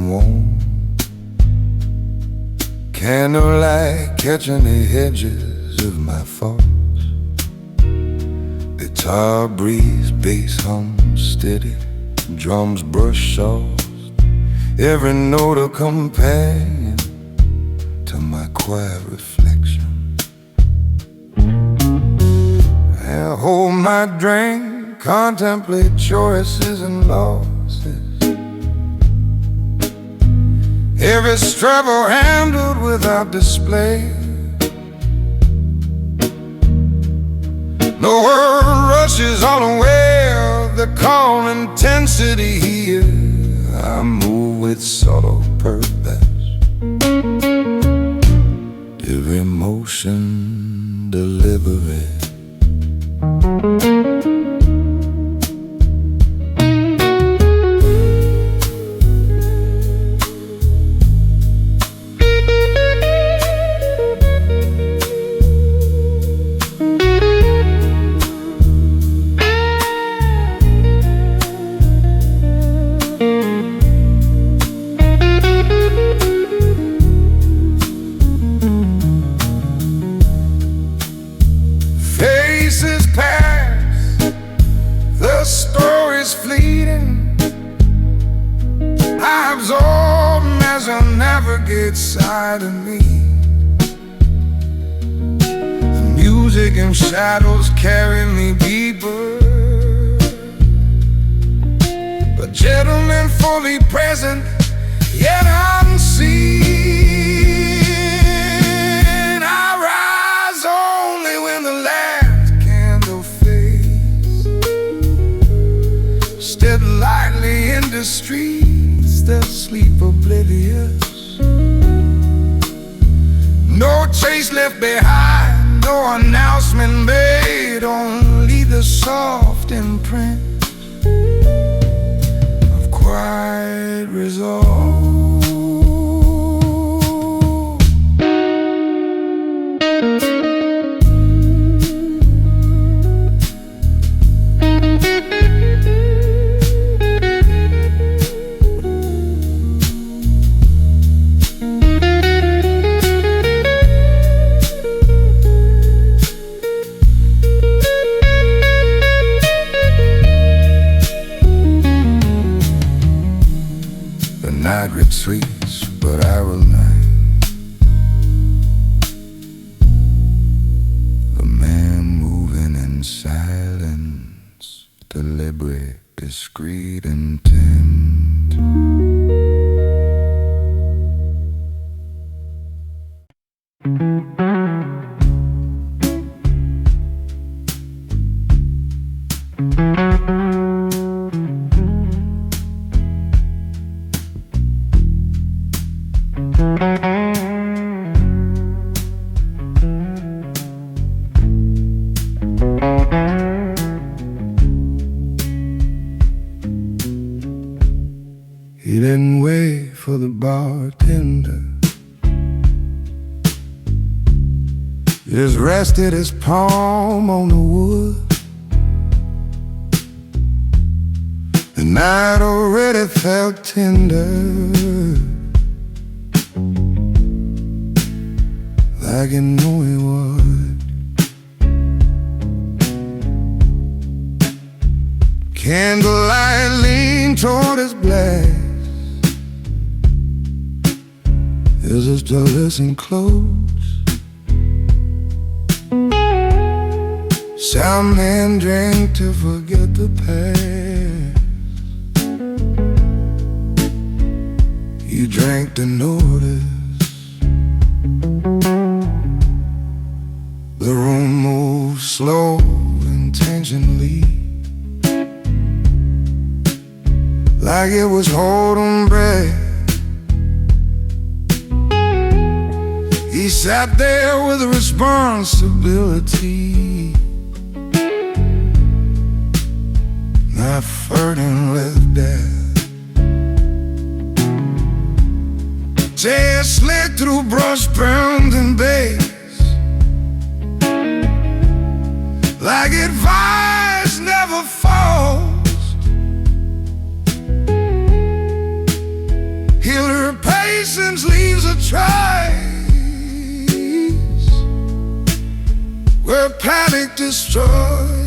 and warm. Candlelight catching the edges of my thoughts. Guitar breeze, bass hum steady, drums brush soft. Every note a companion to my quiet reflection. I hold my drink, contemplate choices and losses. Every struggle handled without display. No world rushes, all aware of the calm intensity here. I move with subtle purpose, every motion deliberate. Faces pass, the story's fleeting. I absorb as I navigate side of me. The music and shadows carry me deeper, but gentle and fully present, yet unseen. Stead lightly in the streets that sleep oblivious. No trace left behind, no announcement made, only the soft imprint of quiet resolve. The night retreats, but I remain. The man moving in silence, deliberate, discreet, intent. He didn't wait for the bartender, just rested his palm on the wood. The night already felt tender, like you knew he would. Candlelight leaned toward his blast as his door listened close. Some men drink to forget the past. You drank to notice. The room moved slow, intentionally, like it was holding breath. He sat there with a responsibility, not flirting with death. Tears slid through brush burns and bass, like advice never falls. Heal her patience, leaves a trace where panic destroys.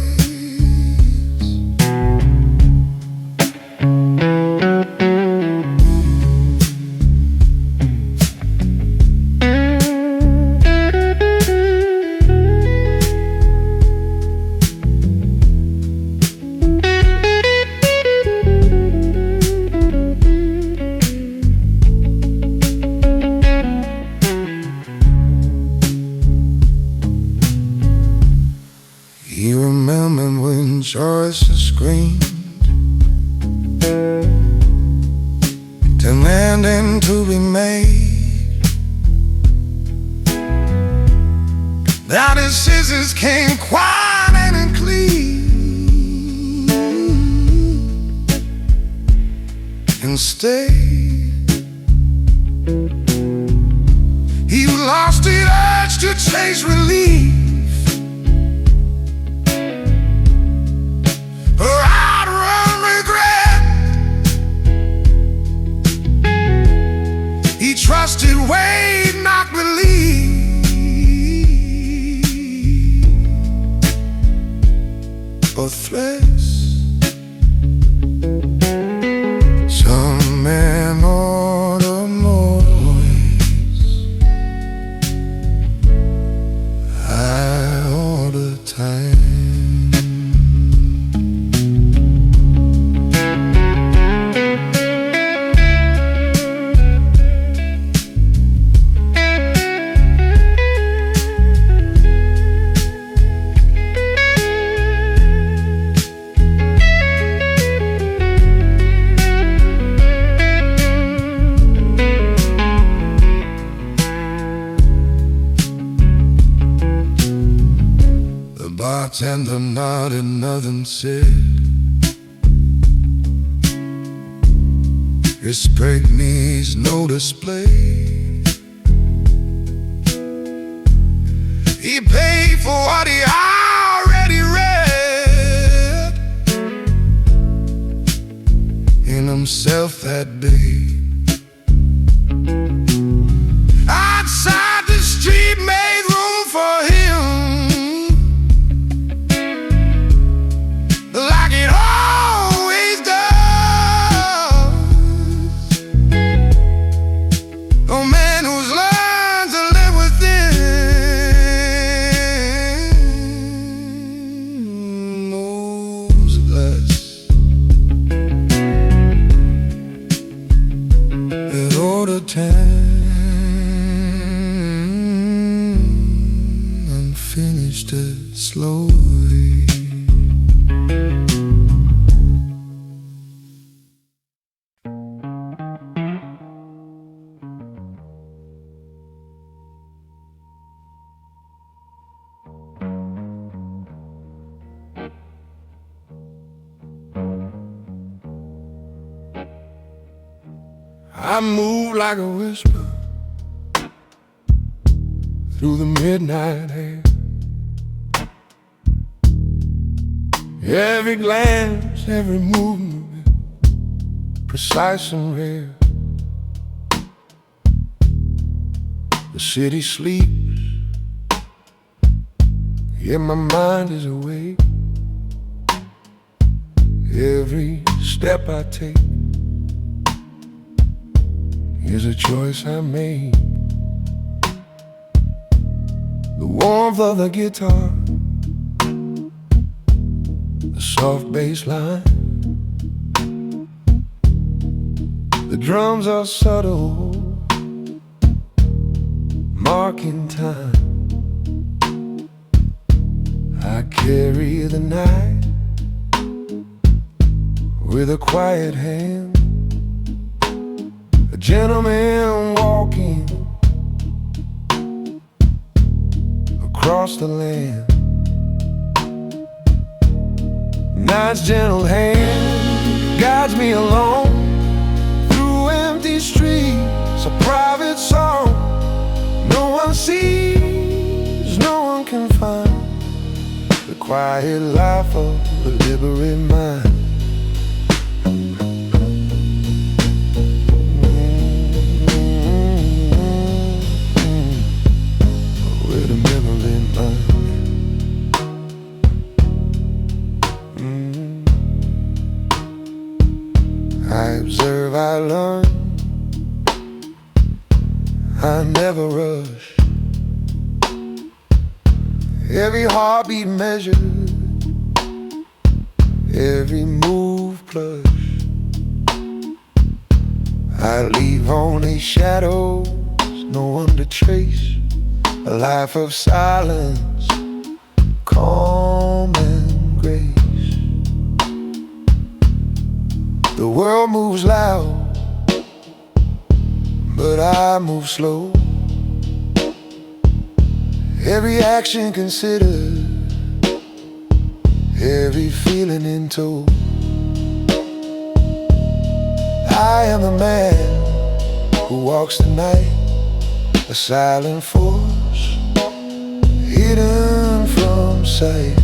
You remember when choices screamed, demanding to be made. Now the scissors came quiet and clean and stayed. He lost the urge to chase relief. Trusted, wait, not believe, or threats. Some men order noise, I order time. Bartender nodded, nothing said. Respect needs no display. He paid for what he already read in himself that day. Outside the street made room for him, and finished it slowly. I move like a whisper through the midnight air. Every glance, every movement, precise and rare. The city sleeps, yet my mind is awake. Every step I take is a choice I made. The warmth of the guitar, the soft bass line, the drums are subtle, marking time. I carry the night with a quiet hand, a gentleman walking across the land. Night's gentle hand guides me along through empty streets, a private song. No one sees, no one can find the quiet life of a liberated mind. I never rush. Every heartbeat measured, every move plush. I leave only shadows, no one to trace. A life of silence, calm and grace. The world moves loud, but I move slow. Every action considered, every feeling in tow. I am the man who walks the night, a silent force, hidden from sight.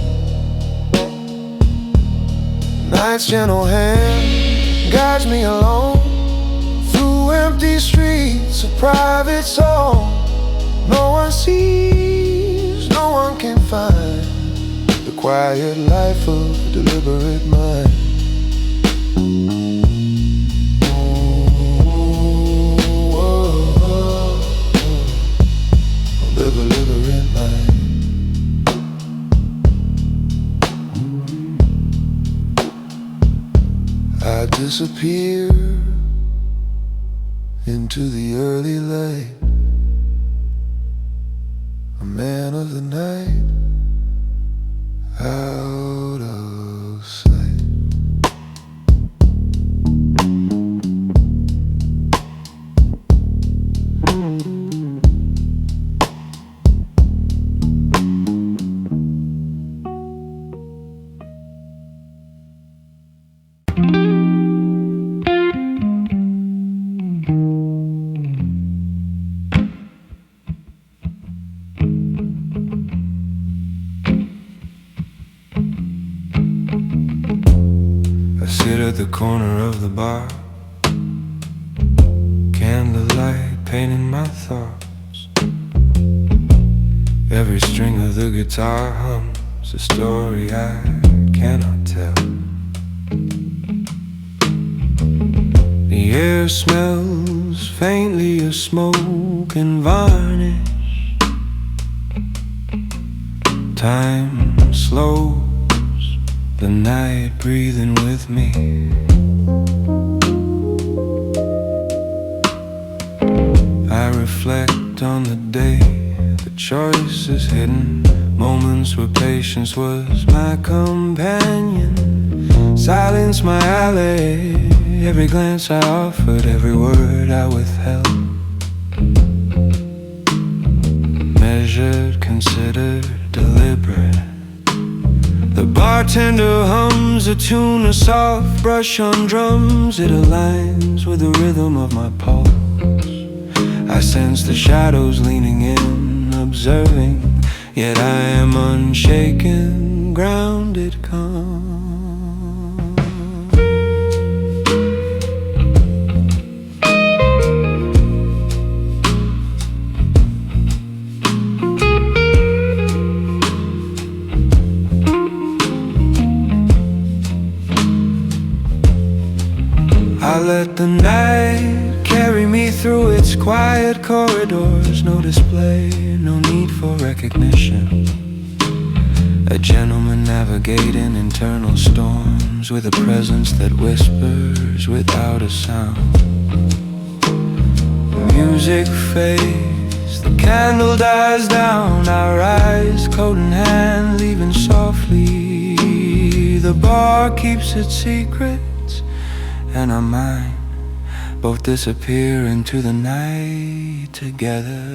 Night's gentle hand guides me alone through empty streets, a private song. No one sees, no one can find the quiet life of a deliberate mind. Live a deliberate mind. I disappear into the early light, a man of the night, out of sight. Sit at the corner of the bar, candlelight painting my thoughts. Every string of the guitar hums a story I cannot tell. The air smells faintly of smoke and varnish. Time slows, the night breathing with me. I reflect on the day, the choice is hidden. Moments where patience was my companion. Silence my alley, every glance I offered, every word I withheld. Measured, considered, deliberate. The bartender hums a tune, a soft brush on drums. It aligns with the rhythm of my pulse. I sense the shadows leaning in, observing, yet I am unshaken, grounded, calm. I let the night carry me through its quiet corridors. No display, no need for recognition. A gentleman navigating internal storms with a presence that whispers without a sound. The music fades, the candle dies down. I rise, coat in hand, leaving softly. The bar keeps its secret, and our mind both disappear into the night together.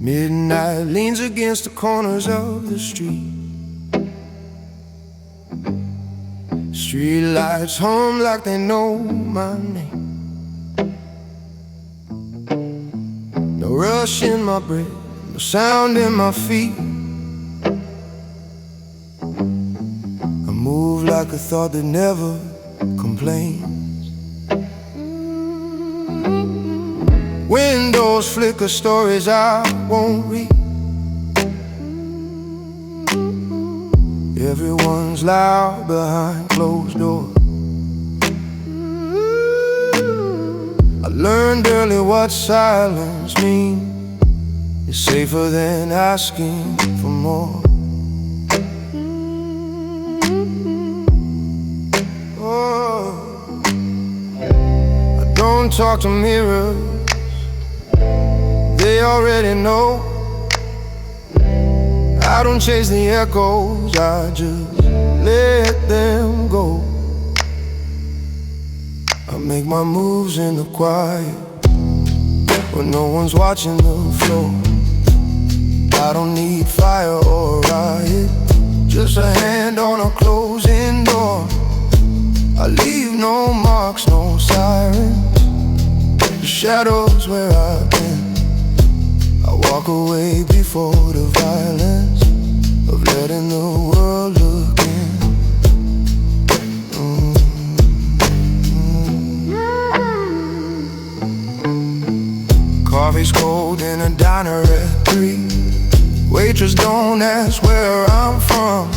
Midnight leans against the corners of the street. Street lights hum like they know my name. No rush in my breath, no sound in my feet. I move like a thought that never complains. Windows flicker, stories I won't read. Everyone's loud behind closed doors. I learned early what silence means. It's safer than asking for more. Oh, I don't talk to mirrors, they already know. I don't chase the echoes, I just let them go. I make my moves in the quiet, when no one's watching the flow. I don't need fire or a riot, just a hand on a closing door. I leave no marks, no sirens, the shadows where I've been. I walk away before the violence of letting the world look in. Coffee's cold in a diner at 3. Waitress don't ask where I'm from.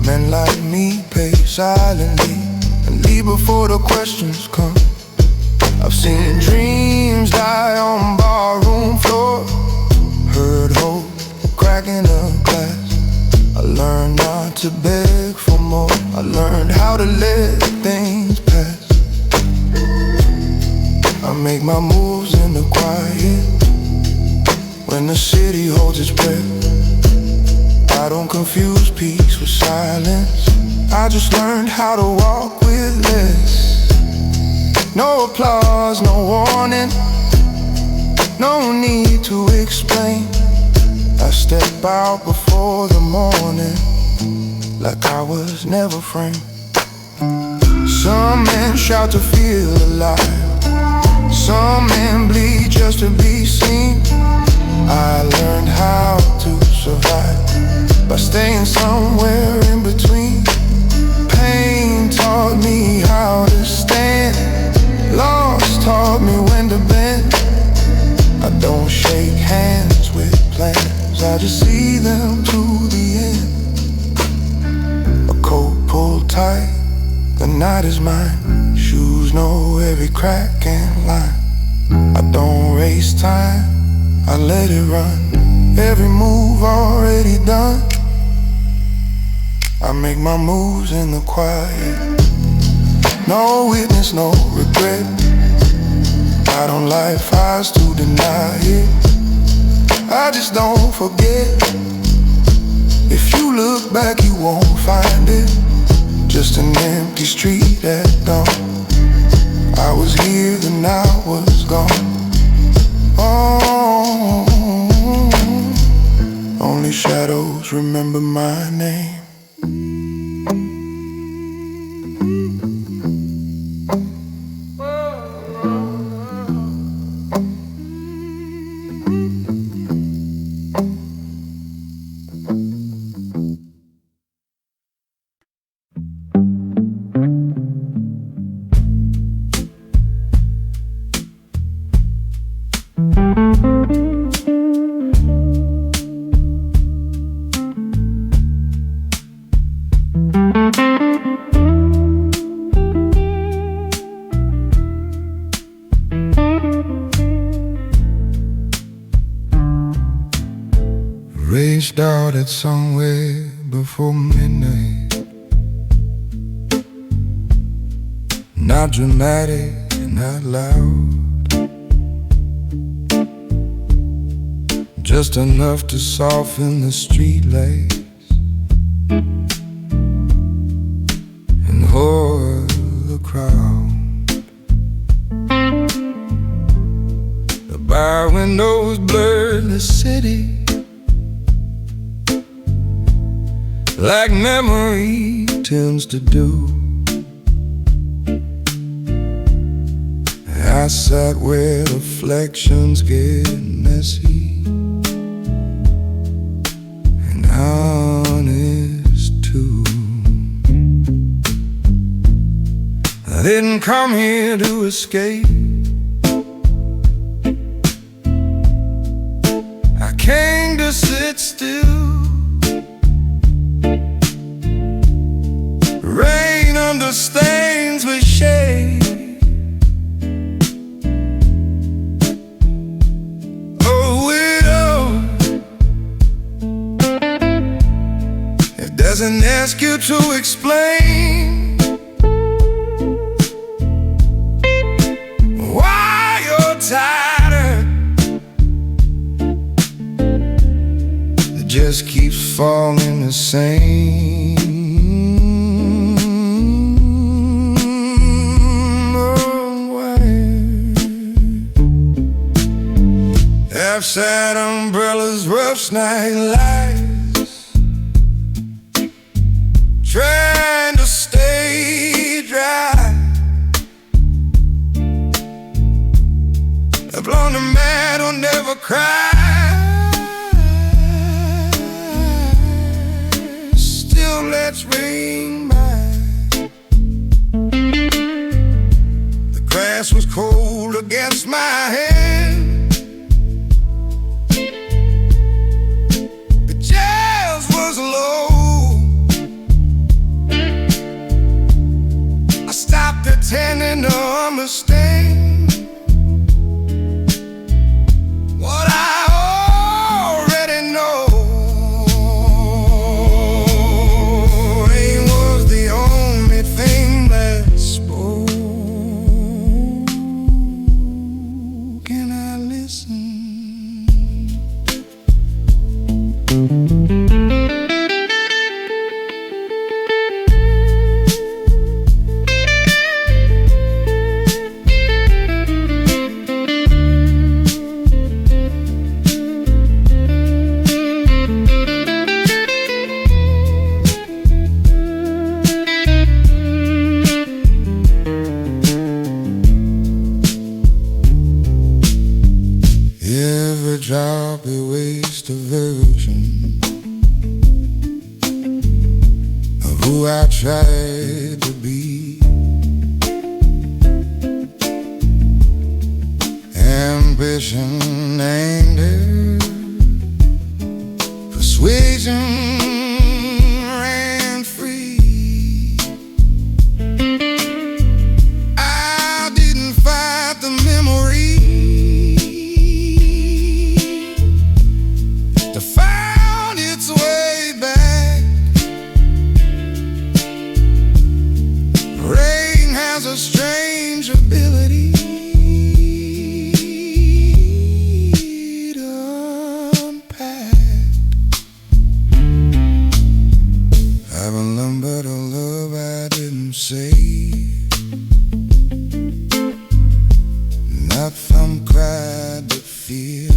Men like me pay silently and leave before the questions come. I've seen dreams die on barroom floors, heard hope cracking a glass. I learned not to beg for more, I learned how to let things pass. I make my moves in the quiet, when the city holds its breath. I don't confuse peace with silence, I just learned how to walk with less. No applause, no warning, no need to explain. I step out before the morning, like I was never framed. Some men shout to feel alive, some men bleed just to be seen. I learned how to survive by staying somewhere in between. Pain taught me how to stand, loss taught me when to bend. I don't shake hands with plans, I just see them to the end. A coat pulled tight, the night is mine. Shoes know every crack and line. I don't waste time, I let it run. Every move already done. I make my moves in the quiet, no witness, no regret. I don't light fires to deny it, I just don't forget. If you look back you won't find it, just an empty street at dawn. I was here then I was gone. Oh, only shadows remember my name. Rain started somewhere before midnight, not dramatic and not loud, just enough to soften the streetlights and hold the crowd. The bar windows blurred the city like memory tends to do. I sat where reflections get messy and honest too. I didn't come here to escape. I came to sit still. Rain understands with shade. Doesn't ask you to explain why you're tired. It just keeps falling the same way. Half-side umbrellas, rough night lights, trying to stay dry. A blonde man who'll never cry. Still lets rain by. The grass was cold against my hand. The jazz was low. Stop pretending to understand what I already know. Rain was the only thing that spoke, and I listened. Every drop a waste, a version of who I tried to be. Ambition, anger, persuasion ran free. I didn't fight the memory to find its way back. Rain has a strange ability to unpack. I remember the love I didn't say, not from pride but fear.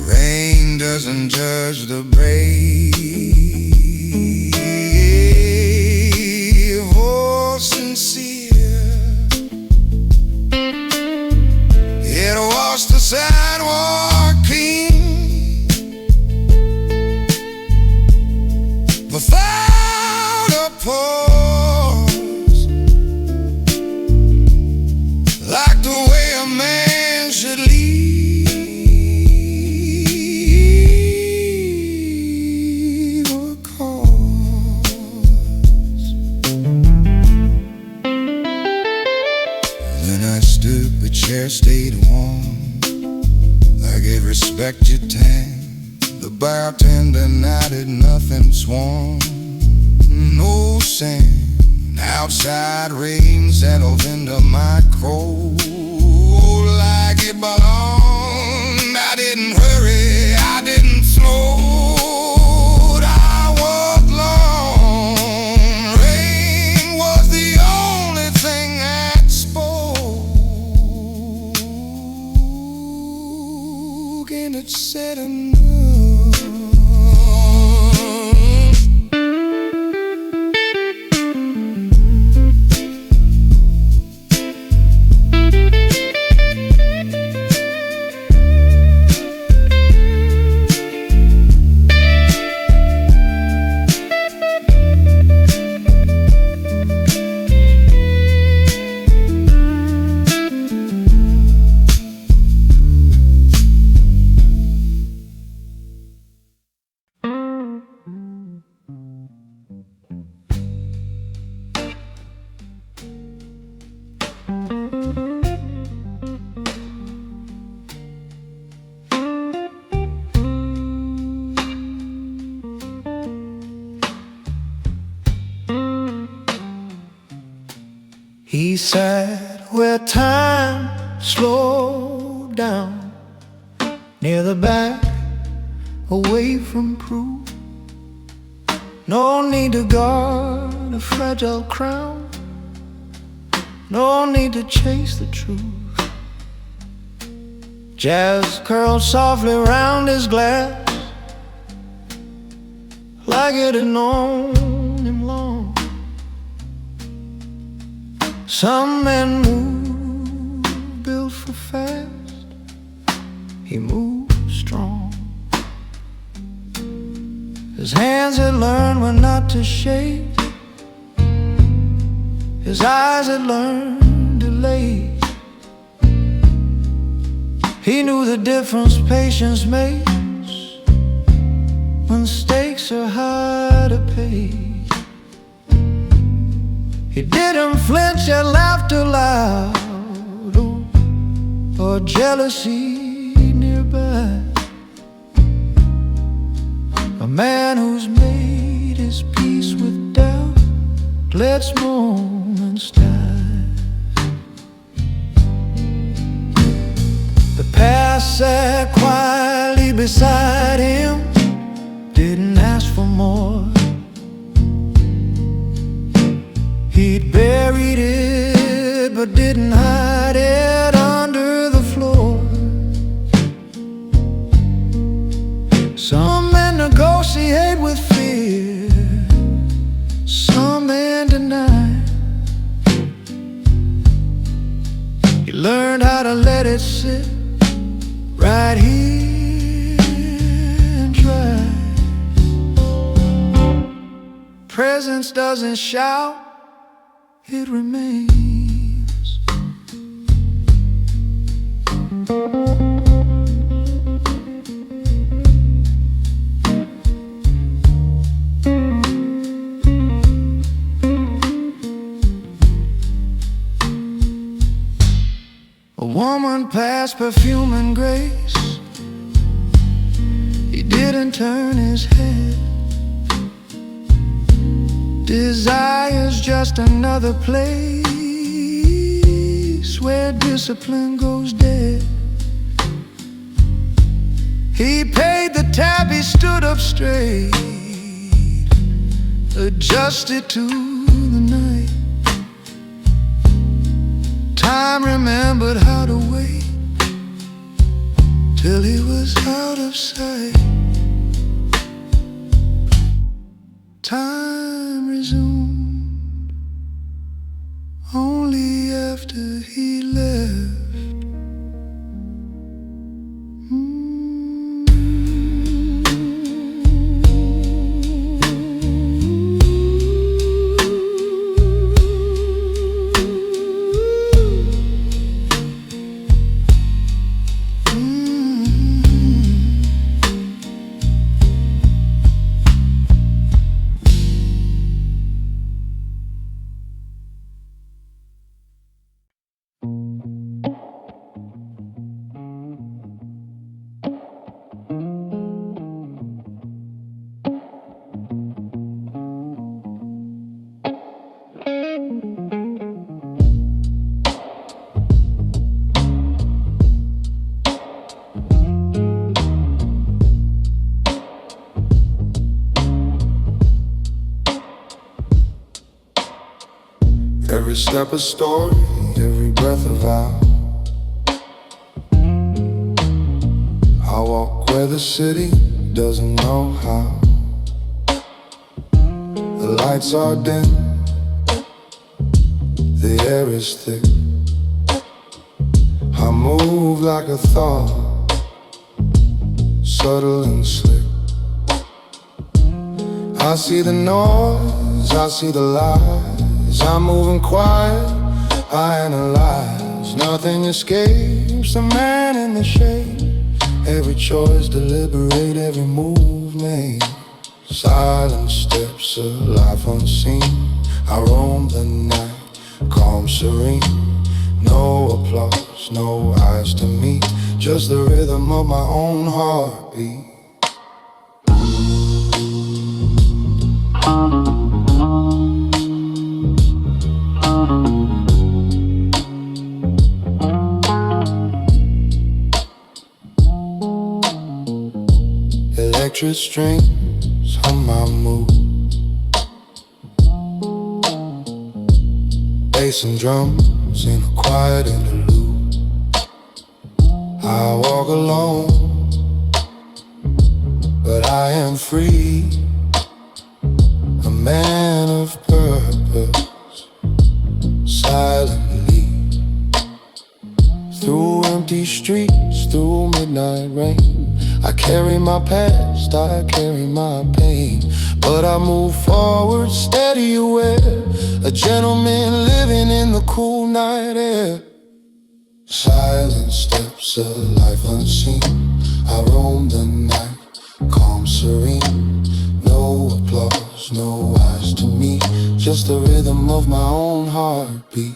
Rain doesn't judge the brave or sincere. It washed the sidewalk clean without a pause, like the way a man should leave a cause. Then I stood, the chair stayed warm. I gave respect your time. The bartender nodded, nothing swung. No sand. Outside rain settled into my coat like it belonged. I didn't hurry, I didn't float, I walked long. Rain was the only thing that spoke, and it said enough. He sat where time slowed down, near the back, away from proof. No need to guard a fragile crown, no need to chase the truth. Jazz curled softly round his glass, like it had known him long. Some men move built for fast, he moved strong. His hands had learned when not to shake, his eyes had learned to lay. He knew the difference patience makes when stakes are high to pay. He didn't flinch at laughter loud or jealousy nearby. A man who's made his peace with doubt lets moments die. The past sat quietly beside him, didn't ask for more. He'd buried it, but didn't hide it under the floor. Some men negotiate with fear, some men deny. He learned how to let it sit right here and try. Presence doesn't shout, it remains. A woman passed, perfume and grace. He didn't turn his head. Desire's just another place where discipline goes dead. He paid the tab, he stood up straight, adjusted to the night. Time remembered how to wait till he was out of sight. Time resumed only after he left. Every step a story, every breath a vow. I walk where the city doesn't know how. The lights are dim, the air is thick. I move like a thought, subtle and slick. I see the noise, I see the lies. I'm moving quiet, I analyze. Nothing escapes the man in the shade. Every choice deliberate, every move made. Silent steps, a life unseen. I roam the night, calm, serene. No applause, no eyes to meet, just the rhythm of my own heartbeat. restraints on my mood. Bass and drums in a quiet interlude. I walk alone, but I am free, a man of purpose, silently. Through empty streets, through midnight rain, I carry my past, I carry my pain, but I move forward, steady aware, a gentleman living in the cool night air. Silent steps, a life unseen, I roam the night, calm, serene. No applause, no eyes to meet, just the rhythm of my own heartbeat.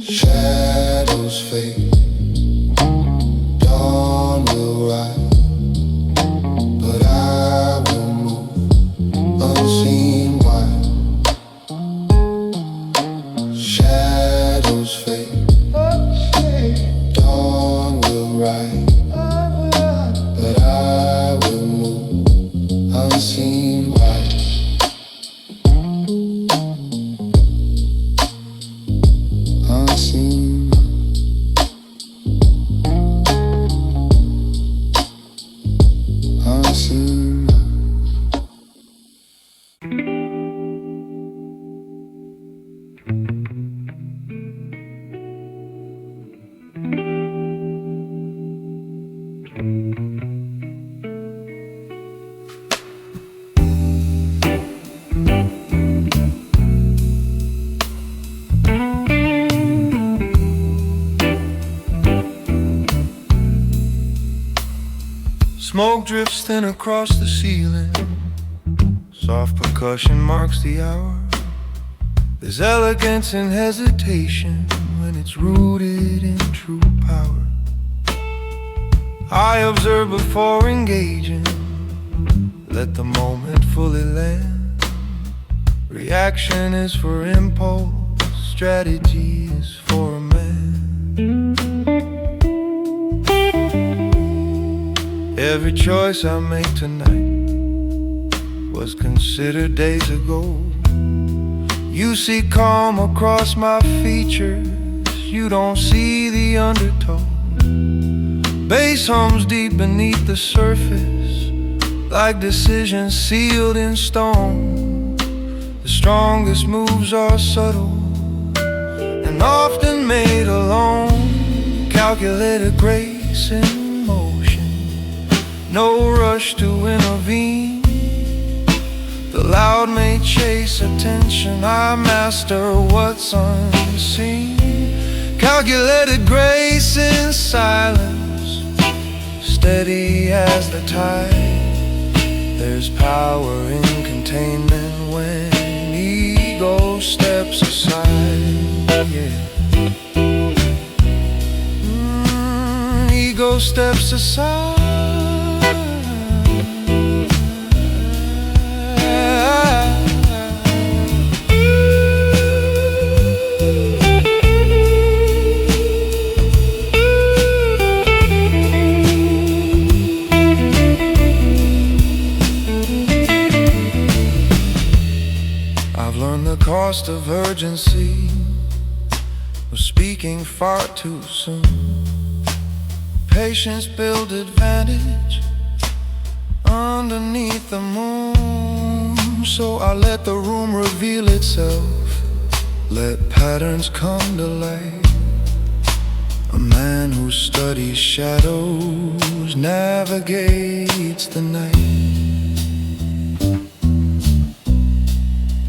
Shadows fade, dawn will rise, but I will move unseen wide. Shadows fade, dawn will rise, but I will move unseen wide. Unseen. Unseen. Smoke drifts thin across the ceiling. Soft percussion marks the hour. There's elegance in hesitation when it's rooted in true power. I observe before engaging, let the moment fully land. Reaction is for impulse, strategy is for a man. Every choice I make tonight was considered days ago. You see calm across my features, you don't see the undertow. Bass hums deep beneath the surface, like decisions sealed in stone. The strongest moves are subtle and often made alone. Calculated grace in motion, no rush to intervene. The loud may chase attention, I master what's unseen. Calculated grace in silence, steady as the tide. There's power in containment when ego steps aside. Yeah. Ego steps aside. I've learned the cost of urgency, of speaking far too soon. Patience build advantage underneath the moon. So I let the room reveal itself, let patterns come to light. A man who studies shadows navigates the night.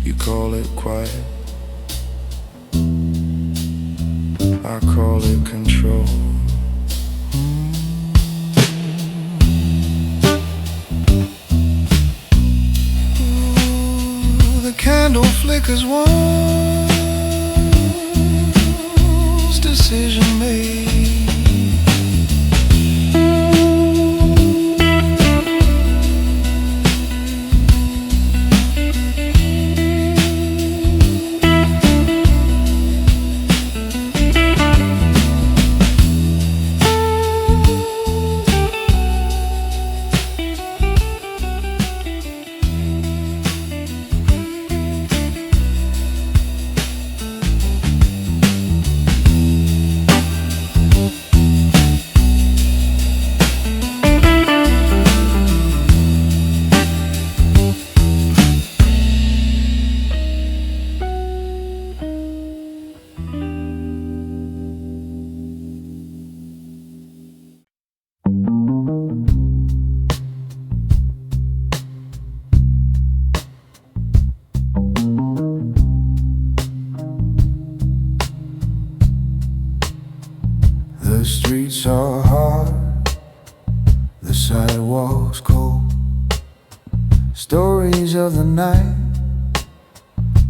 You call it quiet, I call it control. Ooh, the candle flickers once, decision made.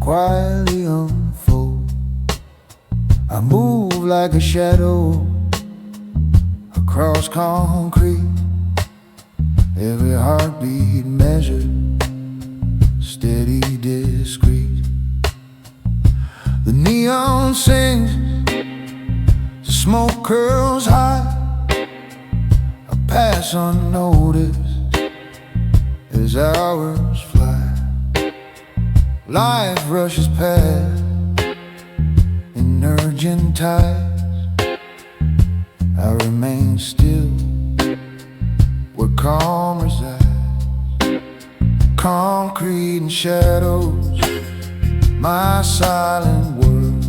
quietly unfold. I move like a shadow across concrete, every heartbeat measured, steady, discreet. The neon sings, the smoke curls high. I pass unnoticed as hours fly. Life rushes past in urgent tides. I remain still where calm resides. Concrete and shadows, my silent world.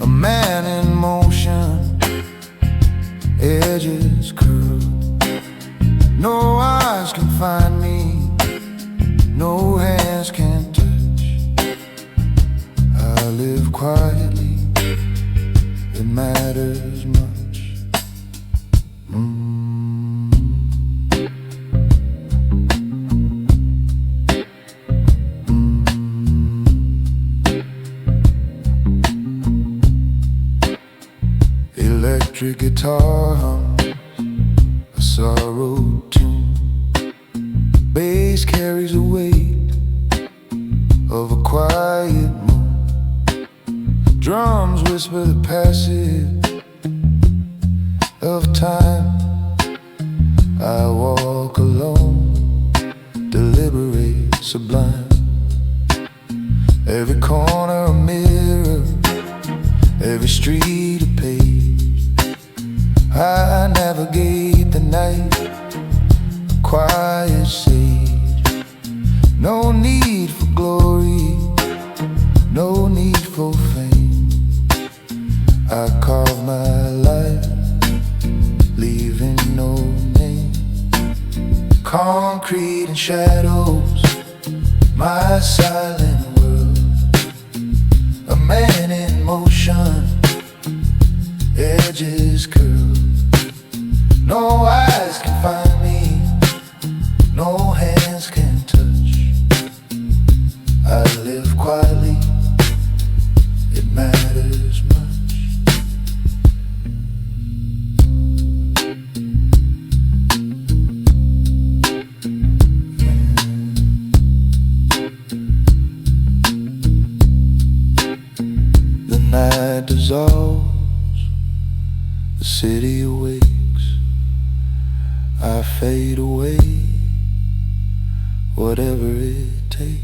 A man in motion, edges curled. No eyes can find me, no hands can touch. I live quietly, it matters much. Electric guitar hums a sorrow tune. Bass carries the weight of a quiet moon. Drums whisper the passage of time. I walk alone, deliberate, sublime. Every corner a mirror, every street a page. I navigate the night, a quiet sage. No need for glory, no need for fame. I carve my life, leaving no name. Concrete and shadows, my silent world. A man in motion, edges curled. No eyes can find me, no hands can touch. I live quietly, it matters much. The night dissolves, the city awakes. I fade away, whatever it takes.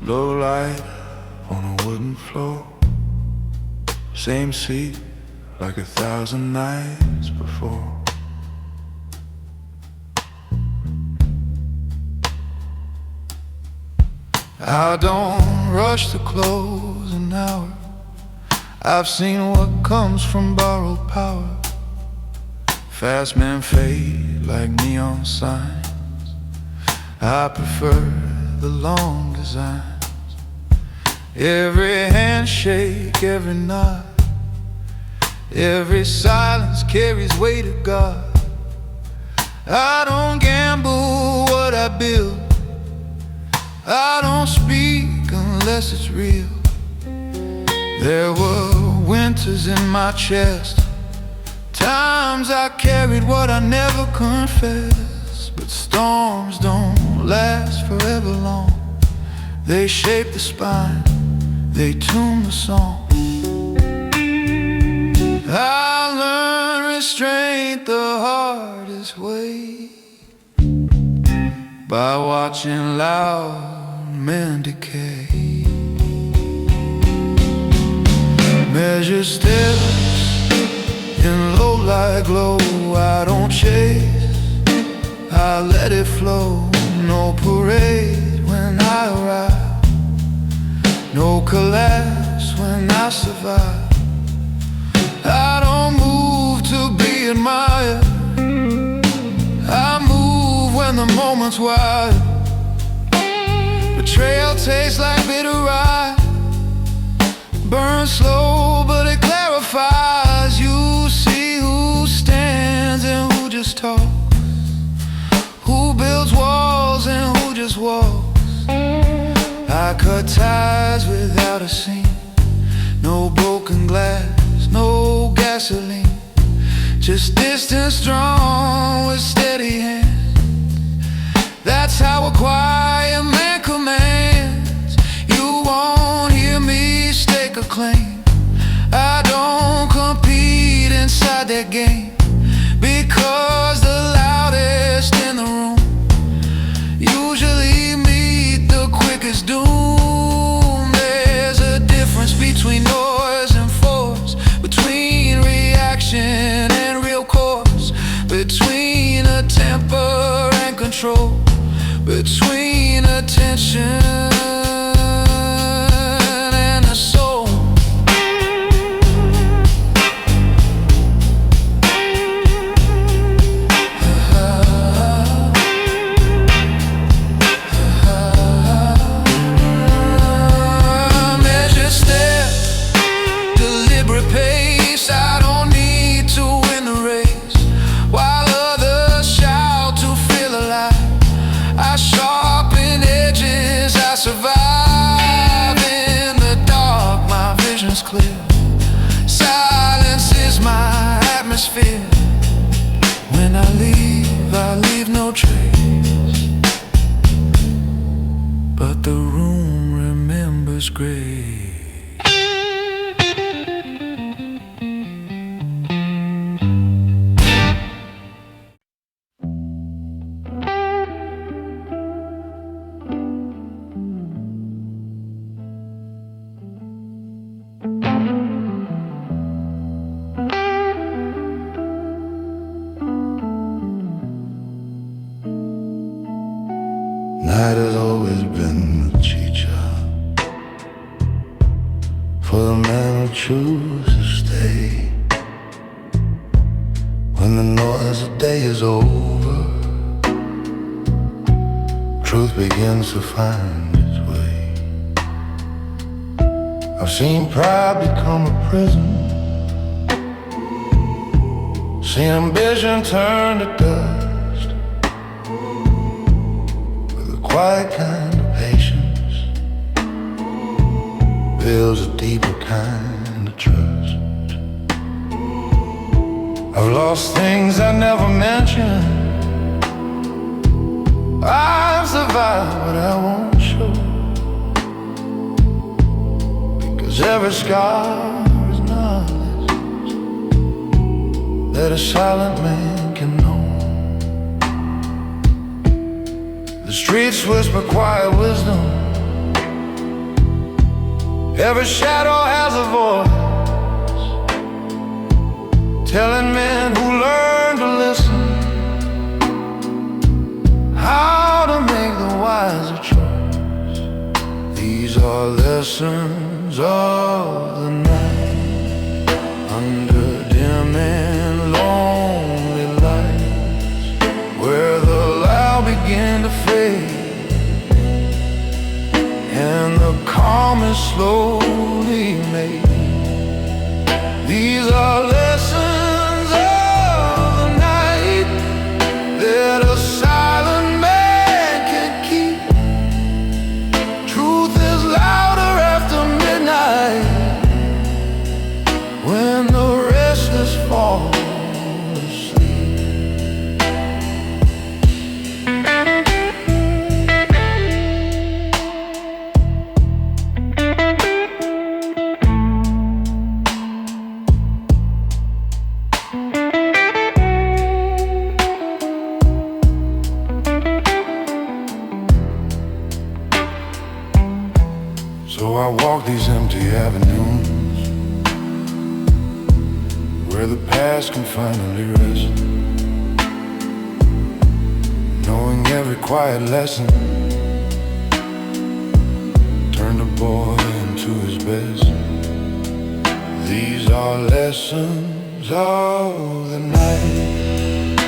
Low light on a wooden floor, same seat like 1,000 nights before. I don't rush to close an hour. I've seen what comes from borrowed power. Fast men fade like neon signs. I prefer the long designs. Every handshake, every nod, every silence carries weight of God. I don't gamble what I build. I don't speak unless it's real. There were winters in my chest, times I carried what I never confessed. But storms don't last forever long. They shape the spine, they tune the song. restraint the hardest way, by watching loud men decay. Measure steps in low light glow. I don't chase, I let it flow. No parade when I arrive, no collapse when I survive. I don't move to be admired, I move when the moment's wide. Betrayal tastes like bitter rye, burns slow but it clarifies. You see who stands and who just talks, who builds walls and who just walks. I cut ties without a scene, no broken glass, no gasoline, just distance drawn with steady hands. That's how a quiet man commands. You won't hear me stake a claim, I don't compete inside that game, because the loudest in the room usually meet the quickest doom. There's a difference between noise and force, between reaction and real course, between a temper and control, between attention and a soul. Measure step, deliberate pace. I don't need to win the race, while others shout to feel alive. I sharpen edges, I survive in the dark, my vision's clear. Silence is my atmosphere. When I leave no trace, but the room remembers grace. Night has always been the teacher for the man who chooses to stay. When the noise of day is over, truth begins to find its way. I've seen pride become a prison, seen ambition turn to dust. Quiet kind of patience builds a deeper kind of trust. I've lost things I never mentioned, I've survived but I won't show, because every scar is knowledge that a silent man can know. The streets whisper quiet wisdom, every shadow has a voice, telling men who learn to listen how to make the wiser choice. These are lessons of the night, under dim and lonely lights, where the loud begin to fade and the calm is slowly made. These are lessons of the night that a silent man can keep. Truth is louder after midnight, when the restless fall asleep. where the past can finally rest, knowing every quiet lesson turned a boy into his best. These are lessons of the night,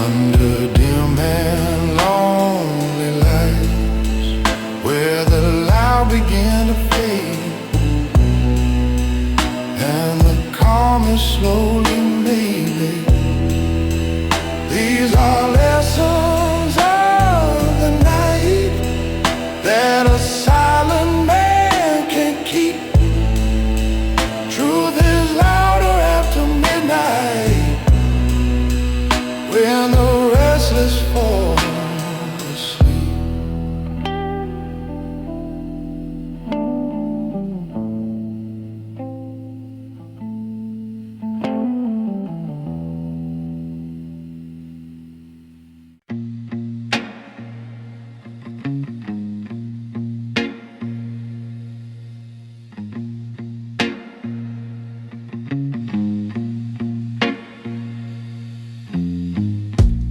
under dim and lonely lights, where the loud began to fade and the calm is slowly made. These are lessons of the night that a silent man can keep. Truth is louder after midnight, when the restless fall asleep.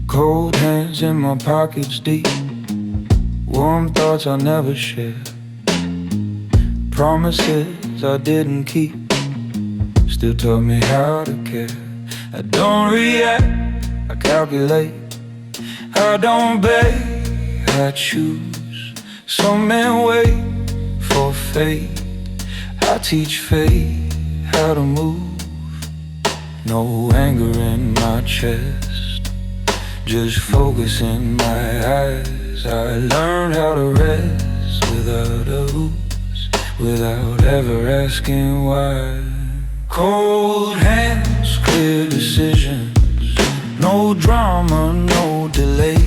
Cold hands in my pockets deep, warm thoughts I'll never share, promises I didn't keep, still taught me how to care. I don't react, I calculate, I don't beg, I choose. Some men wait for fate, I teach fate how to move. No anger in my chest, just focus in my eyes. I learned how to rest without a ooze, without ever asking why. Cold hands, clear decisions, no drama, no delay.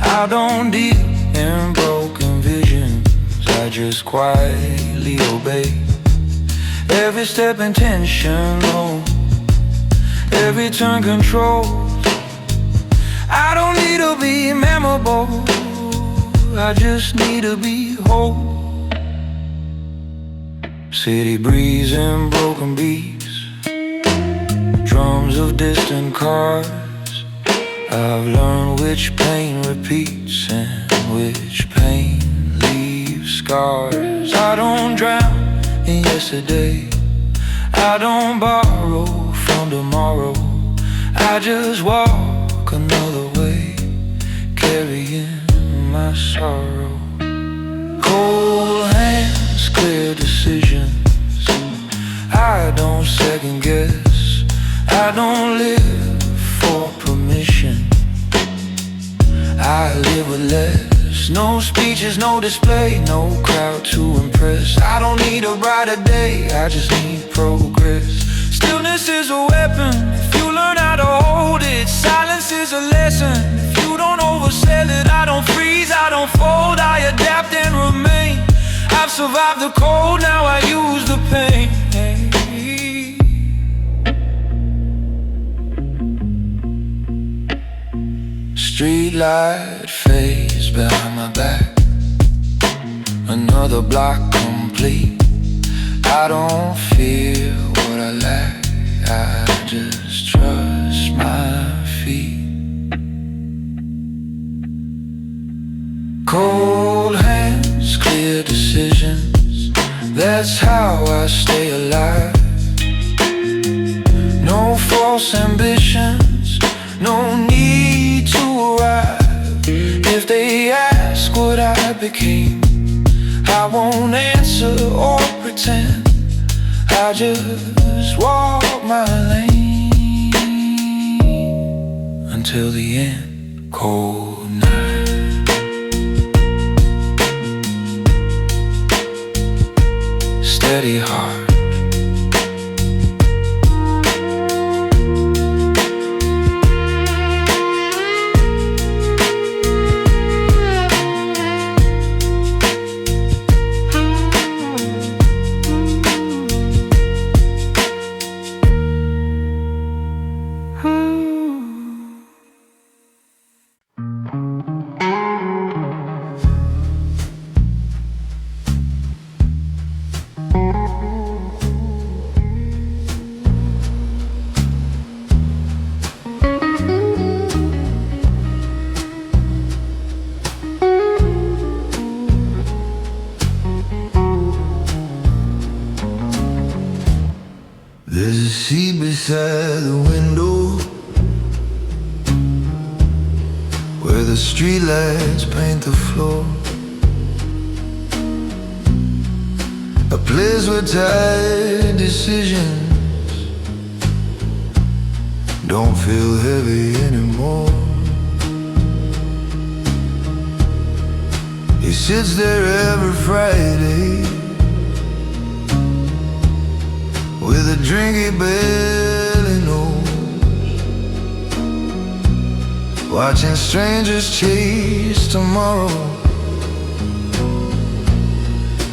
I don't deal in broken visions, I just quietly obey. Every step intentional, every turn controlled. I don't need to be memorable, I just need to be whole. City breeze and broken beats, drums of distant cars. I've learned which pain repeats and which pain leaves scars. I don't drown in yesterday, I don't borrow from tomorrow. I just walk another way, carrying my sorrow. Cold hands, clear decisions, I don't second guess, I don't live for permission, I live with less. No speeches, no display, no crowd to impress. I don't need a brighter day, I just need progress. Stillness is a weapon, if you learn how to hold it. Silence is a lesson, if you don't oversell it. I don't freeze, I don't fold, I adapt and remain. I've survived the cold, now I use the pain. Street light fades behind my back, another block complete. I don't fear what I lack, I just trust my feet. Cold hands, clear decisions, that's how I stay alive. No false ambitions, no need to arrive. If they ask what I became, I won't answer or pretend, I just walk my lane until the end. Cold night, steady heart. seat beside the window where the streetlights paint the floor. A place where tight decisions don't feel heavy anymore. He sits there every Friday with a drink he barely knows, watching strangers chase tomorrow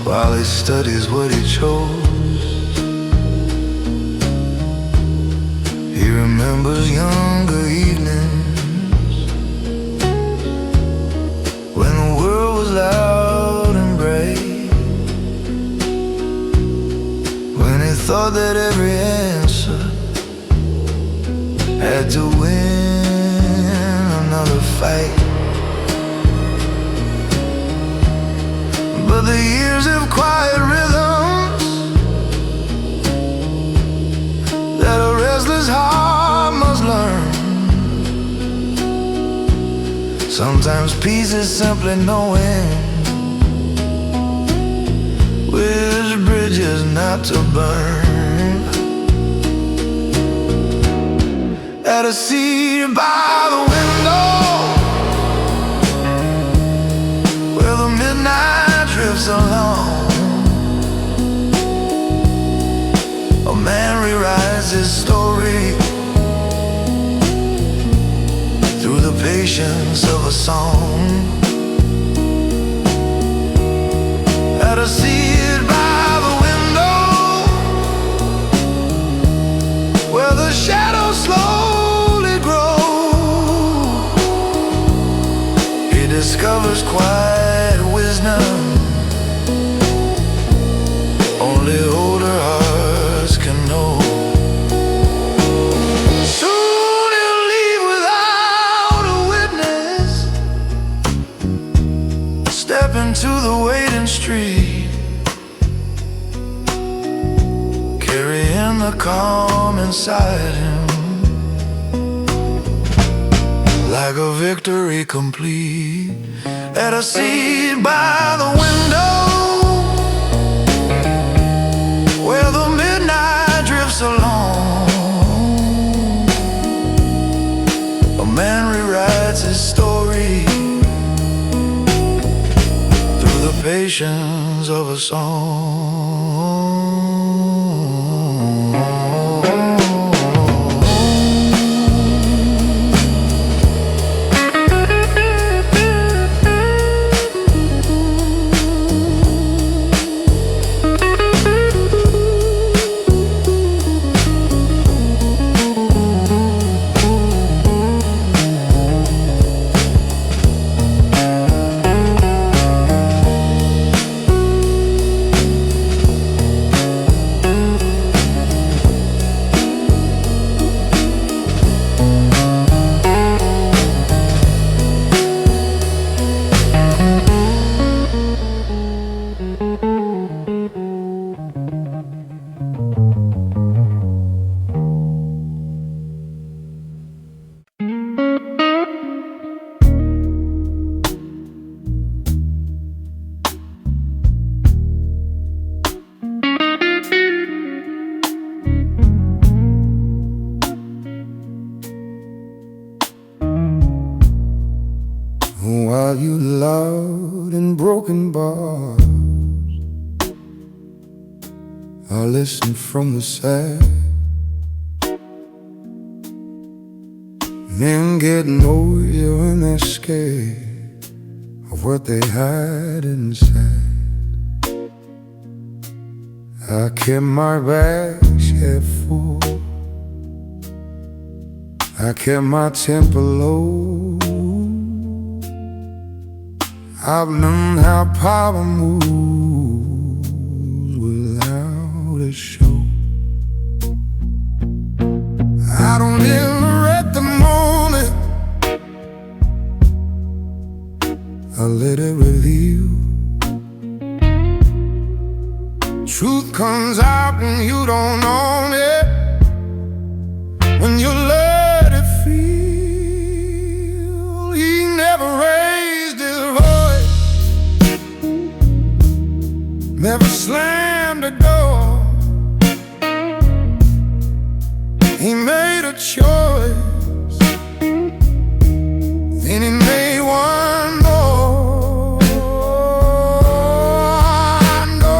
while he studies what he chose. He remembers younger evenings when the world was loud and bright, when he thought that every answer had to win another fight. But the years have quiet rhythms that a restless heart must learn. Sometimes peace is simply knowing which bridges not to burn. At a seat by the window where the midnight drifts along, a man rewrites his story through the patience of a song. At a seat by the window where the shadows slowly grow, he discovers quiet wisdom only older hearts can know. Soon he'll leave without a witness, step into the waiting street, carrying the calm inside him like a victory complete. At a seat by the window where the midnight drifts along, a man rewrites his story through the patience of a song. While you loud and broken bars, I listen from the side. Men get noisier when they're scared of what they hide inside. I kept my back shed full, I kept my temper low. I've learned how power moves without a show. I don't interrupt the moment, I let it reveal. Truth comes out when you don't own it. He made a choice, then he made one more. No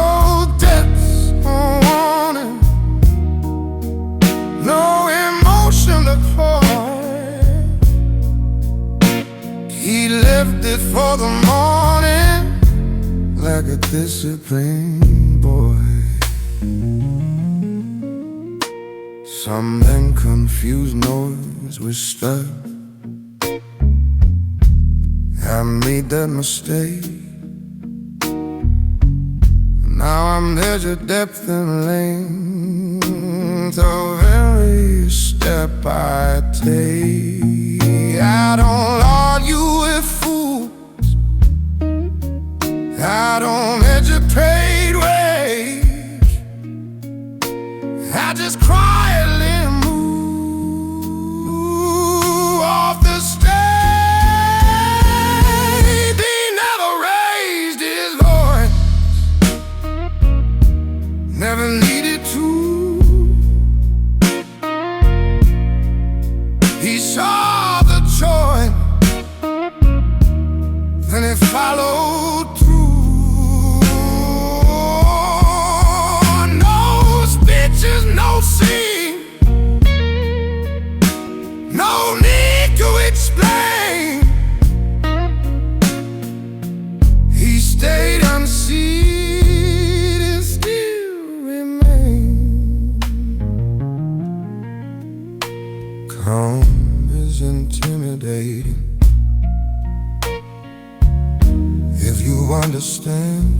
debts unwanted, no emotion to avoid. He left it for the morning, like a disciplined boy. Something confused noise with stuff. I made that mistake. Now I measure depth and length of every step I take. I don't argue with fools, I don't educate ways. I just quietly move off the stage. He never raised his voice, never needed to. He saw the choice, then he followed through. No speeches, no scene, no need to explain. He stayed unseen and still remained. Calm is intimidating if you understand.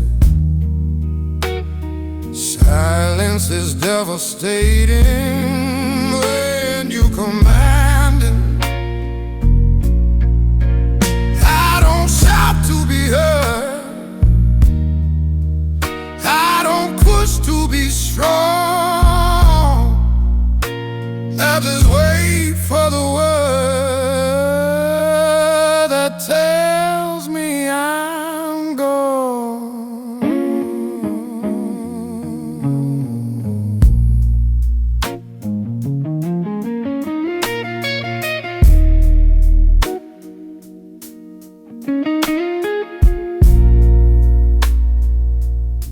Silence is devastating when you command it. I don't shout to be heard, I don't push to be strong. I just wait for the word that tells me I'm gone.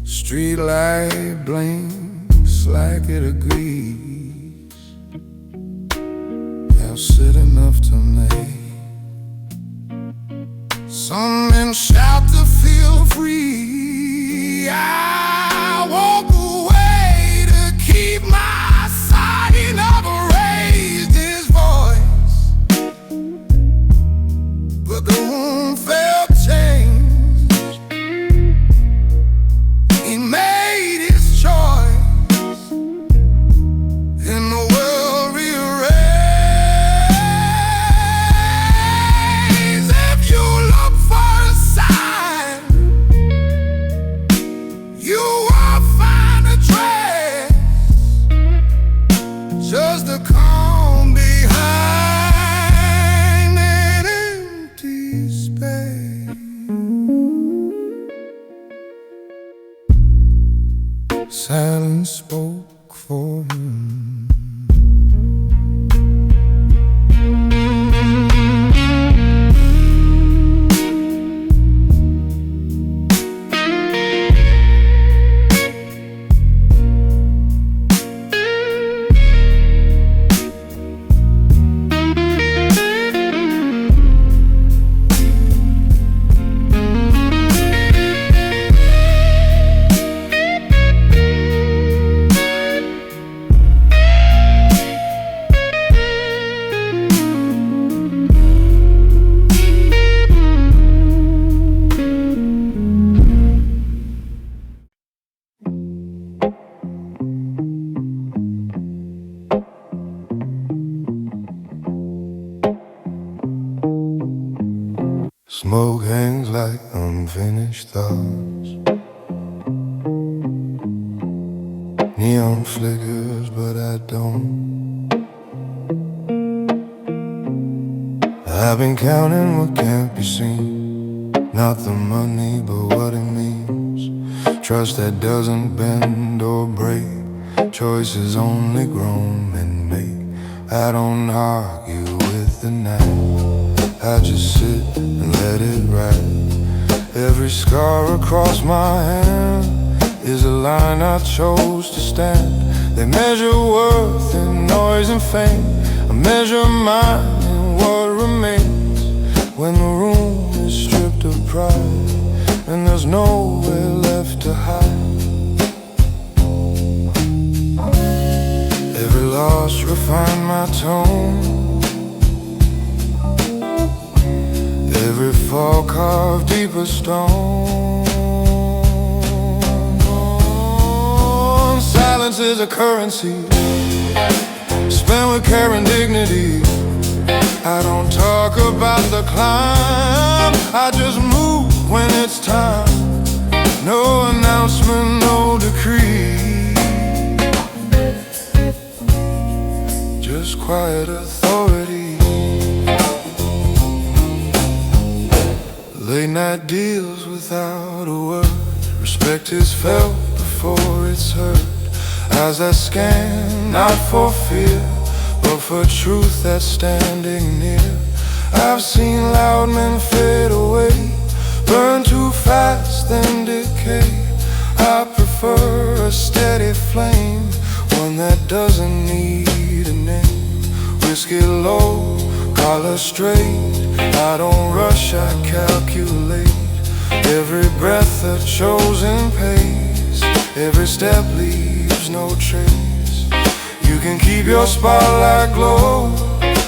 Streetlight blinks like it agrees. Else it enough to make some men shout to feel free. I walk away to keep my sight. He never raised his voice, but the room felt changed. He made his choice, and the world rearranged. If you look for a sign, you will find a trace, just a calm behind an empty space. Silence spoke for him. Smoke hangs like unfinished thoughts. Neon flickers, but I don't. I've been counting what can't be seen, not the money, but what it means. Trust that doesn't bend or break, choices only grown and make. I don't argue with the night, I just sit and let it ride. Every scar across my hand is a line I chose to stand. They measure worth in noise and fame, I measure mine in what remains. When the room is stripped of pride and there's nowhere left to hide, every loss refined my tone, every fall carved deeper stone. Silence is a currency spent with care and dignity. I don't talk about the climb, I just move when it's time. No announcement, no decree, just quiet authority. Late night deals without a word, respect is felt before it's heard. As I scan, not for fear, but for truth that's standing near. I've seen loud men fade away, burn too fast then decay. I prefer a steady flame, one that doesn't need a name. Whiskey low, collar straight, I don't rush, I calculate. Every breath a chosen pace, every step leaves no trace. You can keep your spotlight glow,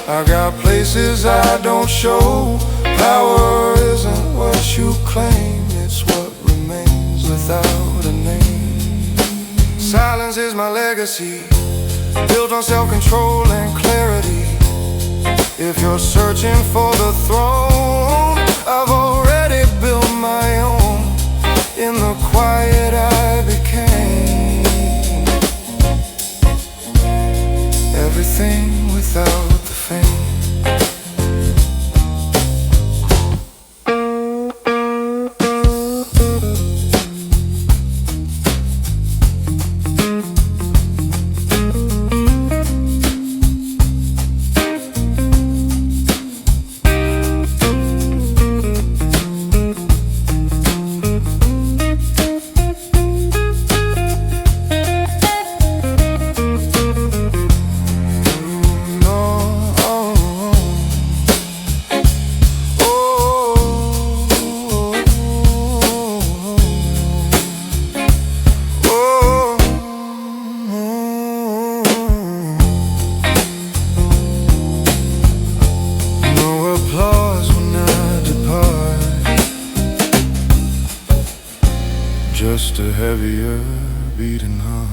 I got places I don't show. Power isn't what you claim, it's what remains without a name. Silence is my legacy, built on self-control and clarity. If you're searching for the throne, I've already built my own. In the quiet I became everything without the fame. Just a heavier beating heart.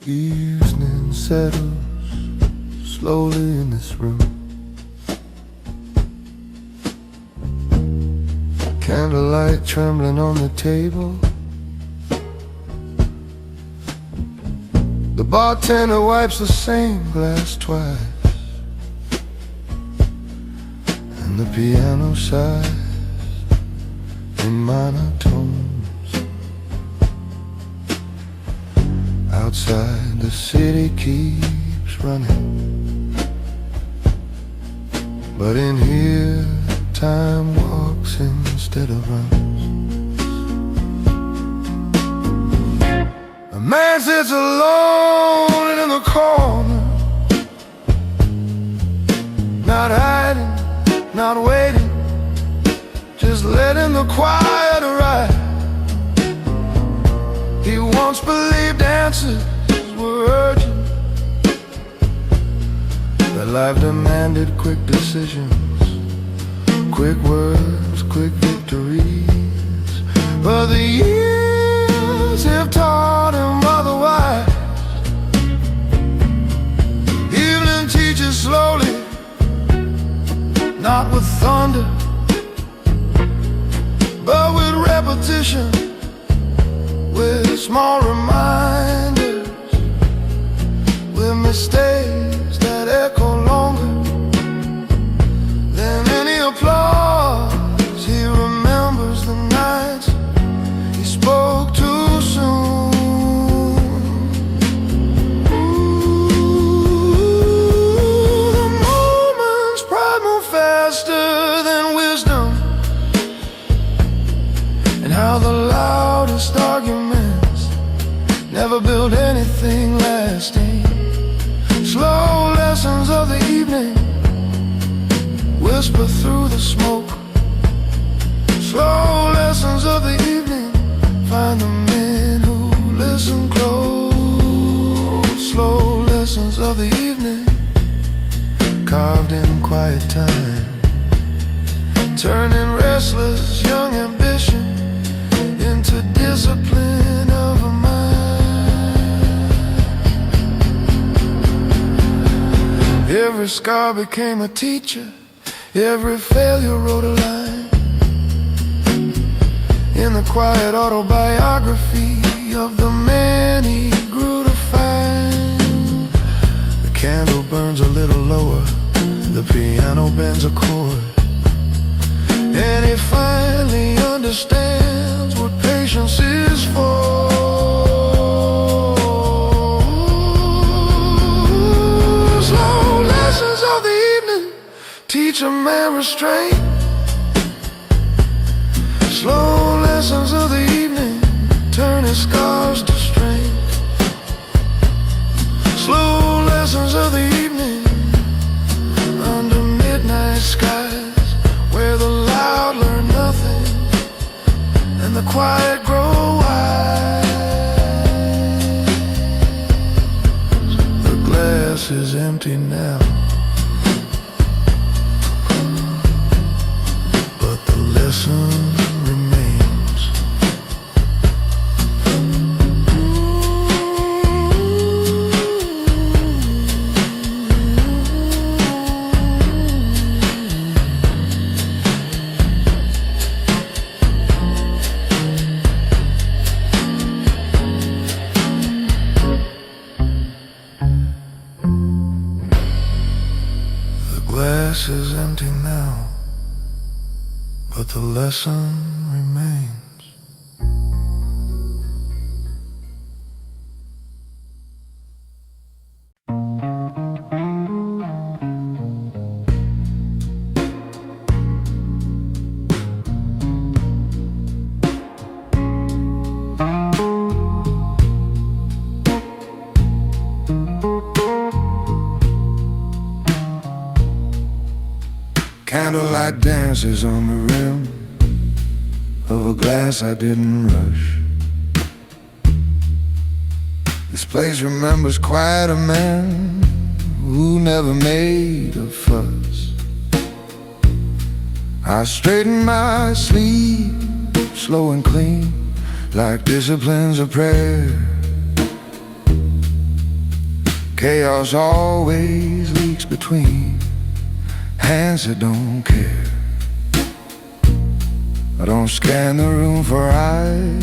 Evening settles slowly in this room. Candlelight trembling on the table. The bartender wipes the same glass twice, and the piano sighs in minor tones. Outside the city keeps running, but in here time walks instead of runs. A man sits alone in the corner, not hiding, not waiting, just letting the quiet arrive. He once believed answers were urgent, that life demanded quick decisions, quick words, quick victories. But the years have taught him otherwise. Evening teaches slowly, not with thunder, but with repetition, with small reminders, with mistakes that echo longer than any applause. He remembers the nights he spoke too soon. Ooh, the moments pride move faster than wisdom, and how the loudest arguments never build anything lasting. Slow lessons of the evening whisper through the smoke. Slow lessons of the evening find the men who listen close. Slow lessons of the evening carved in quiet time, turning restless young ambition into discipline of a mind. Every scar became a teacher, every failure wrote a line in the quiet autobiography of the man he grew to find. The candle burns a little lower, the piano bends a chord, and he finally understands what patience is for. Slow lessons of the evening teach a man restraint. Slow lessons of the evening turn his scars to strength. Slow lessons of the evening under midnight skies, where the loud learn nothing and the quiet grow wise. The glass is empty now, but the lesson remains. The glass is empty now, but the lesson remains. Candlelight dances on the rim of a glass I didn't rush. This place remembers quite a man who never made a fuss. I straighten my sleeve, slow and clean, like discipline's a prayer. Chaos always leaks between hands that don't care. I don't scan the room for eyes,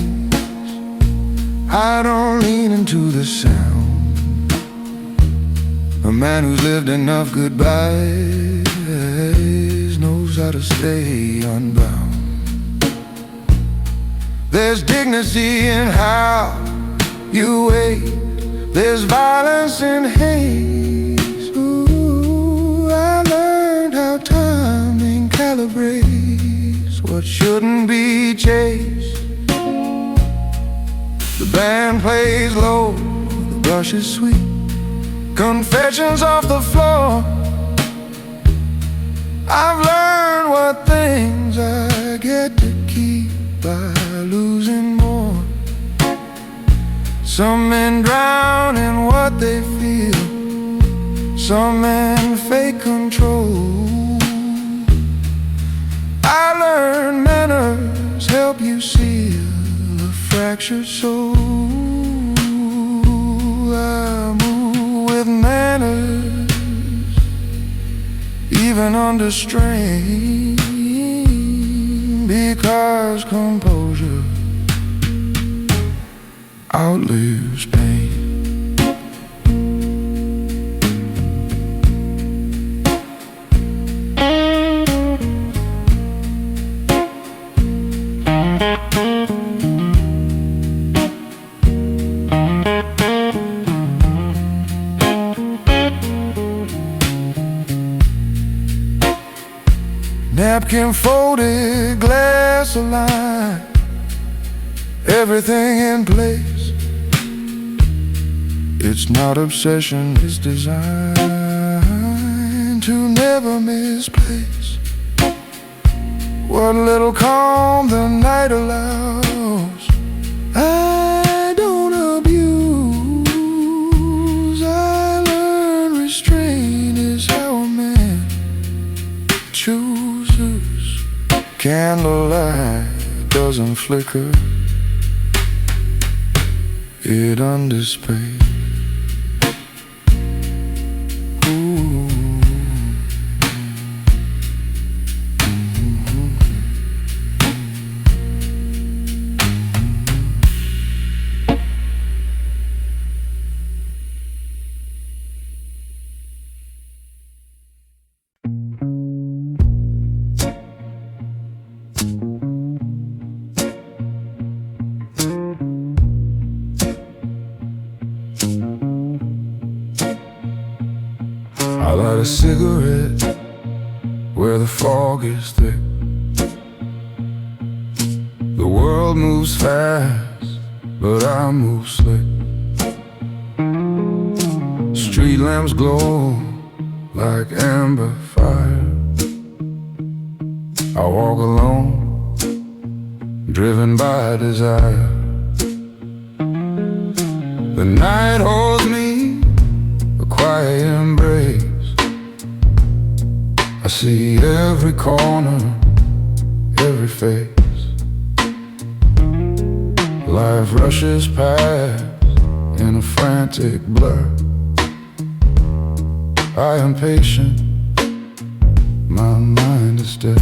I don't lean into the sound. A man who's lived enough goodbyes knows how to stay unbound. There's dignity in how you wait, there's violence in haze. Ooh, I learned how timing calibrates what shouldn't be chased. The band plays low, the brush is sweet, confessions off the floor. I've learned what things I get to keep by losing more. Some men drown in what they feel, some men fake control. I learned manners help you seal a fractured soul. I move with manners, even under strain, because composure outlives pain. Napkin folded, glass aligned, everything in place. It's not obsession, it's designed to never misplace what little calm the night allows. I don't abuse, I learn restraint is how a man chooses. Candlelight doesn't flicker, it undisplays. I light a cigarette where the fog is thick. The world moves fast, but I move slick. Street lamps glow like amber fire. I walk alone, driven by desire. The night holds me, a quiet embrace. I see every corner, every face. Life rushes past in a frantic blur. I am patient, my mind is dead.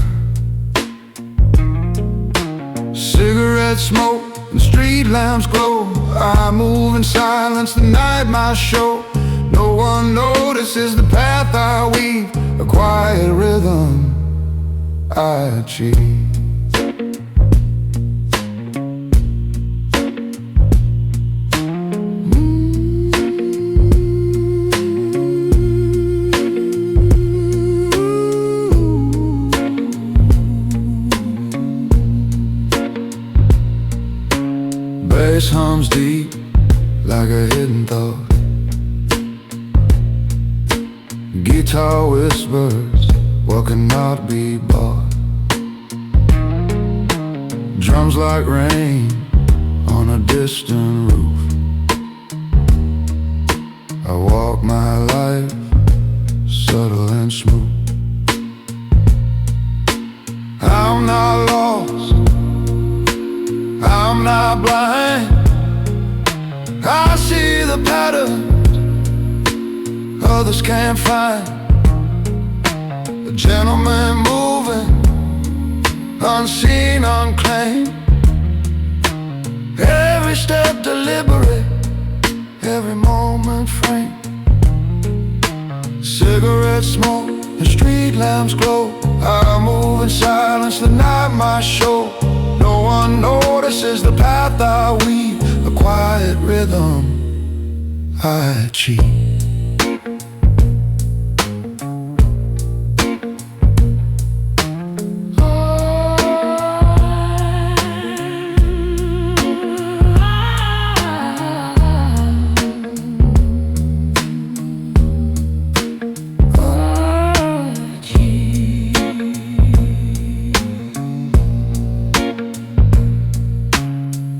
Cigarette smoke and street lamps glow. I move in silence, the night my show. No one notices the path I weave, a quiet rhythm I achieve. Bass hums deep like a hidden thought. Guitar whispers what cannot be bought. Drums like rain on a distant roof. I walk my life subtle and smooth. I'm not lost, I'm not blind. I see the patterns others can't find. A gentleman moving, unseen, unclaimed. Every step deliberate, every moment framed. Cigarette smoke and street lamps glow. I move in silence, the night my show. No one notices the path I weave, a quiet rhythm I achieve.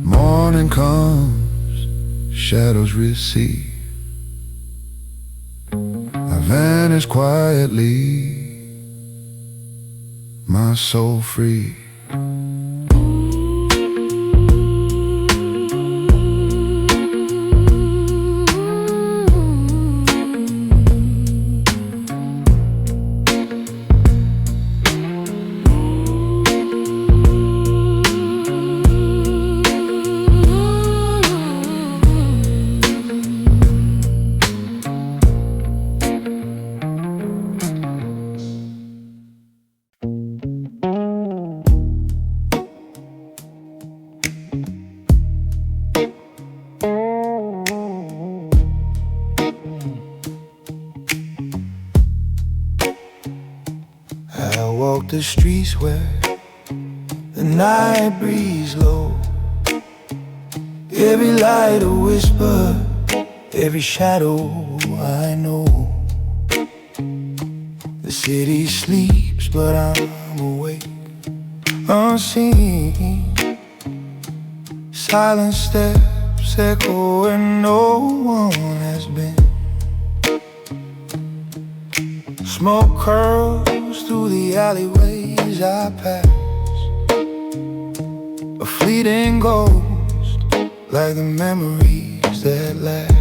Morning comes, shadows recede. I vanish quietly, my soul free. the streets where the night breeze low. Every light a whisper, every shadow I know. The city sleeps but I'm awake, unseen. Silent steps echo where no one has been. Smoke curls through the alleyways I pass, a fleeting ghost, like the memories that last.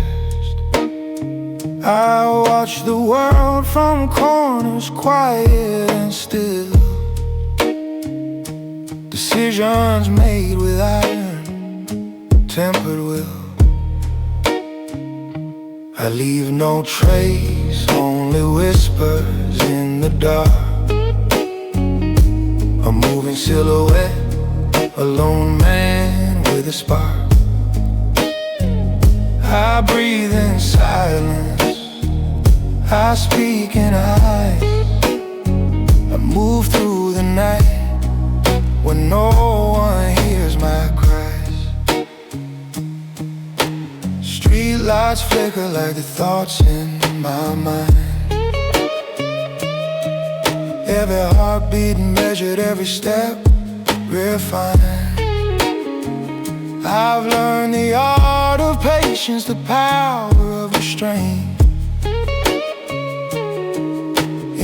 I watch the world from corners, quiet and still. Decisions made with iron, tempered will. I leave no trace, only whispers in the dark. A moving silhouette, a lone man with a spark. I breathe in silence, I speak in eyes. I move through the night when no one hears my cries. Street lights flicker like the thoughts in my mind. Every heartbeat measured, every step refined. I've learned the art of patience, the power of restraint.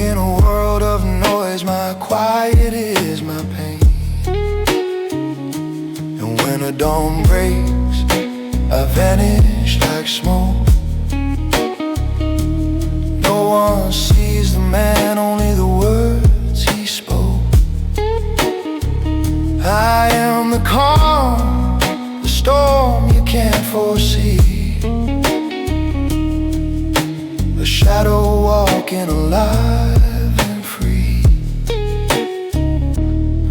In a world of noise, my quiet is my pain. And when a dawn breaks, I vanish like smoke. No one sees the man, only the words he spoke. I am the calm, the storm you can't foresee. A shadow walking alive and free.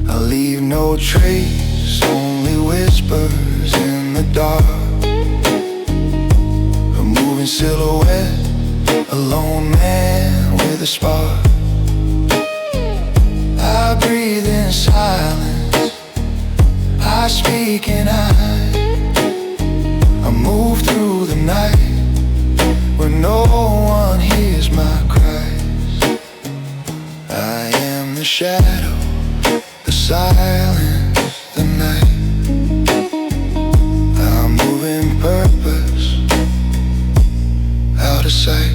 I leave no trace, only whispers in the dark. A moving silhouette, a lone man with a spark. I breathe in silence, I speak in eyes. I move through the night where no one hears my cries. I am the shadow, the silence, the night. I'm moving purpose out of sight.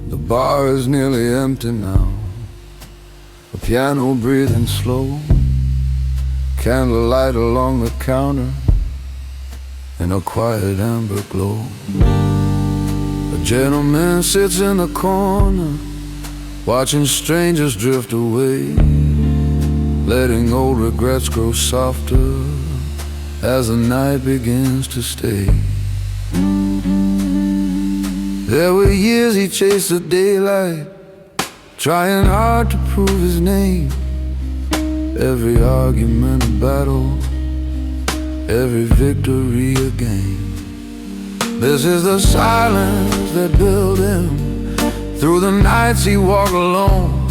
The bar is nearly empty now, a piano breathing slow, candlelight along the counter in a quiet amber glow. A gentleman sits in the corner, watching strangers drift away, letting old regrets grow softer as the night begins to stay. There were years he chased the daylight, trying hard to prove his name. Every argument a battle, every victory a game. This is the silence that built him. Through the nights he walked alone,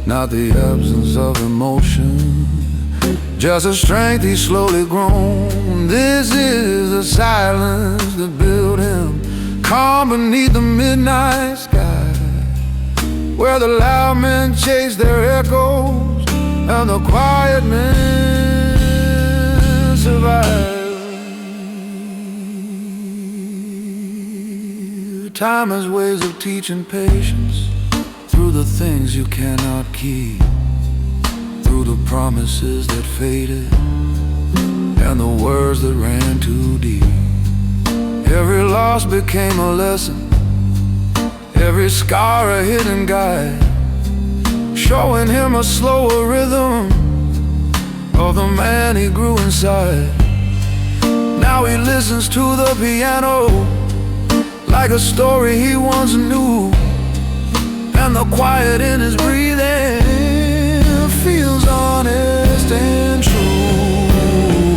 not the absence of emotion, just a strength he's slowly grown. This is the silence that built him, calm beneath the midnight sky, where the loud men chase their echoes and the quiet men survive. Time has ways of teaching patience through the things you cannot keep, through the promises that faded and the words that ran too deep. Every loss became a lesson, every scar a hidden guide, showing him a slower rhythm of the man he grew inside. Now Now he listens to the piano like a story he once knew, and the quiet in his breathing feels honest and true.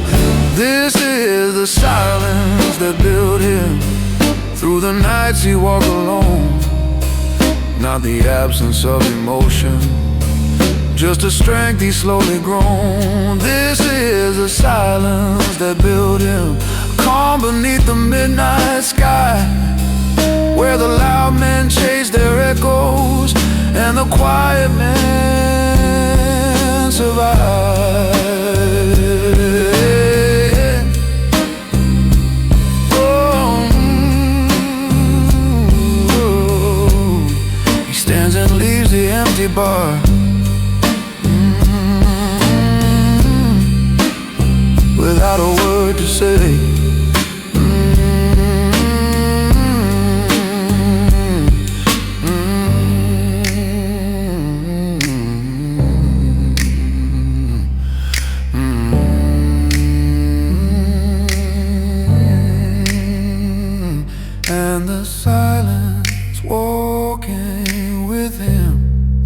This is the silence that built him through the nights he walked alone. Not the absence of emotion, just a strength he slowly grown. This is the silence that built him calm beneath the midnight sky, where the loud men chase their echoes and the quiet men survive. He stands and leaves the empty bar, without a word to say. And the silence walking with him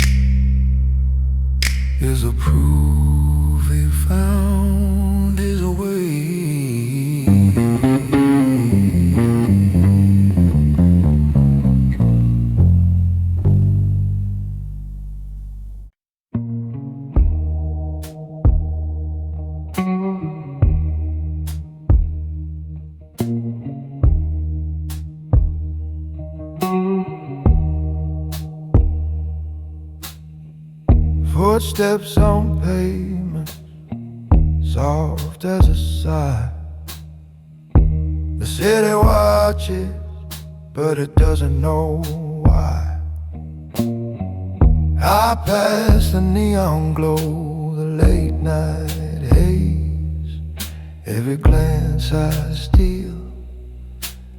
is a proof he found his way. Footsteps on pavement, soft as a sigh. The city watches, but it doesn't know why. I pass the neon glow, the late night haze. Every glance I steal,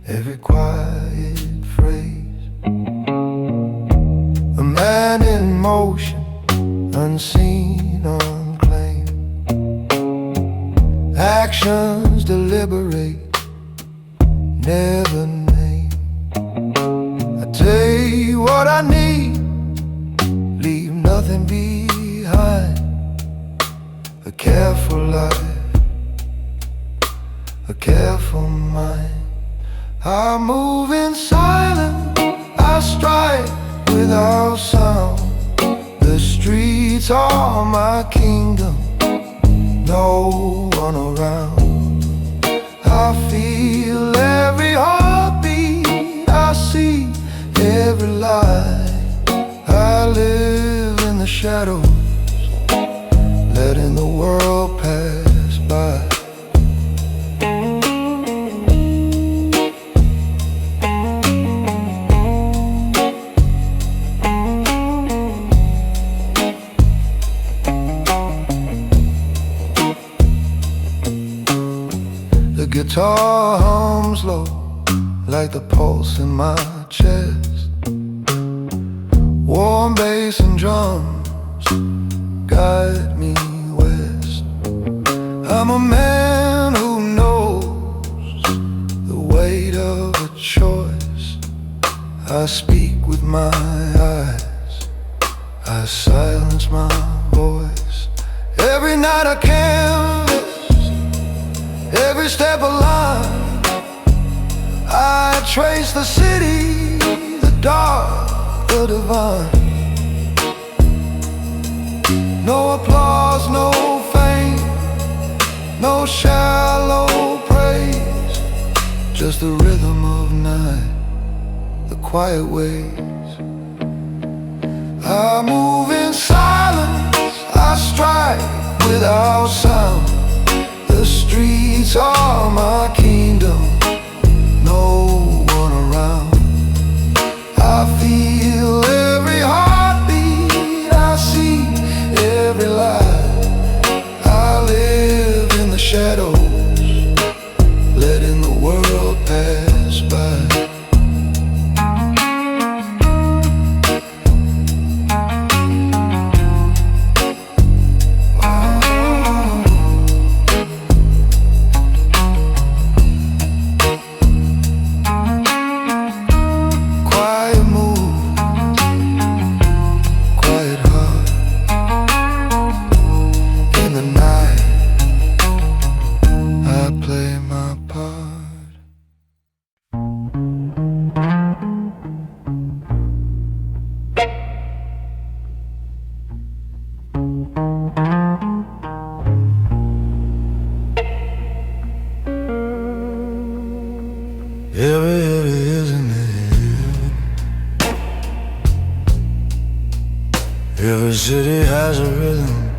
every quiet phrase. A man in motion, unseen, unclaimed. Actions deliberate, never named. I take what I need, leave nothing behind. A careful life, a careful mind. I move in silence, I strike without sound. The streets are my kingdom, no one around. I feel every heartbeat, I see every light. I live in the shadows, letting the world pass by. The guitar hums low, like the pulse in my chest. Warm bass and drums guide me west. I'm a man who knows the weight of a choice. I speak with my eyes, I silence my voice. Every night I canvas, every step a line. I trace the city, the dark, the divine. No applause, no fame, no shallow praise. Just the rhythm of night, the quiet ways. I move in silence, I strike without sound. The streets are my kingdom, no one around. I feel every heartbeat, I see every light. I live in the shadows, letting the world pass by. city has a rhythm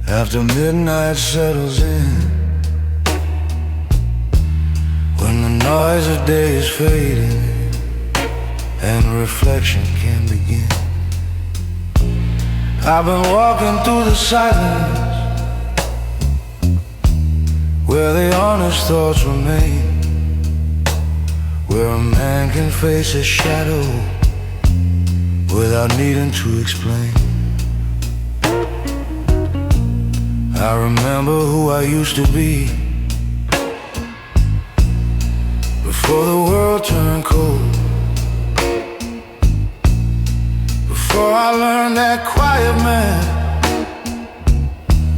after midnight settles in, when the noise of day is fading and reflection can begin. I've been walking through the silence where the honest thoughts remain, where a man can face his shadow without needing to explain. I remember who I used to be before the world turned cold, before I learned that quiet men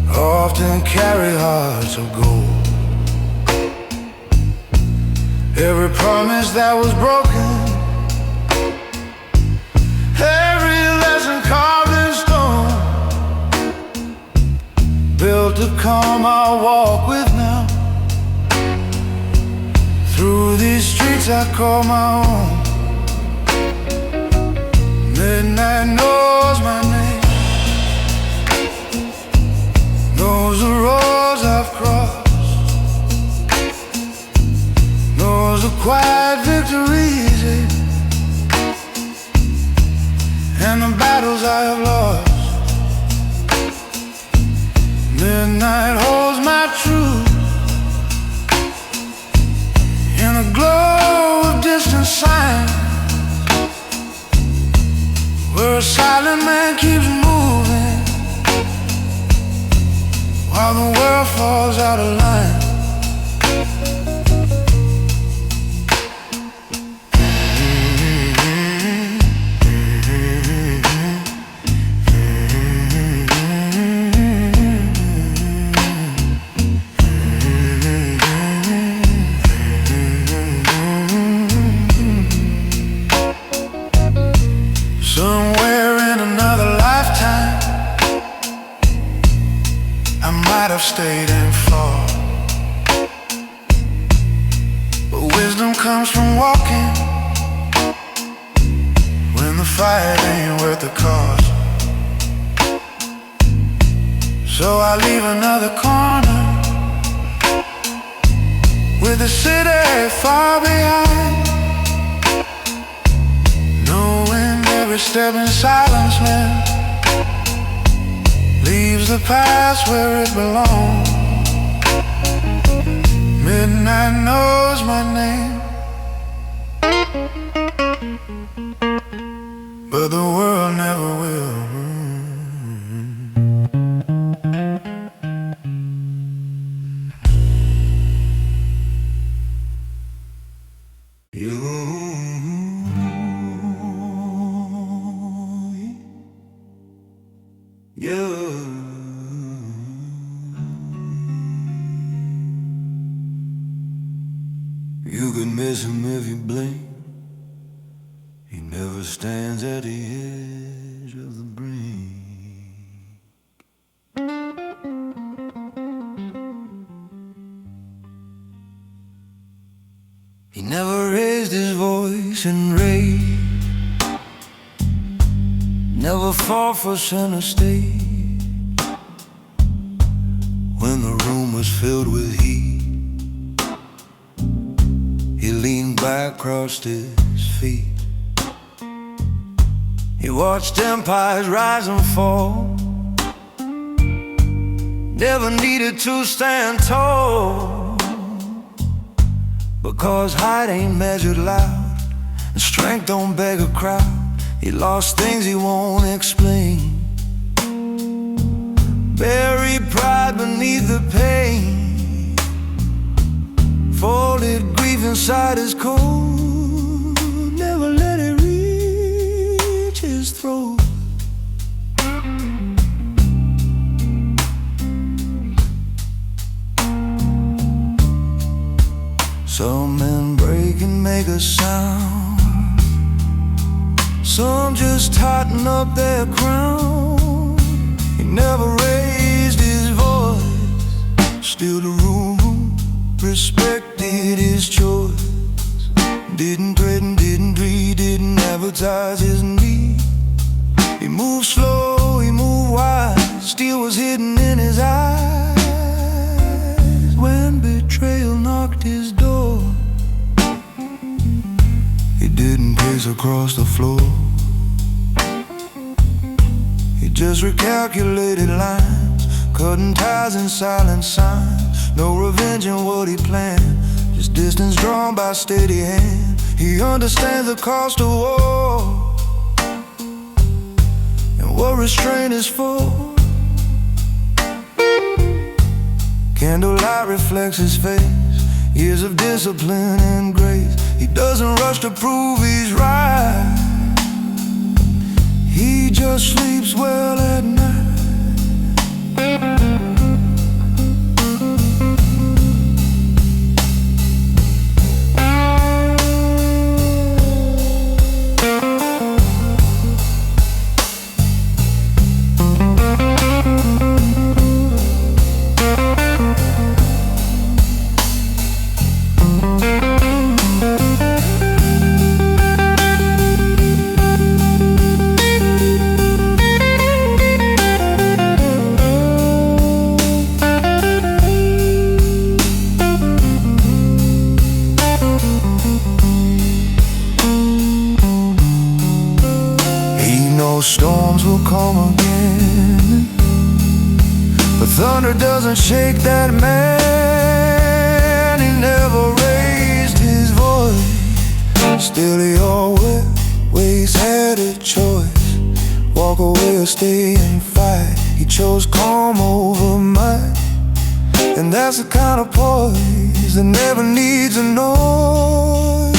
often carry hearts of gold. Every promise that was broken, every lesson carved in stone, built to calm I'll walk with now. Through these streets I call my own. Midnight knows my name, knows the roads I've crossed, knows the quiet victories and the battles I have lost. Midnight holds my truth in a glow of distant signs, where a silent man keeps moving while the world falls out of line. Somewhere in another lifetime I might have stayed and fought, but wisdom comes from walking when the fight ain't worth the cost. So I leave another corner with the city far behind, knowing every step in silence now leaves the past where it belongs. Midnight knows my name, but the world never will. You could miss him if you blink. He never stands at the edge of the brink. He never raised his voice in rage, never fought for center stage. When the room was filled with heat, he leaned back, crossed his feet. He watched empires rise and fall, never needed to stand tall, because height ain't measured loud and strength don't beg a crowd. He lost things he won't explain, buried pride beneath the pain, folded grief inside his coat, never let it reach his throat. Some men break and make a sound, some just tighten up their crown. He never raised his voice, still the room respected his choice. Didn't threaten, didn't dream, didn't advertise his need. He moved slow, he moved wide. Steel was hidden in his eyes when betrayal knocked his door. He didn't pace across the floor. He just recalculated lines, cutting ties in silent signs. No revenge in what he planned, just distance drawn by steady hand. He understands the cost of war and what restraint is for. Candlelight reflects his face, years of discipline and grace. He doesn't rush to prove he's right. He just sleeps well at night. Storms will come again, but thunder doesn't shake that man. He never raised his voice, still he always had a choice. Walk away or stay and fight. He chose calm over might, and that's the kind of poise that never needs a noise.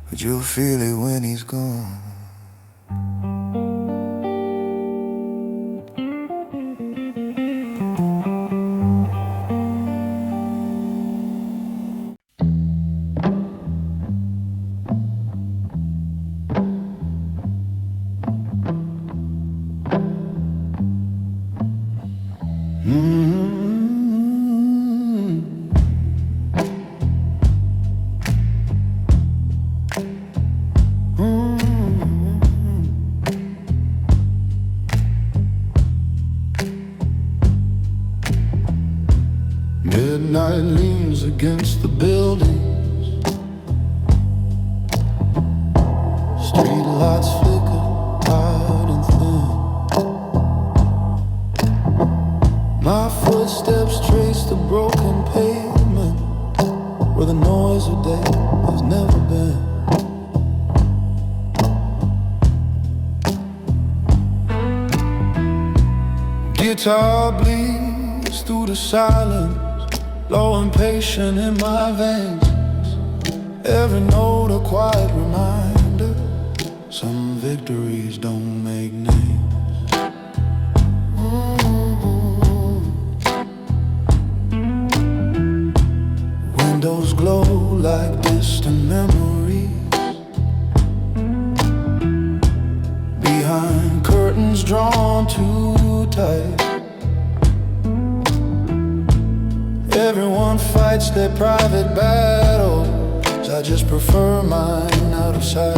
But you'll feel it when he's gone. Midnight leans against the buildings, street lights flicker hard and thin. My footsteps trace the broken pavement where the noise of day has never been. Guitar bleeds through the silence, low and patient in my veins. Every note a quiet reminder, some victories don't make names. Windows glow like distant memories, behind curtains drawn too tight. Everyone fights their private battles, I just prefer mine out of sight.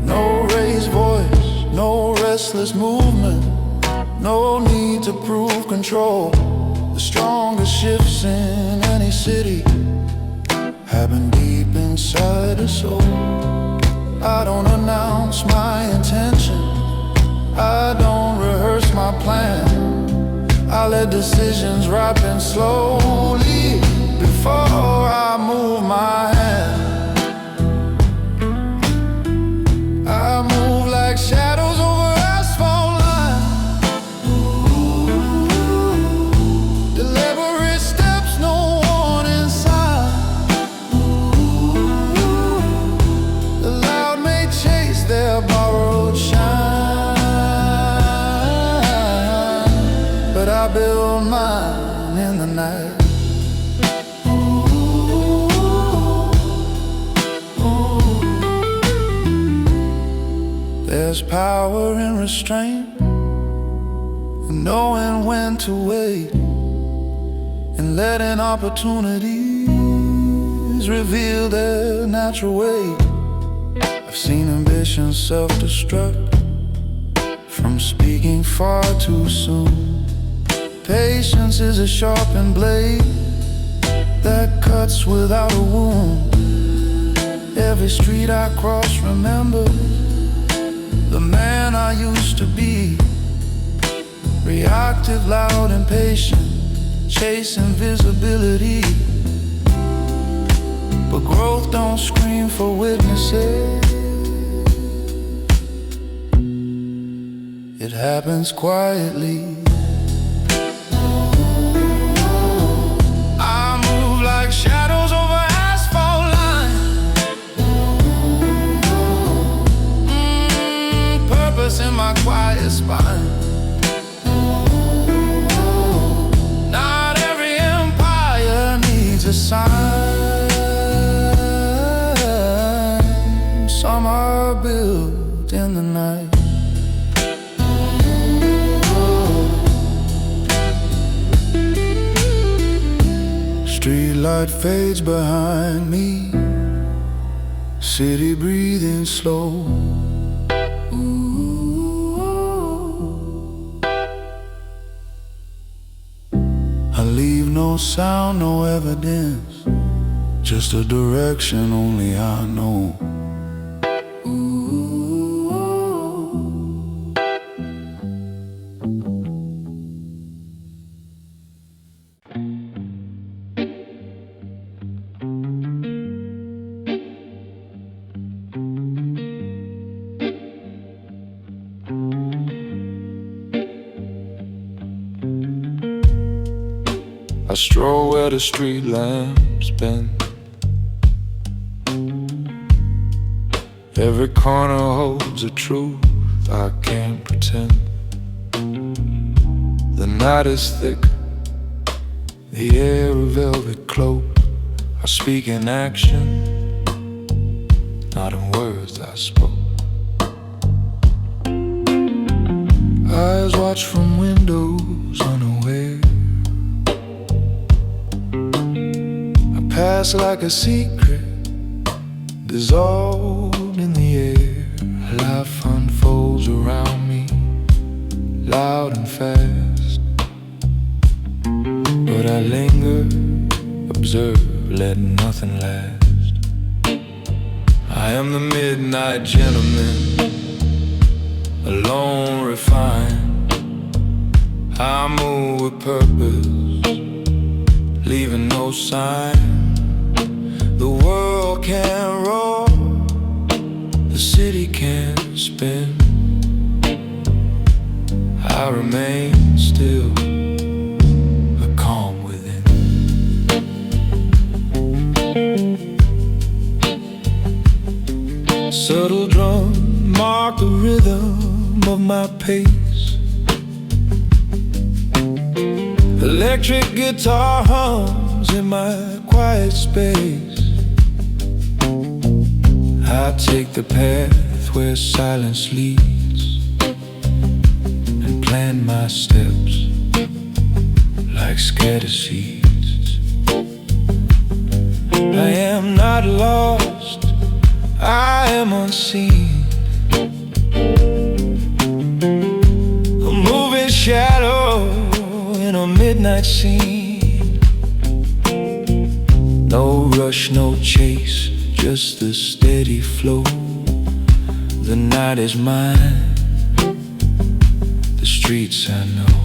No raised voice, no restless movement, no need to prove control. The strongest shifts in any city happen deep inside the soul. I don't announce my intention, I don't rehearse my plan. I let decisions ripen slowly before I move my hand. I move like shadows over asphalt lines, deliberate steps, no warning sign. The loud may chase their borrowed shine, but I build mine in the night. There's power in restraint, and knowing when to wait, and letting opportunities reveal their natural weight. I've seen ambition self-destruct from speaking far too soon. Patience is a sharpened blade that cuts without a wound. Every street I cross remembers the man I used to be. Reactive, loud, impatient, chasing visibility. But growth don't scream for witnesses. It happens quietly. I move like shadows over asphalt lines. Purpose in my quiet spine. Not every empire needs a sign. Some are built in the night. Streetlight fades behind me, city breathing slow. I leave no sound, no evidence, just a direction only I know. I stroll where the street lamps bend. Every corner holds a truth I can't pretend. The night is thick, the air a velvet cloak. I speak in action, not in words I spoke. Eyes watch from windows unaware. Pass like a secret, dissolved in the air. Life unfolds around me, loud and fast. But I linger, observe, let nothing last. I am the midnight gentleman, alone, refined. I move with purpose, leaving no sign. The world can roar, the city can spin. I remain still, a calm within. Subtle drum mark the rhythm of my pace. Electric guitar hums in my quiet space. I take the path where silence leads, and plant my steps like scattered seeds. I am not lost, I am unseen, a moving shadow in a midnight scene. No rush, no chase, just the steady flow. The night is mine, the streets I know.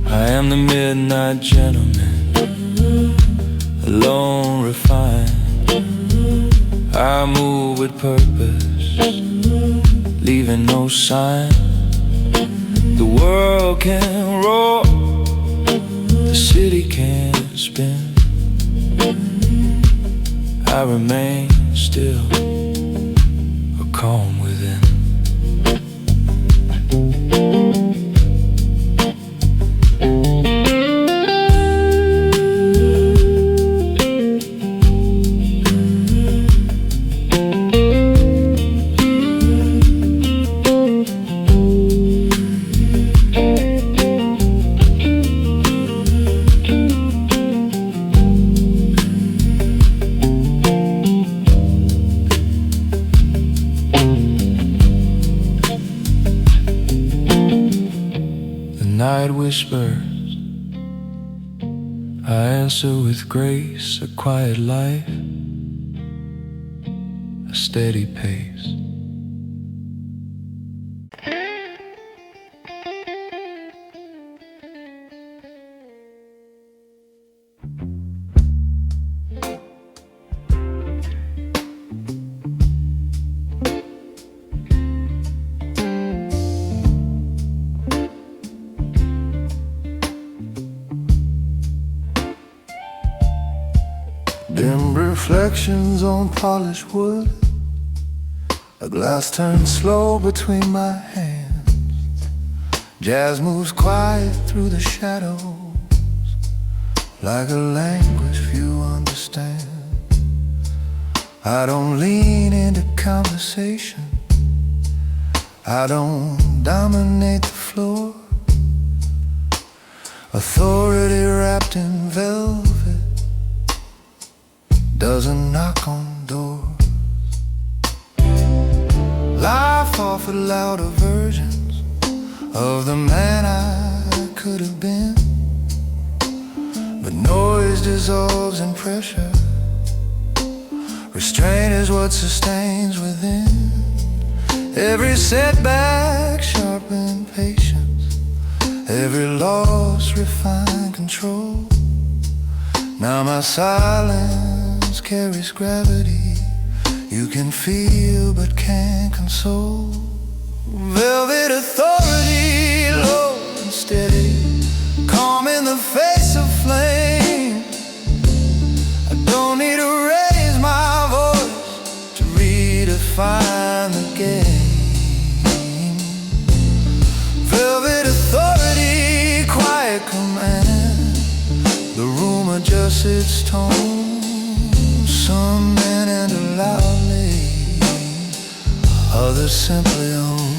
I am the midnight gentleman, alone, refined. I move with purpose, leaving no sign. The world can roar, the city can spin. I remain still, a calm within. whispers, I answer with grace, a quiet life, a steady pace. Dim reflections on polished wood, a glass turns slow between my hands. Jazz moves quiet through the shadows, like a language few understand. I don't lean into conversation, I don't dominate the floor. Authority wrapped in velvet doesn't knock on doors. Life offered louder versions of the man I could have been, but noise dissolves in pressure. Restraint is what sustains within. Every setback sharpened patience, every loss refined control. Now my silence carries gravity, you can feel but can't console. Velvet authority, low and steady, calm in the face of flame. I don't need to raise my voice to redefine the game. Velvet authority, quiet command, the room adjusts its tone. Some men enter loudly, others simply own.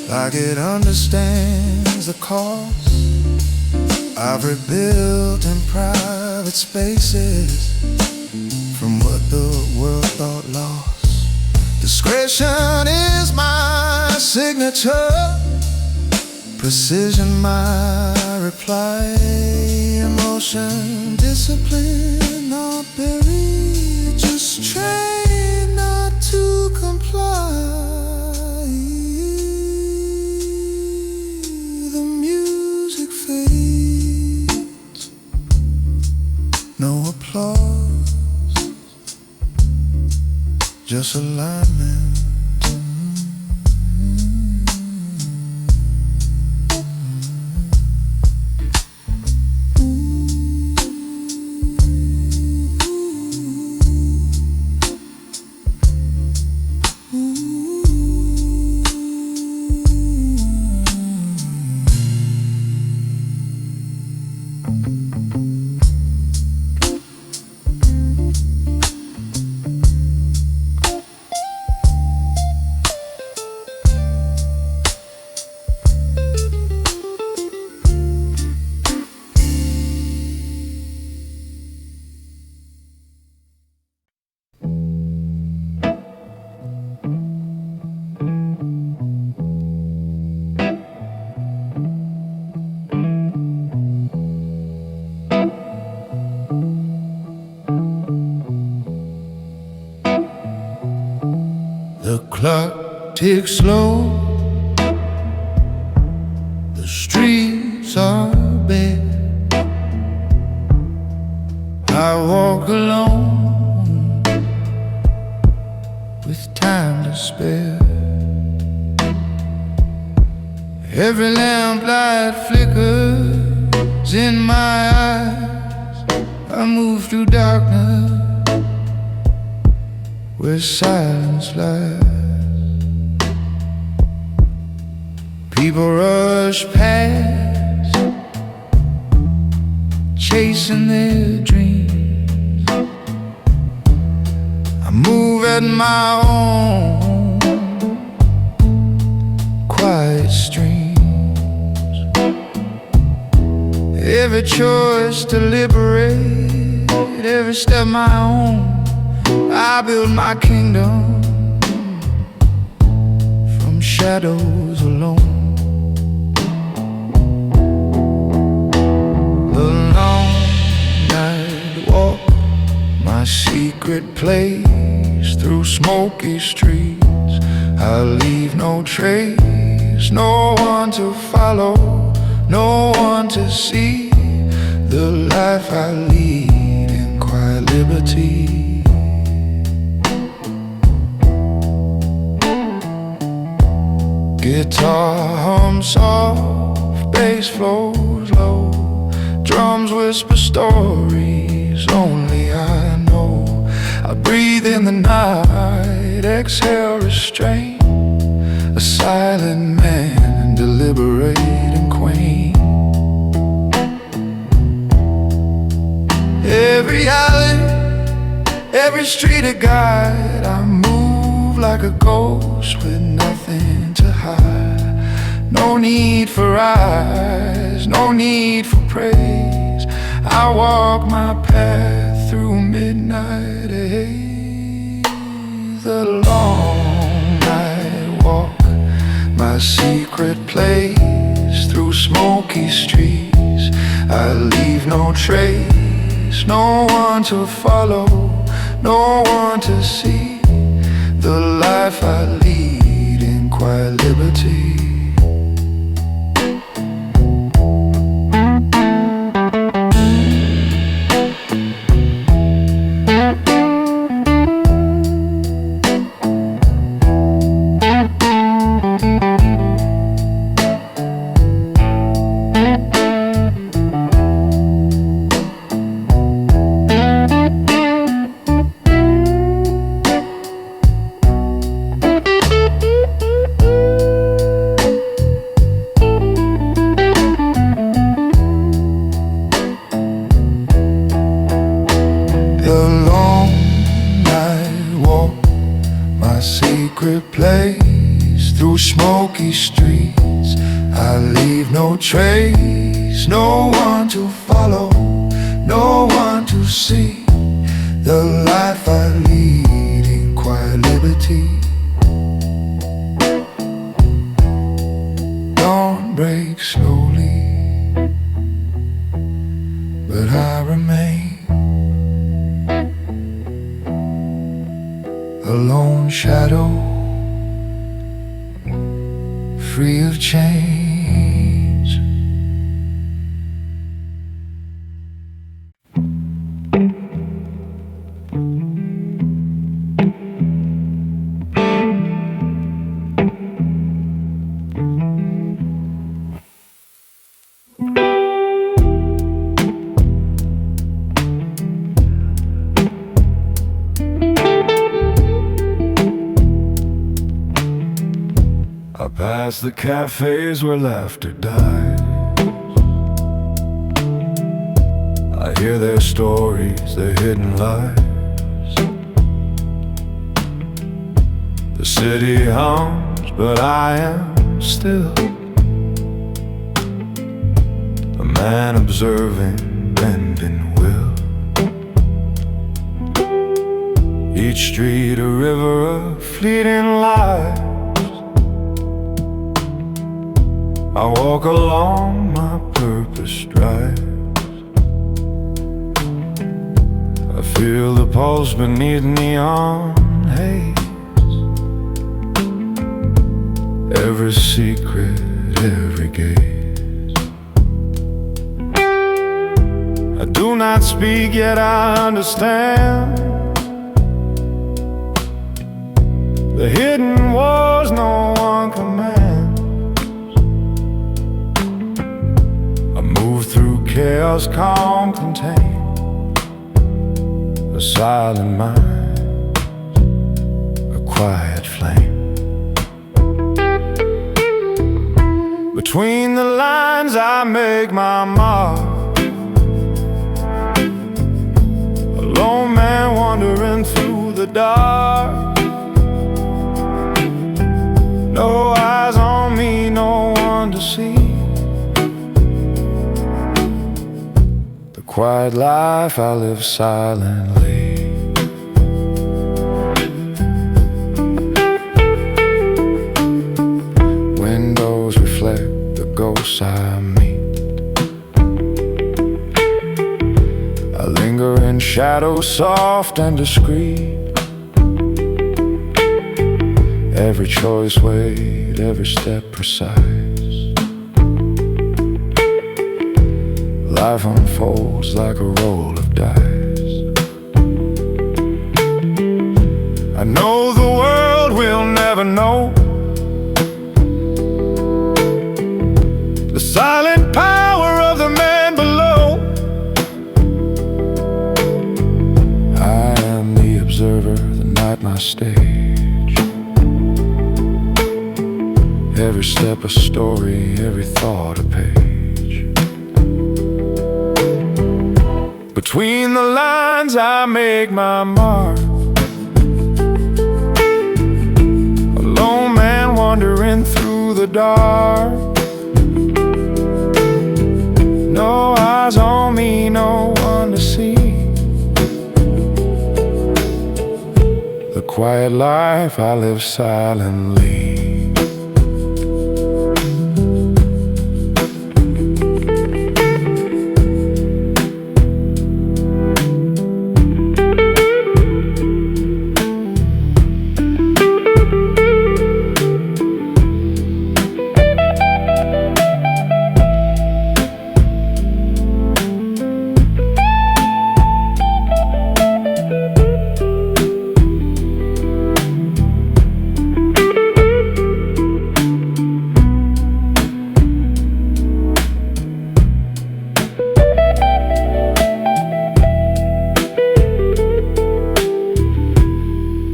Like it understands the cost I've rebuilt in private spaces from what the world thought lost. Discretion is my signature, precision my reply. Emotion, discipline, not buried, just trained not to comply. No applause, just alignment. The clock ticks slow, the streets are bare. I walk alone with time to spare. Every lamplight flickers in my eyes. I move through darkness where silence lies. People rush past, chasing their dreams. I move at my own quiet streams. Every choice deliberate, every step my own. I build my kingdom from shadows alone. The long night walk, my secret place through smoky streets. I leave no trace, no one to follow, no one to see. The life I lead in quiet liberty. Guitar hums soft, bass flows low, drums whisper stories only I know. I breathe in the night, exhale restrained, a silent man, deliberating queen. Every alley, every street a guide. I move like a ghost with nothing to hide. No need for eyes, no need for praise. I walk my path through midnight. Hey, the long night walk, my secret place through smoky streets. I leave no trace, no one to follow, no one to see. The life I lead in quiet liberty. Secret place through smoky streets. I leave no trace, no one to follow, no one to see. The life I lead in quiet liberty. Dawn breaks slowly, but I remain a lone shadow, free of change. I pass the cafes where laughter dies. I hear their stories, their hidden lies. The city hums, but I am still a man observing, bending will. Each street a river of fleeting light. I walk along my purpose drive. I feel the pulse beneath neon haze. Every secret, every gaze. I do not speak, yet I understand. The hidden wars no one commands. I move through chaos, calm, contained. a silent mind, a quiet flame. Between the lines I make my mark, a lone man wandering through the dark. No eyes on me, no one to see. The quiet life I live silently. Windows reflect the ghosts I meet. I linger in shadows soft and discreet. Every choice weighed, every step precise. Life unfolds like a roll of dice. I know the world will never know the silent power of the man below. I am the observer, the night my stage. Every step a story, every thought a page. Between the lines I make my mark, a lone man wandering through the dark. No eyes on me, no one to see. The quiet life I live silently.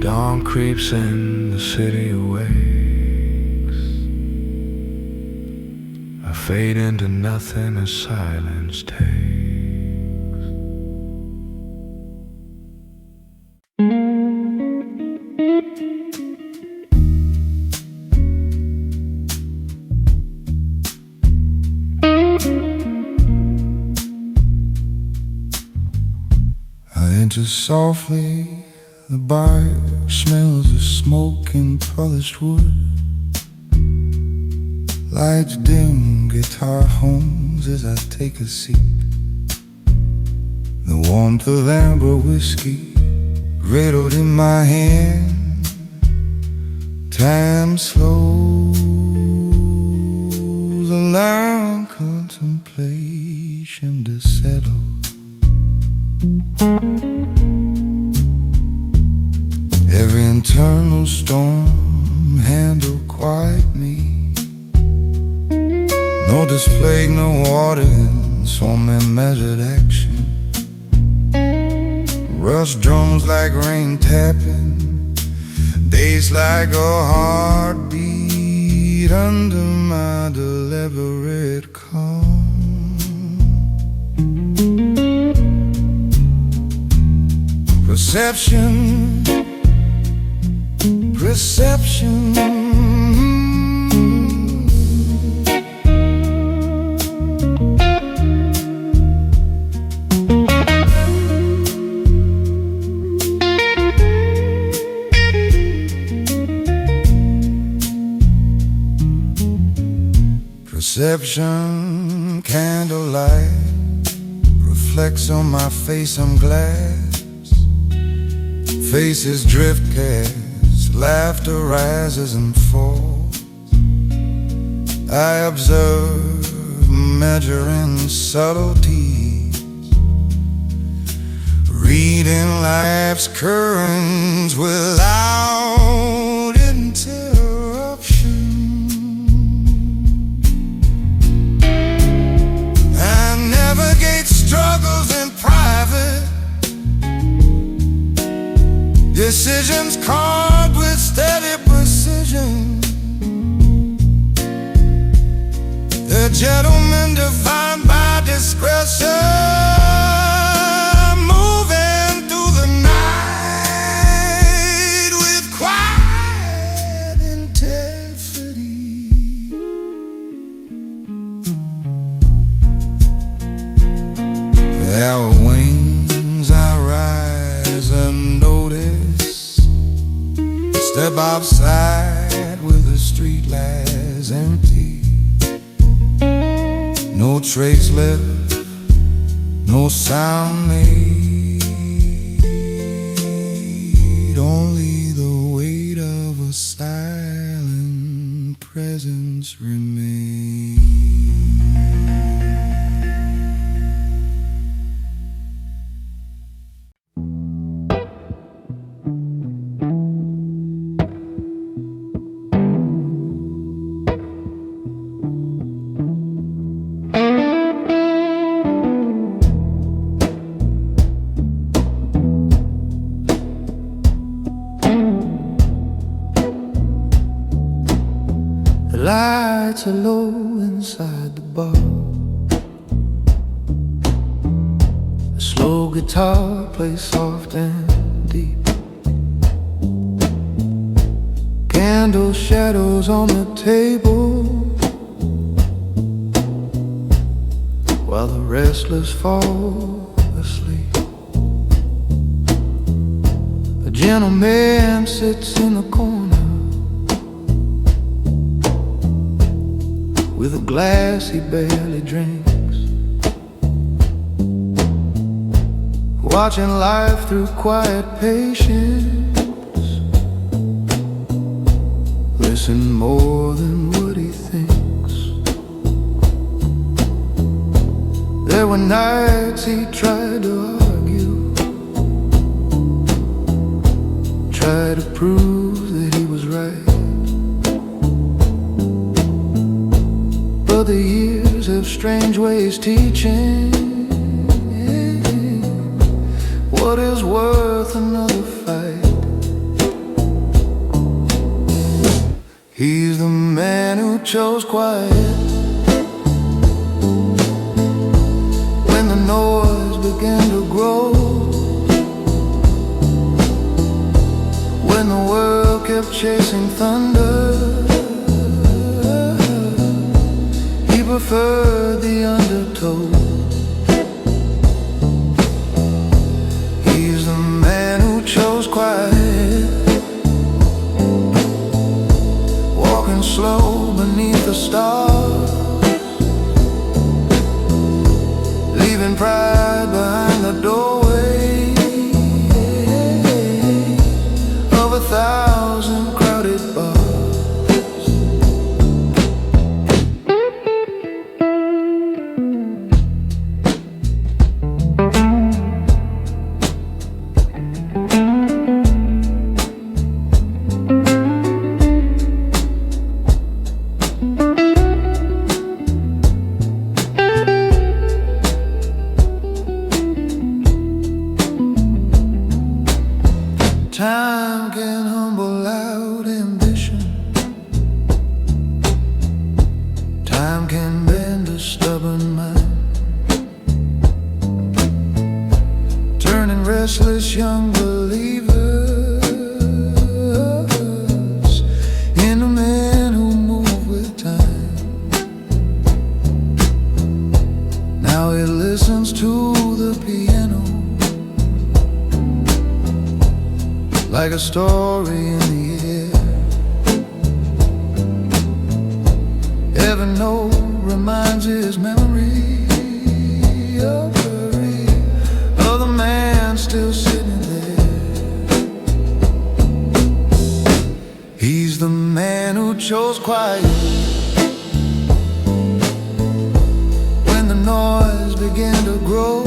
Dawn creeps in, the city awakes. I fade into nothing as silence takes. I enter softly. The bar smells of smoke and polished wood. Lights dim, guitar hums as I take a seat. The warmth of amber whiskey riddled in my hand. Time slows, allowing contemplation to settle. Every internal storm handled quietly. No display, no orders, only measured action. Rust drums like rain tapping, days like a heartbeat under my deliberate calm. Perception, perception. Perception, candlelight reflects on my face. I'm glass, faces drift cast, laughter rises and falls. I observe, measuring subtleties, reading life's currents without interruption. I navigate struggles in private, Decisions carved with steady precision. The gentleman defined by discretion, moving through the night with quiet intensity. There were wings, I rise and notice. Step outside with the street lights empty. No trace left, no sound made. Only the weight of a silent presence remains. The lights are low inside the bar. A slow guitar plays soft and deep. Candle shadows on the table, while the restless fall asleep. A gentleman sits in the corner with a glass he barely drinks, watching life through quiet patience. Listen more than what he thinks. There were nights he tried to argue, tried to prove that he was right. But the years have strange ways teaching what is worth another fight. He's the man who chose quiet when the noise began to grow, when the world kept chasing thunder. He preferred the undertow. He's the man who chose quiet, walking slow beneath the stars, leaving pride behind the doorway of 1,000 crowded bars. Time can humble out ambition. Time can bend a stubborn mind, turning restless young believers into men who move with time. Now he listens to the piano like a story in the air. Every note reminds his memory of the man still sitting there. He's the man who chose quiet when the noise began to grow,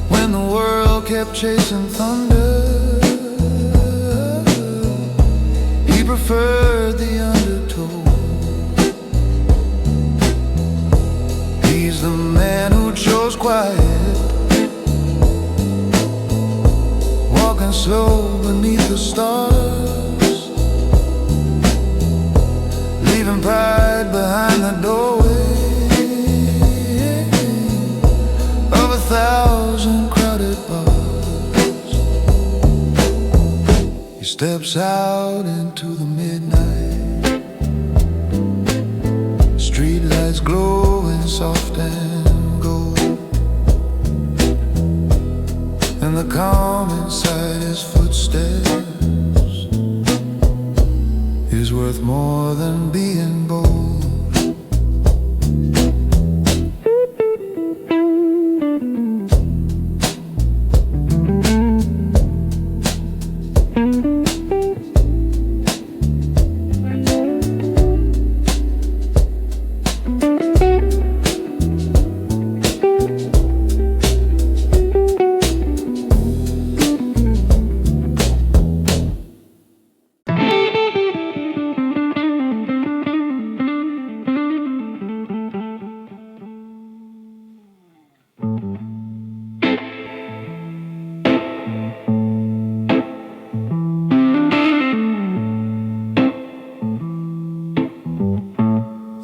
when the world kept chasing thunder. He preferred the undertow. He's the man who chose quiet, slow beneath the stars, leaving pride behind the doorway of 1,000 crowded bars. He steps out into the midnight, streetlights glowing soft and gold, and the calm inside his footsteps is worth more than being bold.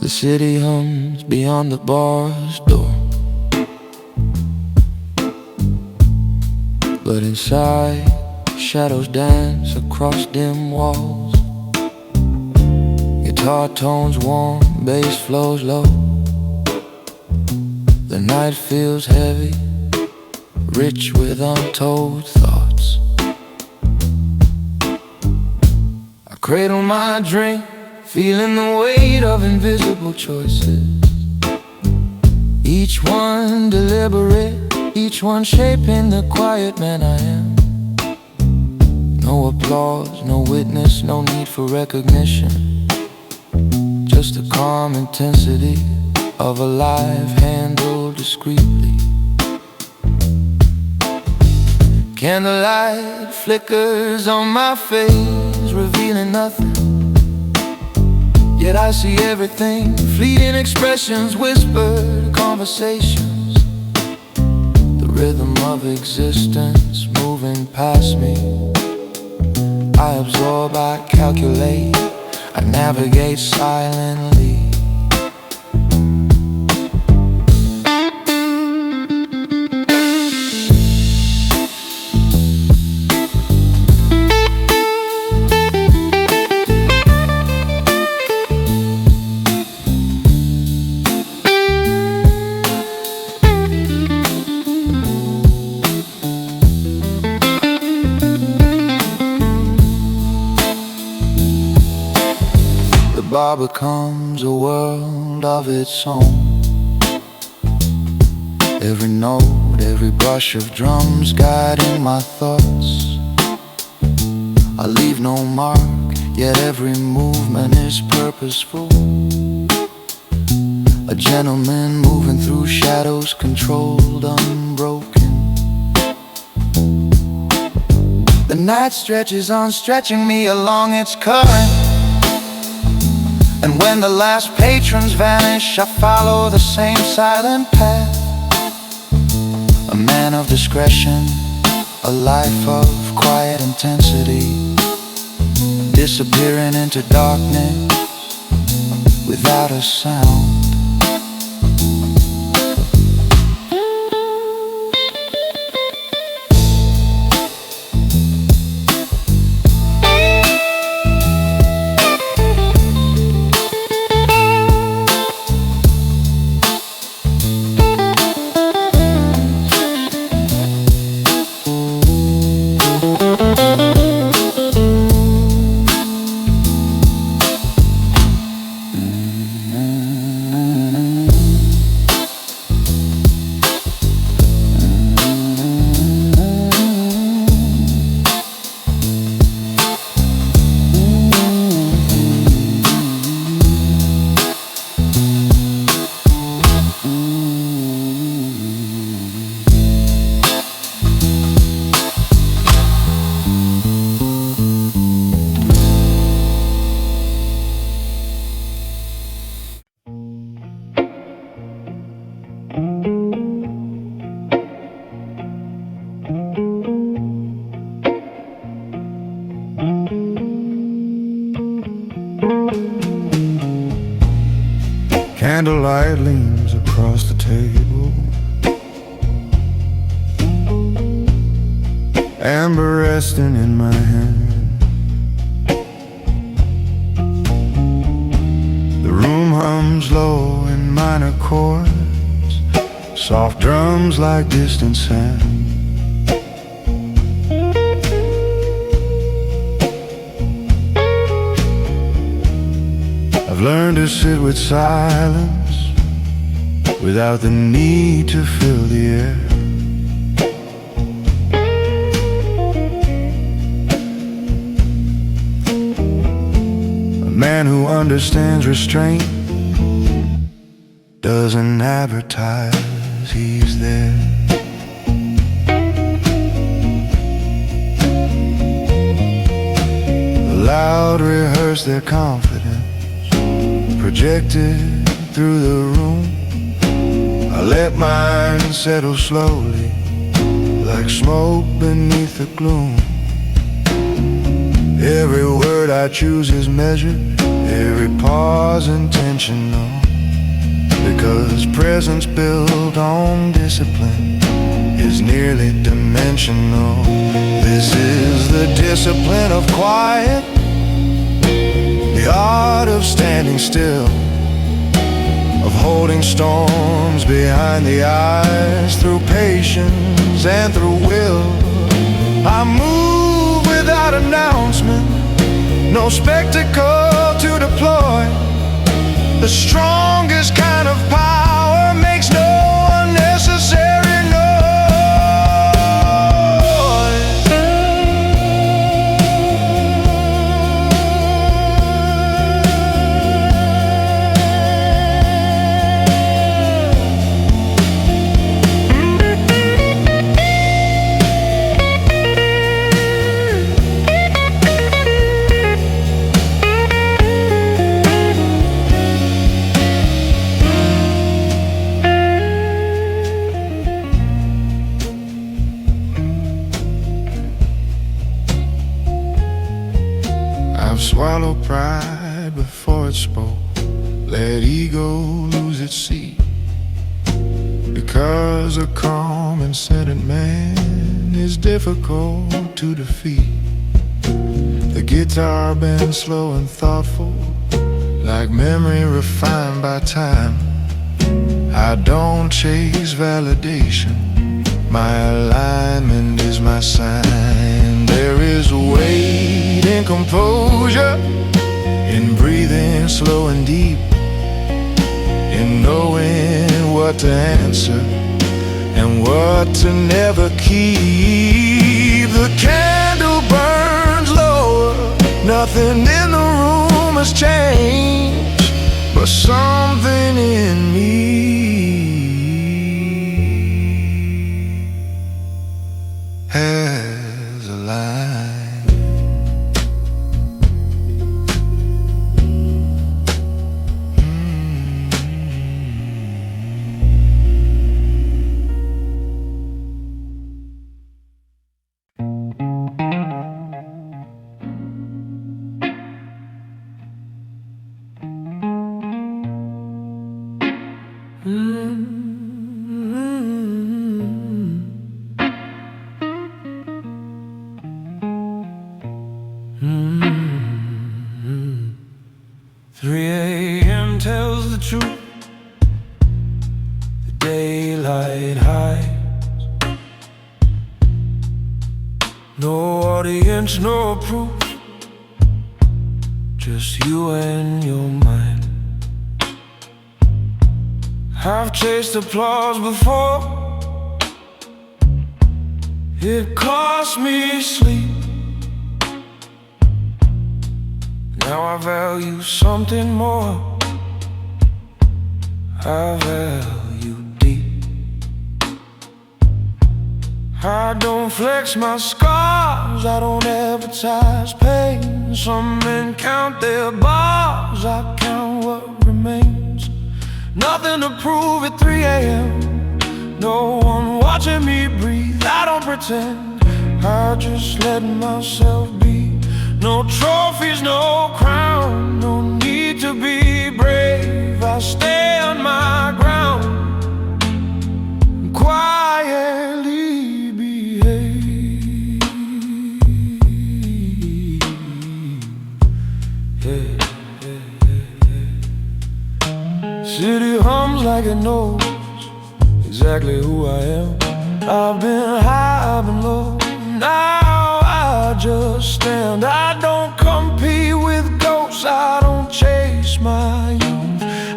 The city hums beyond the bar's door, but inside, shadows dance across dim walls. Guitar tones warm, bass flows low. The night feels heavy, rich with untold thoughts. I cradle my drink, feeling the weight of invisible choices, each one deliberate, each one shaping the quiet man I am. No applause, no witness, no need for recognition, just the calm intensity of a life handled discreetly. Candlelight flickers on my face, revealing nothing, yet I see everything. Fleeting expressions, whispered conversations, the rhythm of existence moving past me. I absorb, I calculate, I navigate silently. The bar becomes a world of its own. Every note, every brush of drums guiding my thoughts. I leave no mark, yet every movement is purposeful. A gentleman moving through shadows, controlled, unbroken. The night stretches on, stretching me along its current. And when the last patrons vanish, I follow the same silent path. A man of discretion, a life of quiet intensity, disappearing into darkness without a sound. light leans across the table. Amber resting in my hand. The room hums low in minor chords, soft drums like distant sand. I've learned to sit with silence without the need to fill the air. A man who understands restraint doesn't advertise he's there. The loud rehearse their confidence, projected through the room. I let mine settle slowly, like smoke beneath the gloom. Every word I choose is measured, every pause intentional, because presence built on discipline is nearly dimensional. This is the discipline of quiet, the art of standing still, of holding storms behind the eyes, through patience and through will. I move without announcement, no spectacle to deploy. The strongest kind of power makes no unnecessary noise. Swallow pride before it spoke, let ego lose its seat, because a calm and centered man is difficult to defeat. The guitar bends slow and thoughtful, like memory refined by time. I don't chase validation, my alignment is my sign. There is weight in composure, in breathing slow and deep, in knowing what to answer and what to never keep. The candle burns lower, nothing in the room has changed, but something in me has a line. Mm-hmm. 3 a.m. tells the truth, the daylight hides. No audience, no proof, just you and your mind. I've chased applause before, it cost me sleep. Now I value something more, I value deep. I don't flex my scars, I don't advertise pain. Some men count their bars, I count what remains. Nothing to prove at 3 a.m. No one watching me breathe, I don't pretend, I just let myself be. No trophies, no crown, no need to be brave. I I stand my ground, quietly behave. City hums like it knows exactly who I am. I've been high, I've been low, now I just stand. I don't compete with ghosts, I don't chase my youth.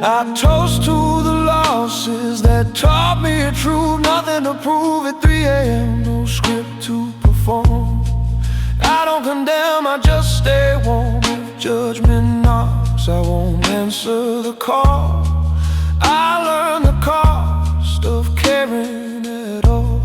I toast to the losses that taught me a truth. Nothing to prove at 3 a.m., no script to perform. I don't condemn, I just stay warm. If judgment knocks, I won't answer the call. I learned the cost of caring at all.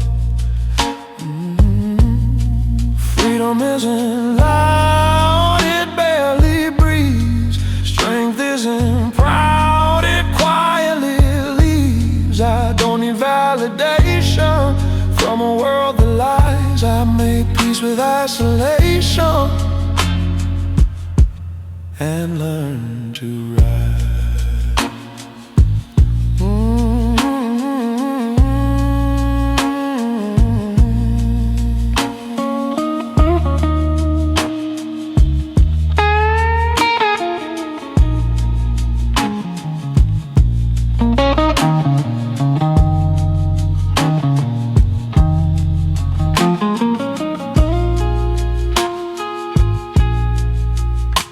Freedom isn't loud, it barely breathes. Strength isn't proud, it quietly leaves. I don't need validation from a world that lies. I make peace with isolation and learn to rise.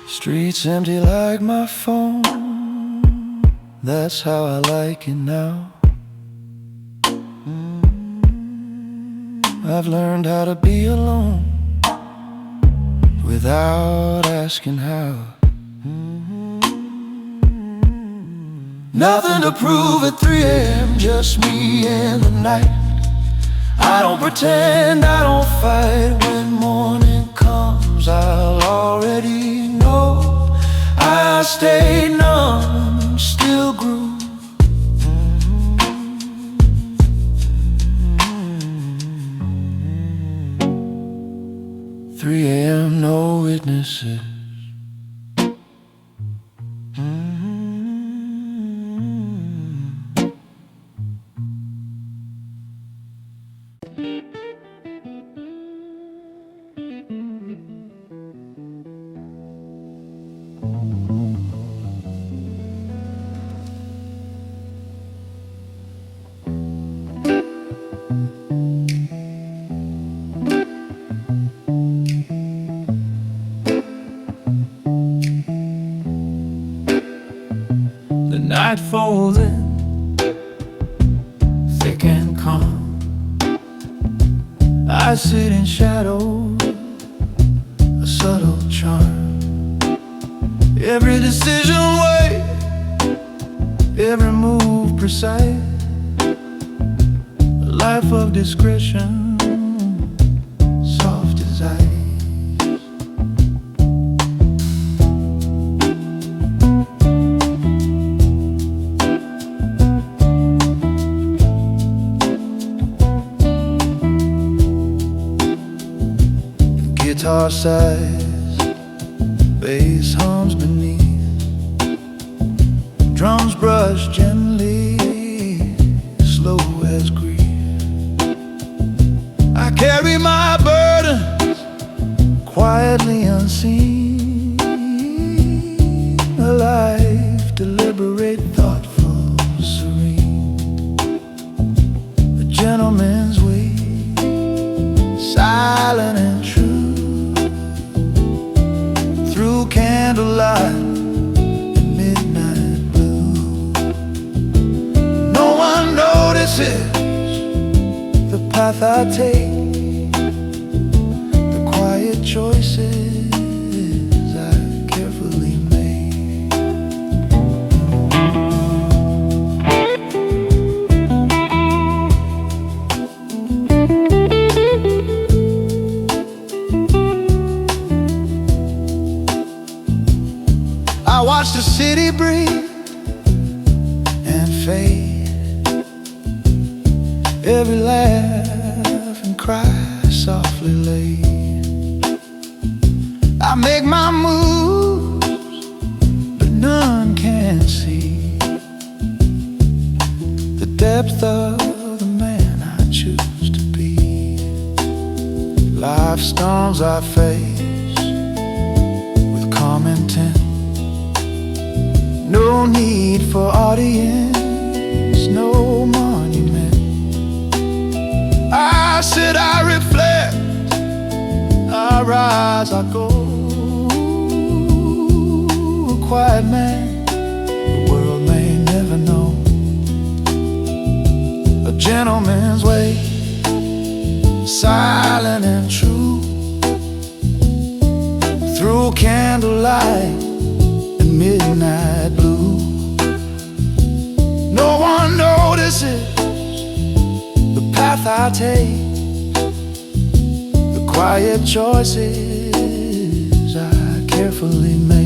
Streets empty like my phone, that's how I like it now. I've learned how to be alone without asking how. Nothing to prove at 3 a.m., just me and the night. I don't pretend, I don't fight. When morning comes, I'll already know. I stay numb, still groove. 3 a.m., no witnesses. The night falls in, thick and calm. I sit in shadow, a subtle charm. Every decision weighed, every move precise. A life of discretion, soft as ice. Guitar sighs, bass hums beneath, drums brush gently, slow as grief. I carry my burdens quietly unseen. A life deliberate, thoughtful, serene. A gentleman's way, silent and true. Through candlelight and midnight blue, no one notices the path I take, the quiet choices I carefully make. I watch the city breathe and fade, every laugh and cry softly laid. I make my moves, but none can see depth of the man I choose to be. Life storms I face with calm intent. No need for audience, no monument. I sit, I reflect, I rise, I go. A quiet man the world may never know. A gentleman's way, silent and true. Through candlelight and midnight blue, no one notices the path I take, the quiet choices I carefully make.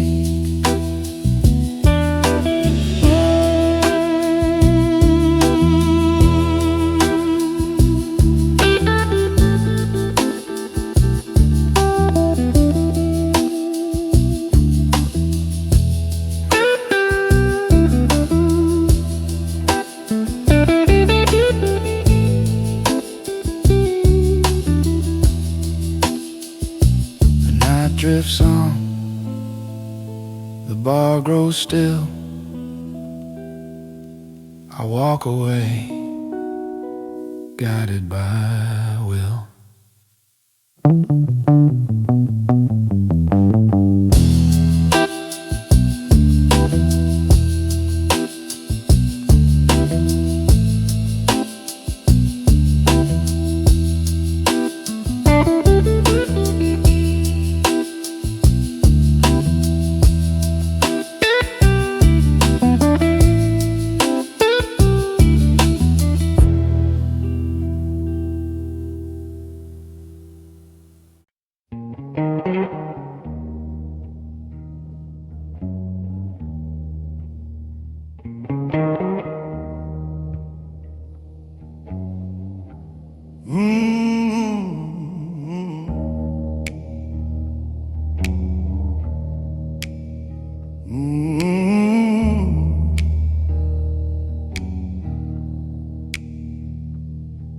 Drifts on, the bar grows still. I walk away, guided by will.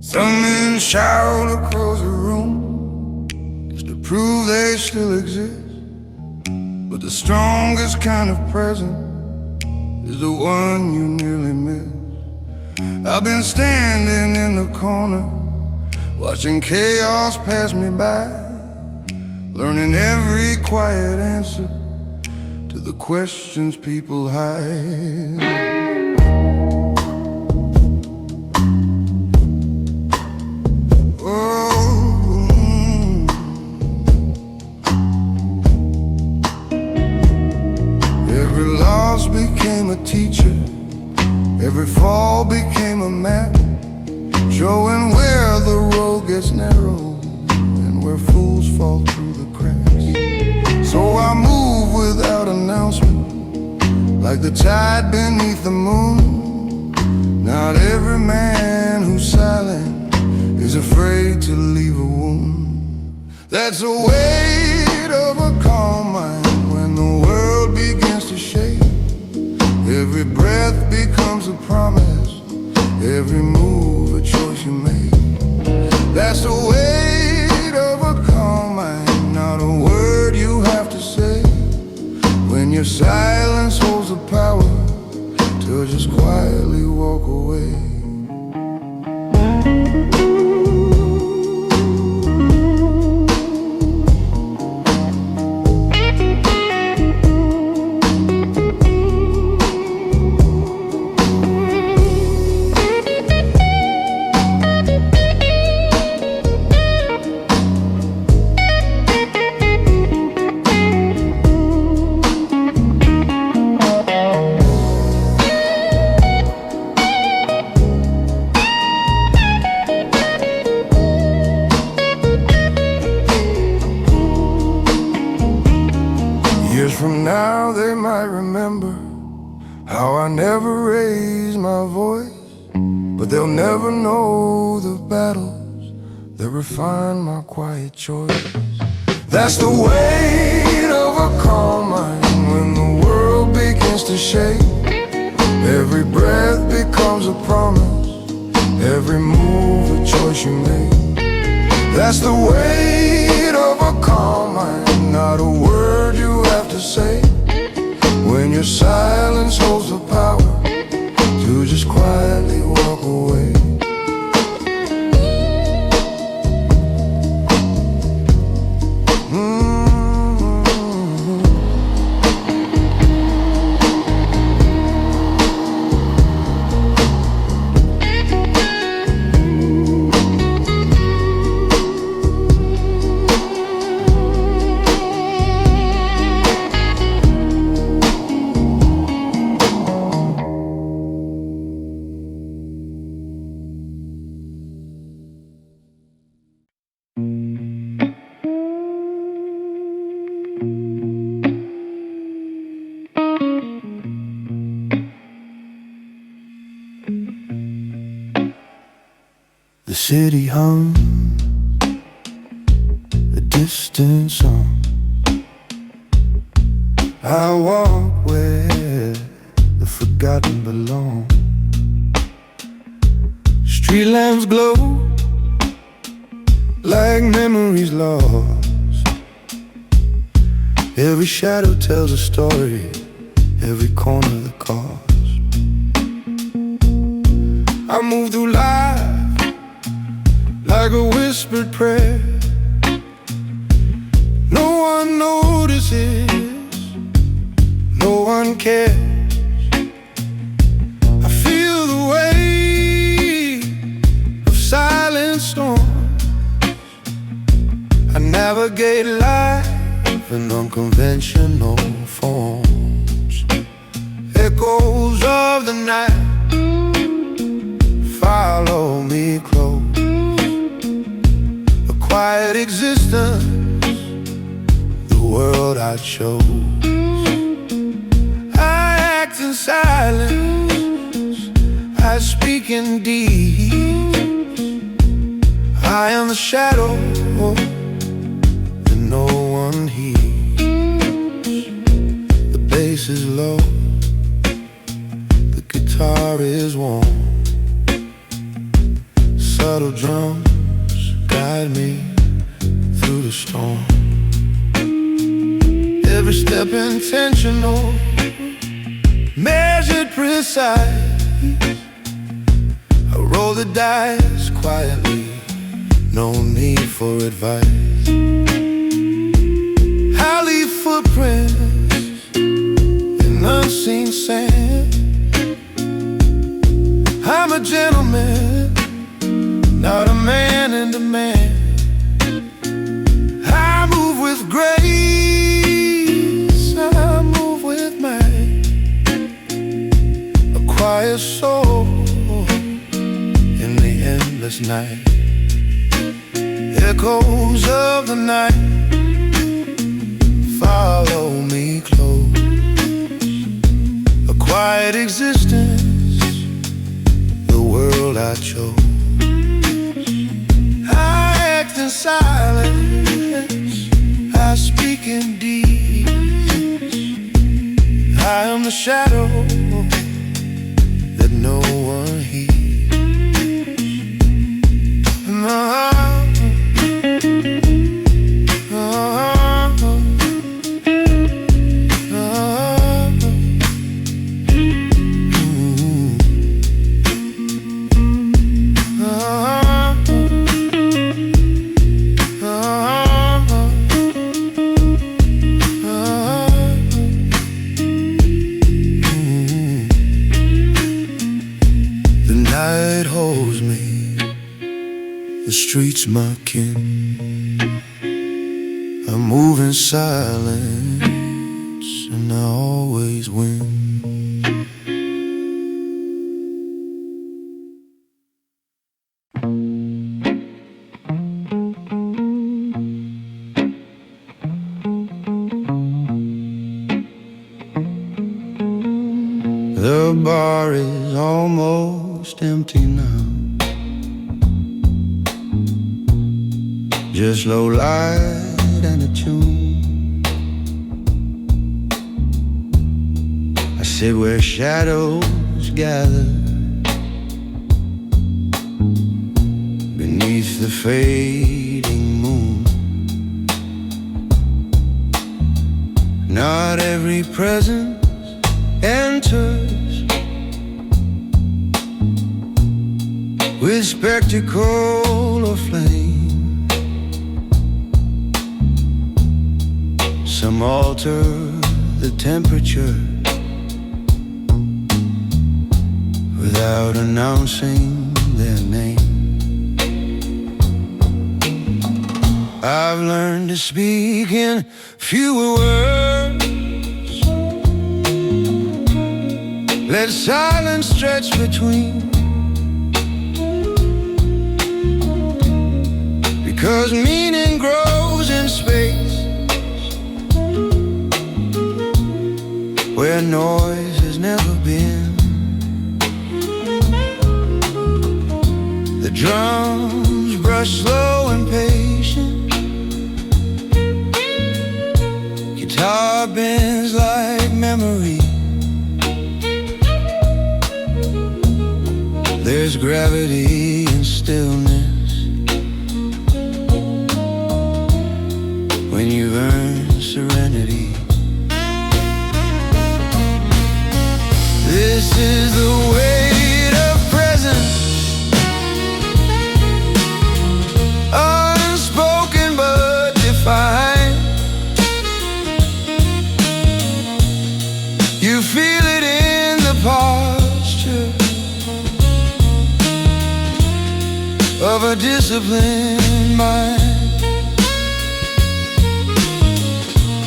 Some men shout across the room just to prove they still exist. But the strongest kind of present is the one you nearly miss. I've been standing in the corner, watching chaos pass me by, learning every quiet answer to the questions people hide. Became a teacher, every fall became a map, showing where the road gets narrow and where fools fall through the cracks. So I move without announcement, like the tide beneath the moon. Not every man who's silent is afraid to leave a wound. That's the weight of a calm mind when the world begins to shake. Every breath becomes a promise, every move a choice you make. That's the weight of a calm mind, not a word you have to say. When your silence holds the power to just quietly walk away. Years from now they might remember how I never raised my voice, but they'll never know the battles that refine my quiet choice. That's the weight of a calm mind when the world begins to shake. Every breath becomes a promise, every move, a choice you make. That's the weight of a calm mind, not a word you have to say. When your silence holds the power to just quietly walk away. The city hums a distant song. I walk where the forgotten belong. Street lamps glow like memories lost. Every shadow tells a story, every corner the cause. I move through life like a whispered prayer. No one notices, no one cares. I feel the weight of silent storms. I navigate life in unconventional forms. Echoes of the night follow me close. Quiet existence, the world I chose. I act in silence, I speak in deeds. I am the shadow that no one heeds. The bass is low, the guitar is warm. Subtle drums guide me through the storm. Every step intentional, measured, precise. I roll the dice quietly, no need for advice. I leave footprints in unseen sand. I'm a gentleman, not a man in demand. I move with grace, I move with might. A quiet soul in the endless night. Echoes of the night follow me close. A quiet existence, the world I chose. In silence, I speak in deeds. I am the shadow that no one heeds. The streets my kin. I move in silence and I always win. The bar is almost empty now. Just low light and a tune. I sit where shadows gather, the fading moon. Not every presence enters with spectacle or flame. Some alter the temperature without announcing their name. I've learned to speak in fewer words, let silence stretch between, because meaning grows in space where noise has never been. The drums brush slow and patient, guitar bends like memory. There's gravity in stillness when you've earned serenity. This is the weight of presence, unspoken but defined. You feel it in the posture of a disciplined mind.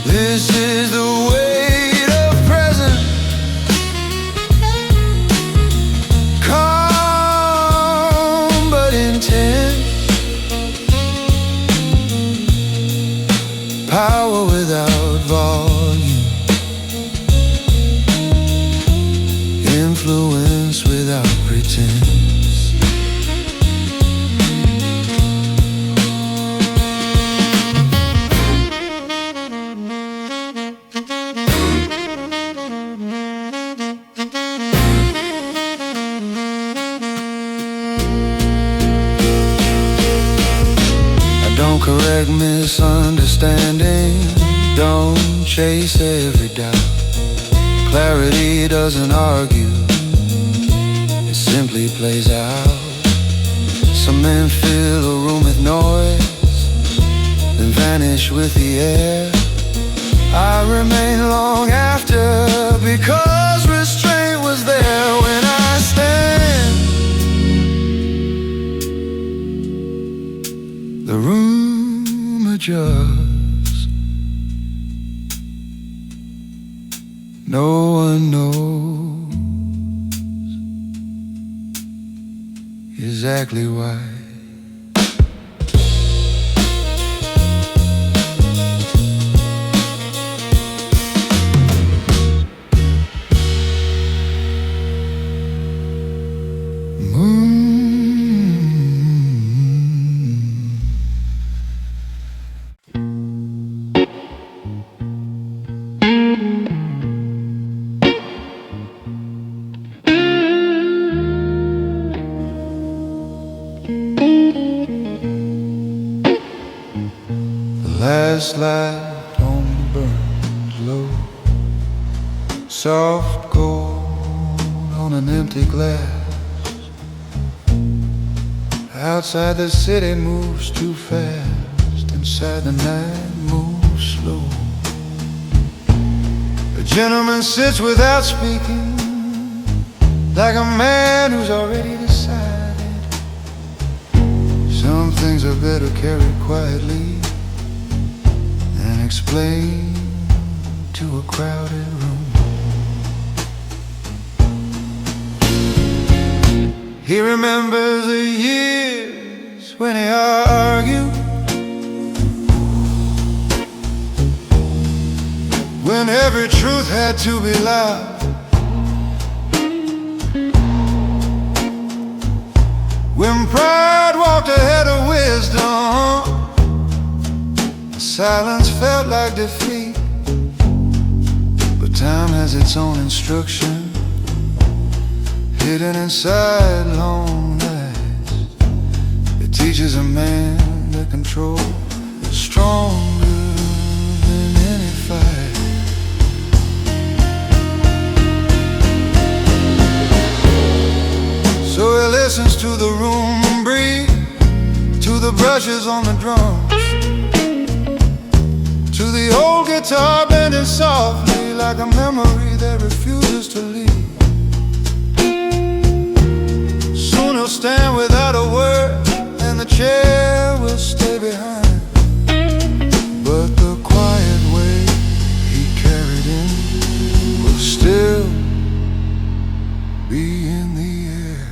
This is the weight of presence, calm but intense. Power without volume, influence without pretense. Don't correct misunderstanding, don't chase every doubt. Clarity doesn't argue, it simply plays out. Some men fill a room with noise, then vanish with the air. I remain long after, because restraint was there when I stand. The room adjusts, no one knows exactly why. Last light on burns low, soft gold on an empty glass. Outside the city moves too fast, inside the night moves slow. A gentleman sits without speaking, like a man who's already decided. Some things are better carried quietly and explain to a crowded room. He remembers the years when he argued, when every truth had to be loud. When pride walked ahead of wisdom, silence felt like defeat. But time has its own instruction, hidden inside long nights. It teaches a man that control is stronger than any fight. So he listens to the room breathe, to the brushes on the drums, to the old guitar bending softly like a memory that refuses to leave. Soon he'll stand without a word, and the chair will stay behind. But the quiet way he carried in will still be in the air.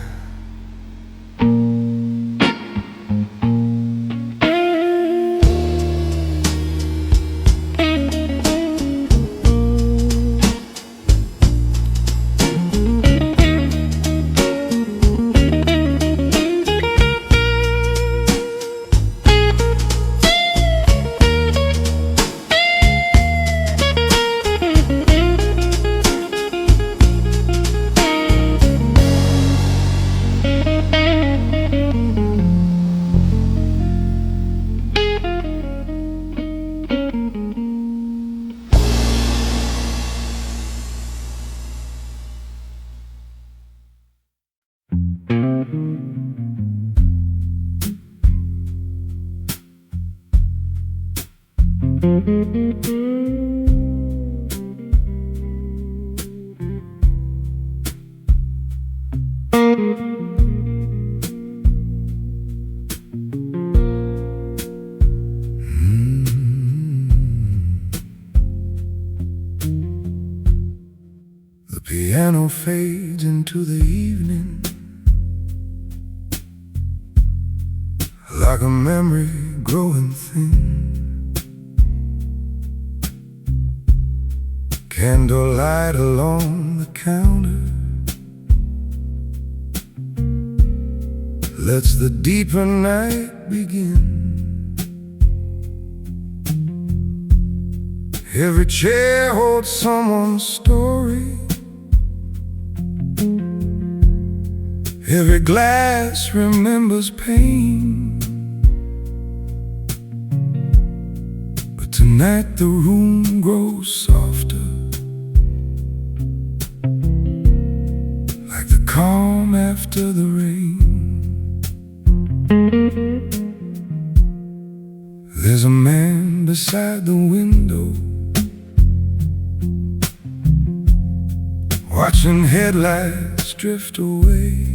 The piano fades into the evening like a memory growing thin. Candlelight along the counter lets the deeper night begin. Every chair holds someone's story, every glass remembers pain. But tonight the room grows softer, like the calm after the rain. There's a man beside the window, watching headlights drift away.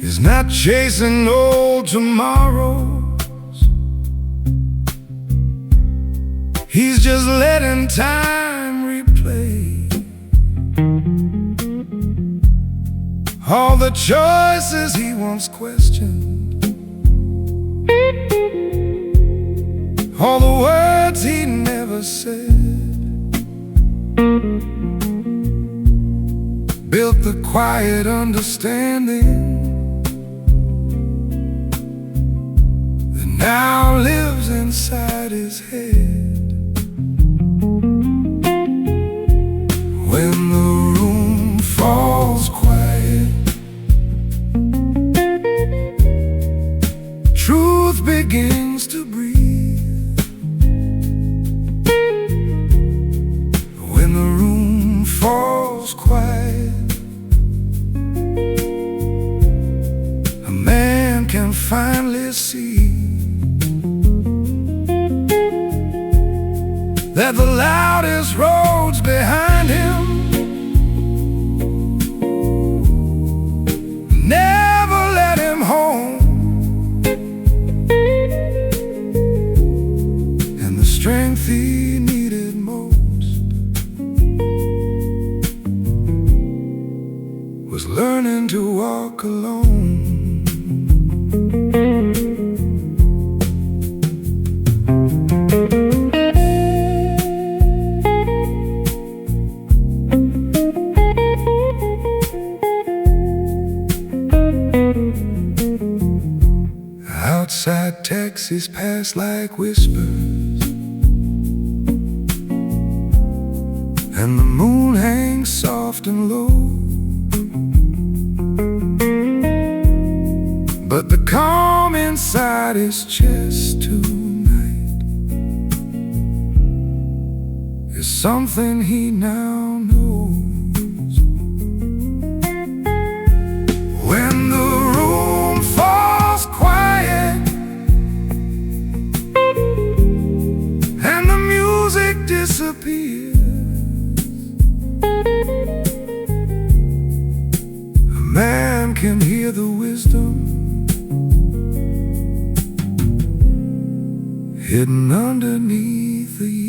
He's not chasing old tomorrows, he's just letting time replay all the choices he once questioned, all the words he never said. Built the quiet understanding that now lives inside his head. When the room falls quiet, truth begins to breathe. When the room falls quiet, a man can finally see that the loudest roads behind him never led him home, and the strength he needed most was learning to walk alone. Outside taxis pass like whispers, and the moon hangs soft and low. but the calm inside his chest tonight is something he now knows. When the room falls quiet and the music disappears, a man can hear the wisdom hidden underneath the years.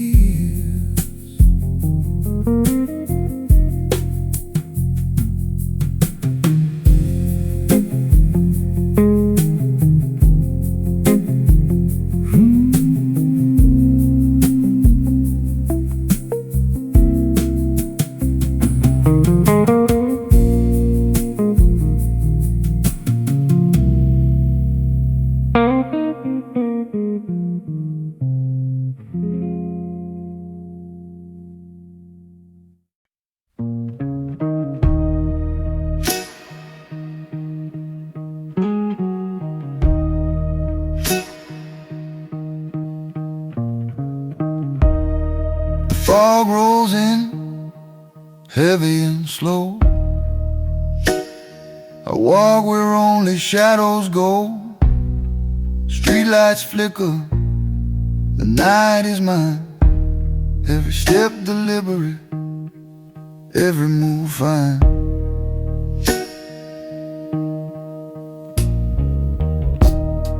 Fog rolls in, heavy and slow. I walk where only shadows go. Streetlights flicker, the night is mine. Every step deliberate, every move fine.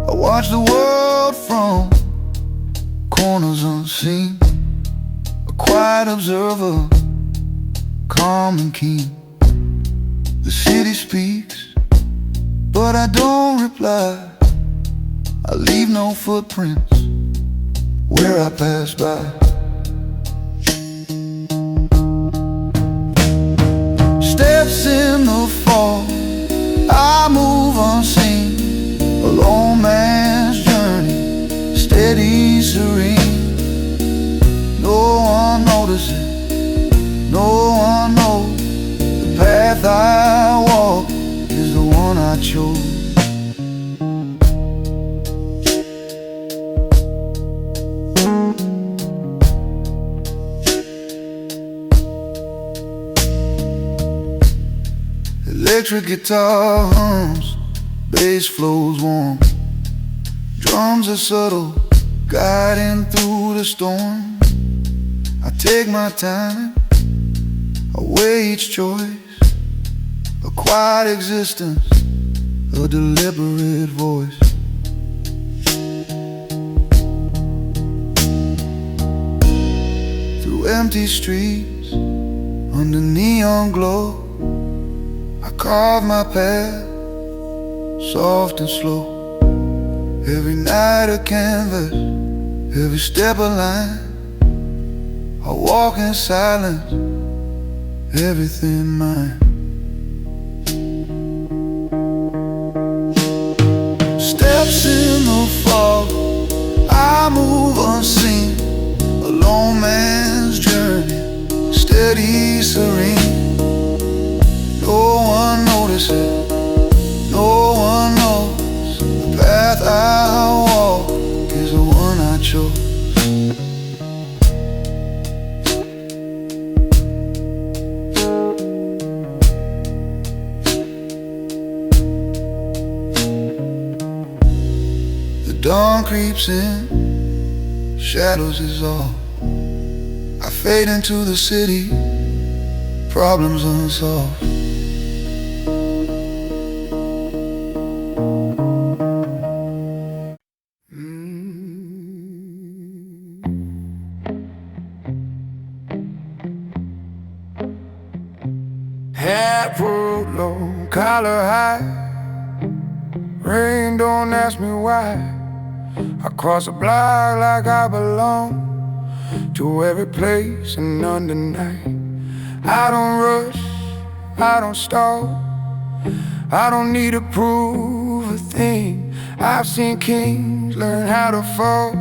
I watch the world from corners unseen, a quiet observer, calm and keen. The city speaks, but I don't reply. I leave no footprints where I pass by. Steps in the fall, I move unseen. A lone man's journey, steady, serene. No one notices, no one knows. The path I walk is the one I chose. Electric guitar hums, bass flows warm. Drums are subtle, guiding through the storm. I take my time, I weigh each choice. A quiet existence, a deliberate voice. Through empty streets, under neon glow, I carve my path, soft and slow. Every night a canvas, every step a line. I walk in silence, everything mine. Steps in the fog, I move unseen. A lone man's journey, steady, serene. No one notices, no one knows. The path I walk is the one I chose. The dawn creeps in, shadows is all. I fade into the city, problems unsolved. Hat pulled low, collar high. Rain, don't ask me why. I cross a block like I belong to every place and none tonight. I don't rush, I don't stall. I don't need to prove a thing. I've seen kings learn how to fall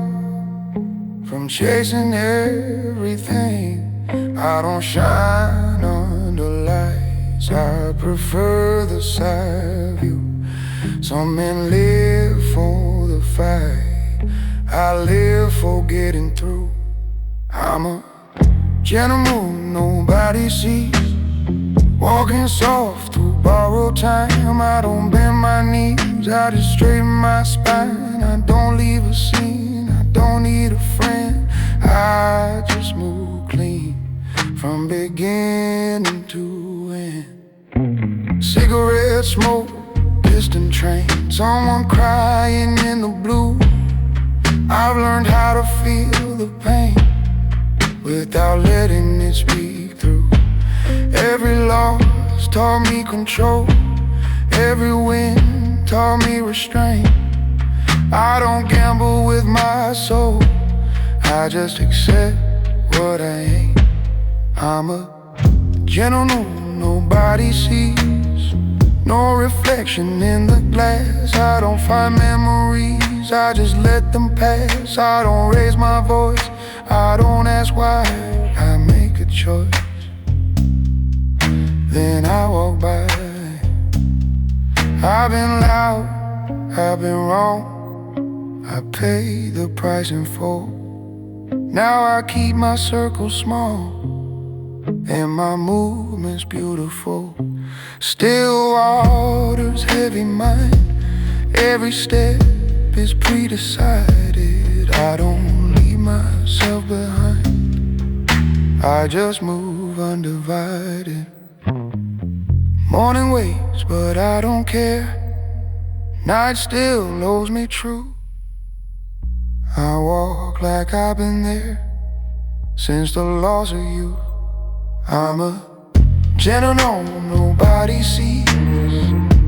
from chasing everything. I don't shine under lights, I prefer the side view. Some men live for the fight, I live for getting through. I'm a gentleman nobody sees, walking soft through borrowed time. I don't bend my knees, I just straighten my spine. I don't leave a scene, I don't need a friend, I just move clean from beginning to end. Cigarette smoke, distant train, someone crying in the blue. I've learned how to feel the pain without letting it speak through. Every loss taught me control, every win taught me restraint. I don't gamble with my soul, I just accept what I ain't. I'm a gentleman nobody sees, no reflection in the glass. I don't find memories, I just let them pass. I don't raise my voice, I don't ask why. I make a choice, then I walk by. I've been loud, I've been wrong, I pay the price in full. Now I keep my circle small, and my movement's beautiful. Still waters, heavy mind, every step is pre-decided. I don't leave myself behind, I just move undivided. Morning waits, but I don't care, night still holds me true. I walk like I've been there since the loss of you. I'm a gentleman nobody sees,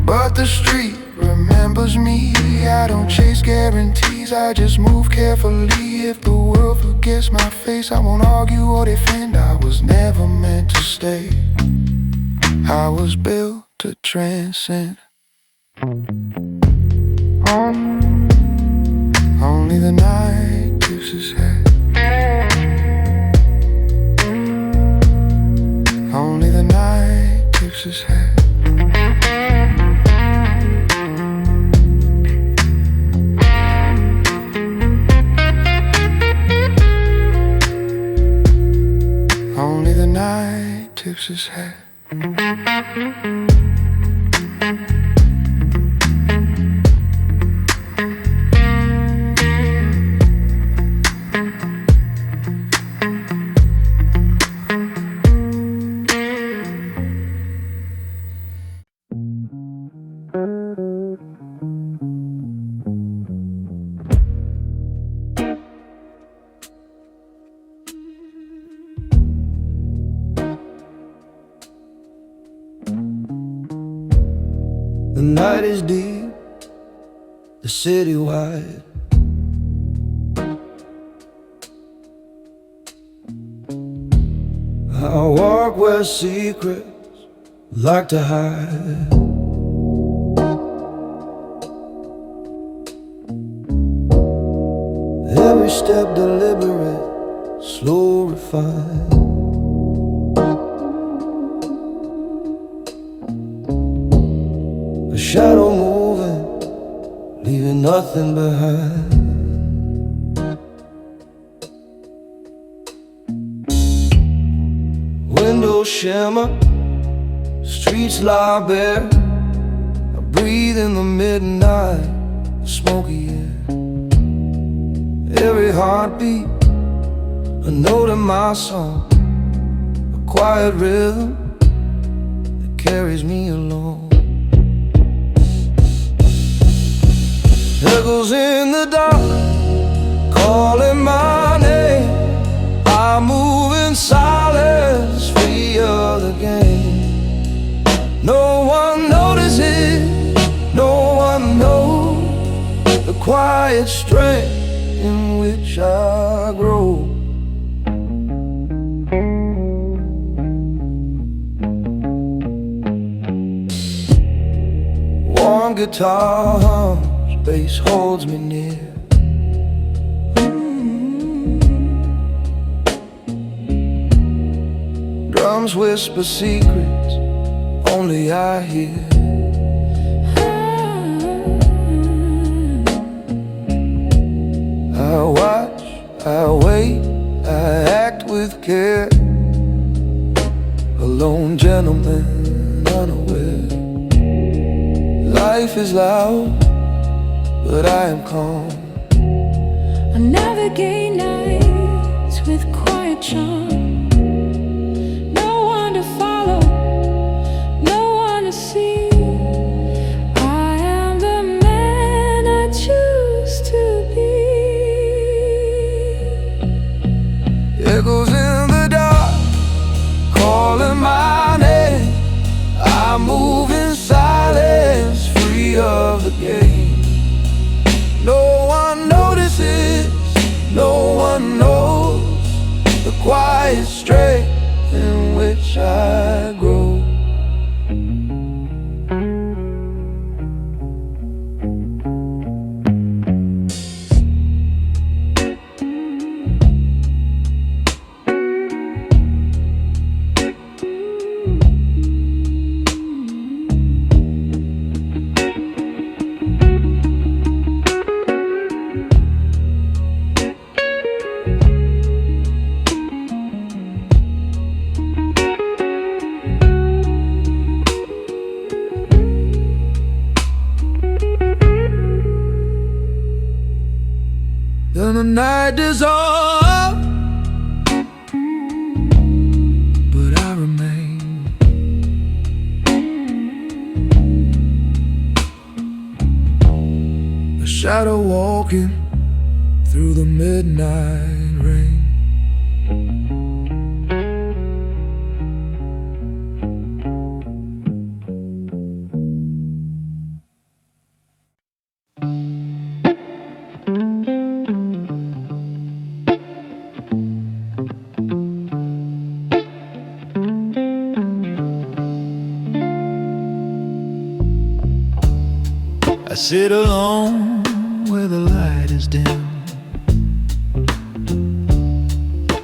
but the street remembers me. I don't chase guarantees, I just move carefully. If the world forgets my face, I won't argue or defend. I was never meant to stay, I was built to transcend. Only the night tips his head, only the night tips his head. Only the night tips his head. The night is deep, the city wide. I walk where secrets like to hide. Every step deliberate, slow, refined. A shadow moving, leaving nothing behind. Windows shimmer, streets lie bare. I breathe in the midnight, smoky air. Every heartbeat, a note in my song, a quiet rhythm that carries me along. Echoes in the dark, calling my name. I move in silence, free of the game. No one notices, no one knows the quiet strength in which I grow. Warm guitar hums, bass holds me near. Drums whisper secrets only I hear. gentleman unaware. Life is loud, but I am calm. I navigate nights with quiet charm. No one to follow, no one to see. I am the man I choose to be. Echoes in the dark, calling my name. I move in silence, free of the game. No one notices, no one knows the quiet strength in which I grow. Then the night dissolves, but I remain. A shadow walking through the midnight rain. I sit alone where the light is dim.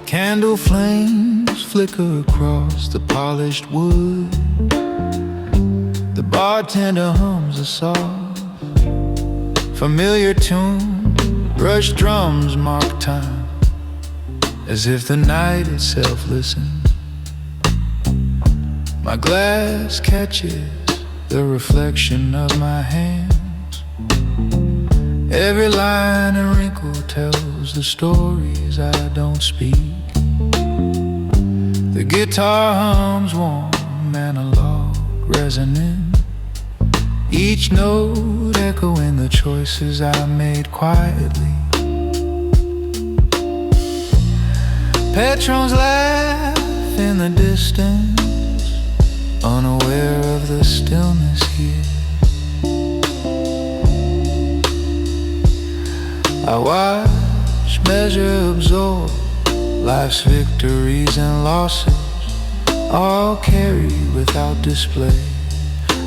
Candle flames flicker across the polished wood. The bartender hums a soft, familiar tune. Rush drums mark time, as if the night itself listens. My glass catches the reflection of my hands. Every line and wrinkle tells the stories I don't speak. The guitar hums warm, analog, resonant. Each note echoing the choices I made quietly. Patrons laugh in the distance, unaware of the stillness here. I watch, measure, absorb life's victories and losses, all carried without display.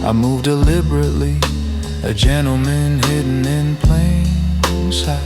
I move deliberately, a gentleman hidden in plain sight.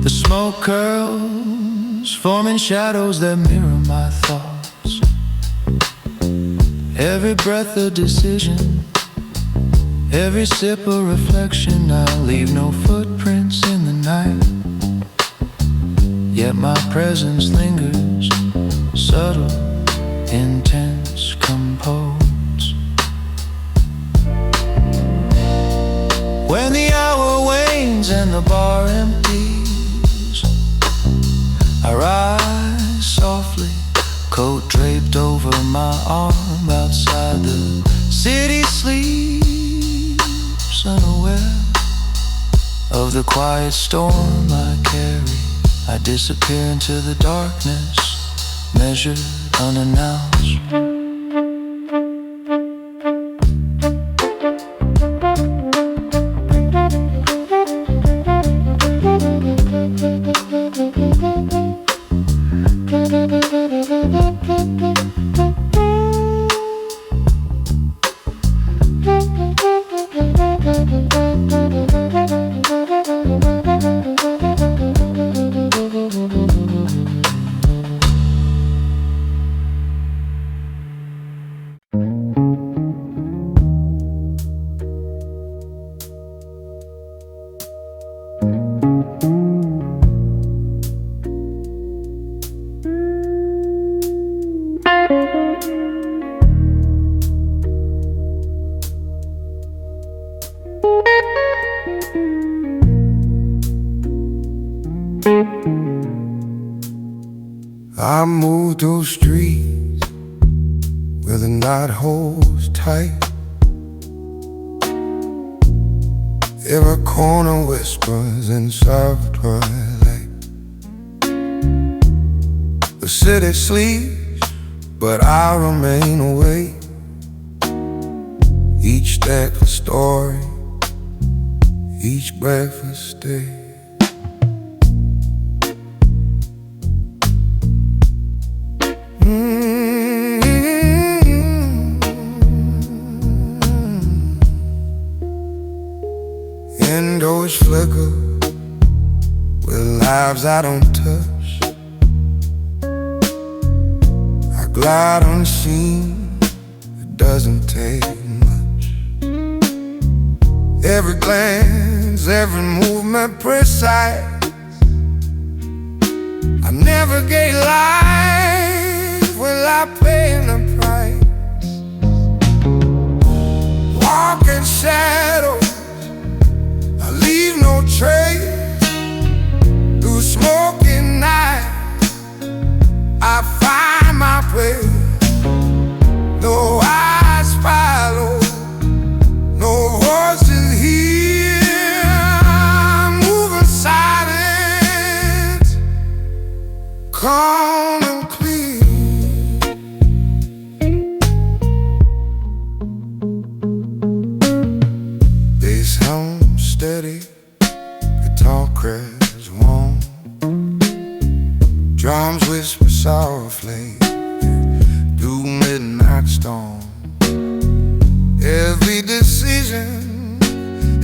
The smoke curls, forming shadows that mirror my thoughts. Every breath a decision, every sip a reflection. I leave no footprints in the night, yet my presence lingers, subtle, intense, composed. When the hour wanes and the bar empties, I rise softly, coat draped over my arm. Outside the city sleeps, unaware of the quiet storm I carry. I disappear into the darkness, measured, unannounced. I move those streets where the night holds tight. Every corner whispers in soft twilight. The city sleeps, but I remain awake. Each stack a story, each breakfast stay. Windows flicker with lives I don't touch. I glide unseen, it doesn't take much. Every glance, every movement precise. I navigate life without paying a price. Walk in shadows, leave no trace. Through smoky night, I find my place. No eyes follow, no voices hear. I'm moving silent, calm and clear. They sound steady, guitar crash warm, drums whisper sorrowfully through midnight storm. Every decision,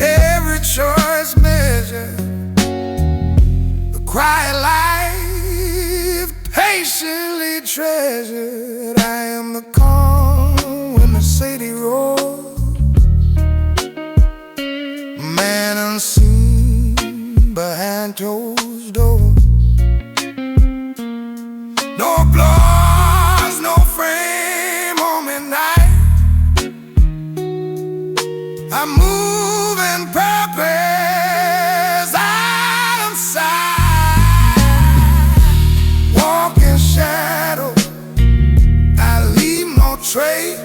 every choice measured, the quiet life patiently treasured. I am the calm when the city roars, man unseen behind closed doors. No applause, no frame on midnight. I move in purpose out of sight. Walk in shadow, I leave no trace.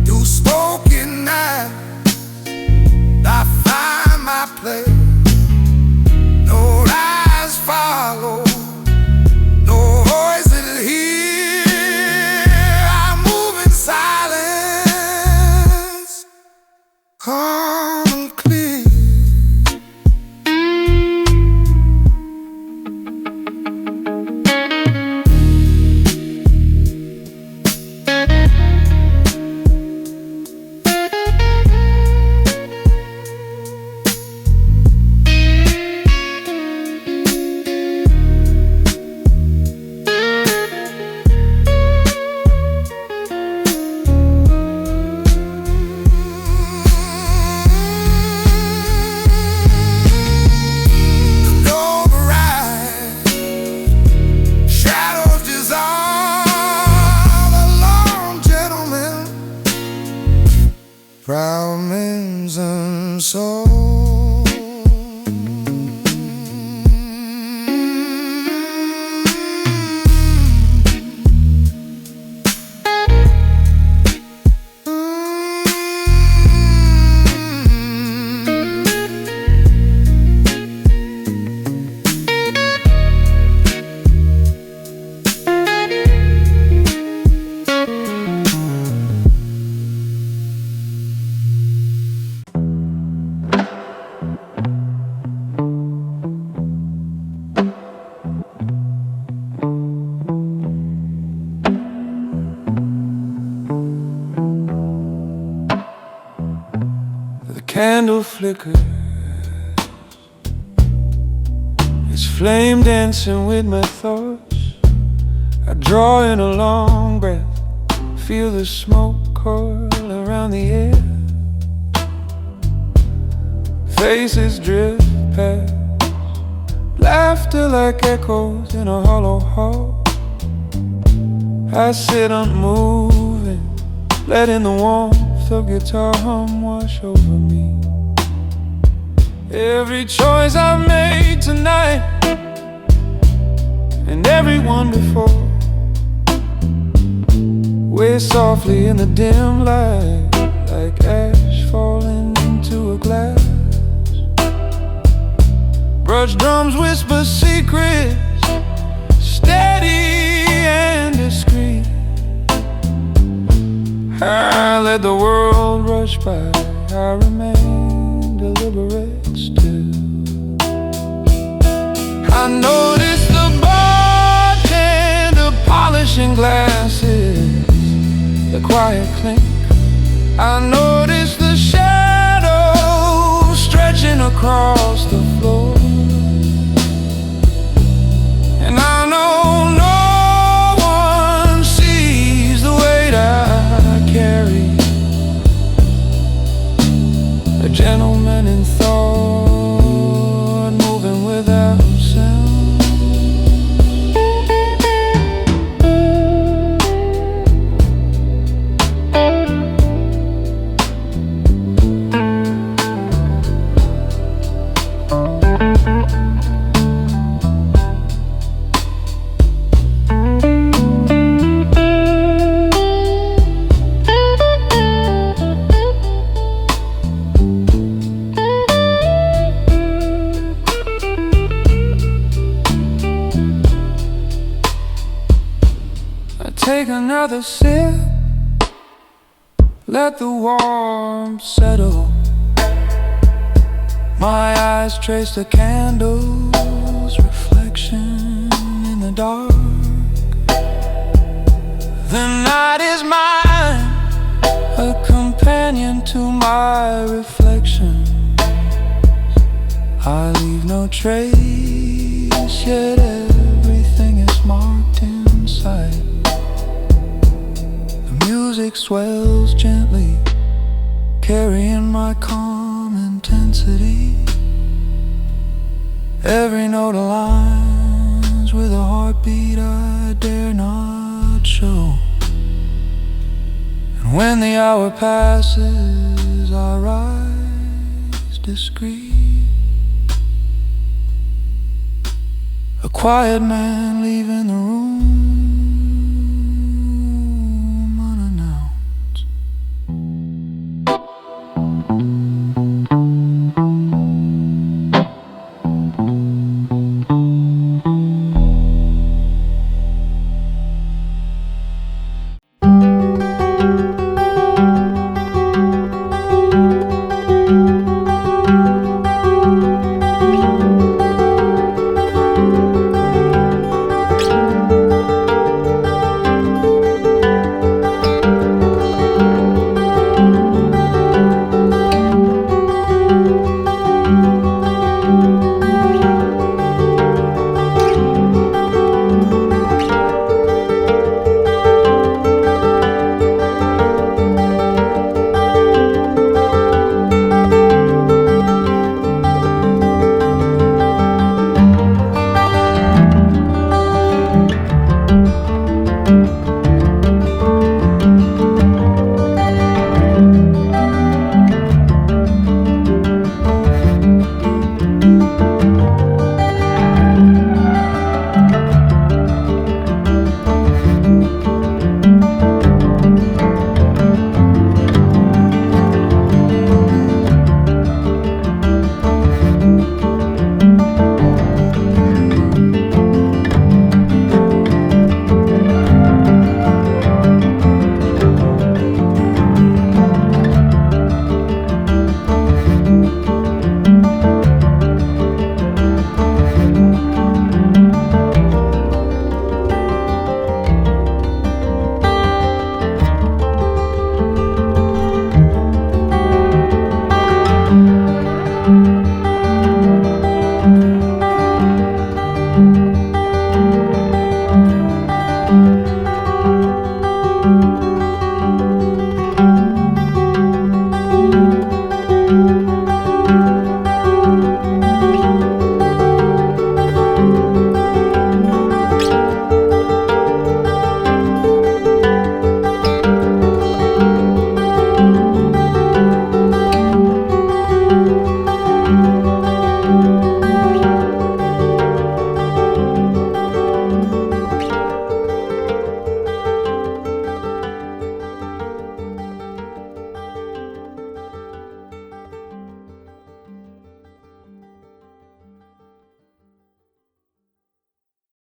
Through smoky night, I find my place. No eyes follow, no voices hear. I move in silence, calm and clear. Proud men's unsold. The candle flickers, its flame dancing with my thoughts. I draw in a long breath, feel the smoke coil around the air. Faces drift past, laughter like echoes in a hollow hall. I sit unmoving, letting the warmth of guitar hum wash over me. Every choice I've made tonight and everyone before. Way softly in the dim light, like ash falling into a glass. Brush drums whisper secrets, steady and discreet. I let the world rush by, I remain deliberate still. I noticed the bartender polishing glasses, the quiet clink. I noticed the shadows stretching across the floor. And I know no one sees the weight I carry. A gentleman in thought, moving without sound. Take another sip, let the warmth settle. My eyes trace the candle's reflection in the dark. The night is mine, a companion to my reflection. I leave no trace, yet everything is marked in sight. Music swells gently, carrying my calm intensity. Every note aligns with a heartbeat I dare not show. And when the hour passes, I rise discreet. A quiet man leaving the room.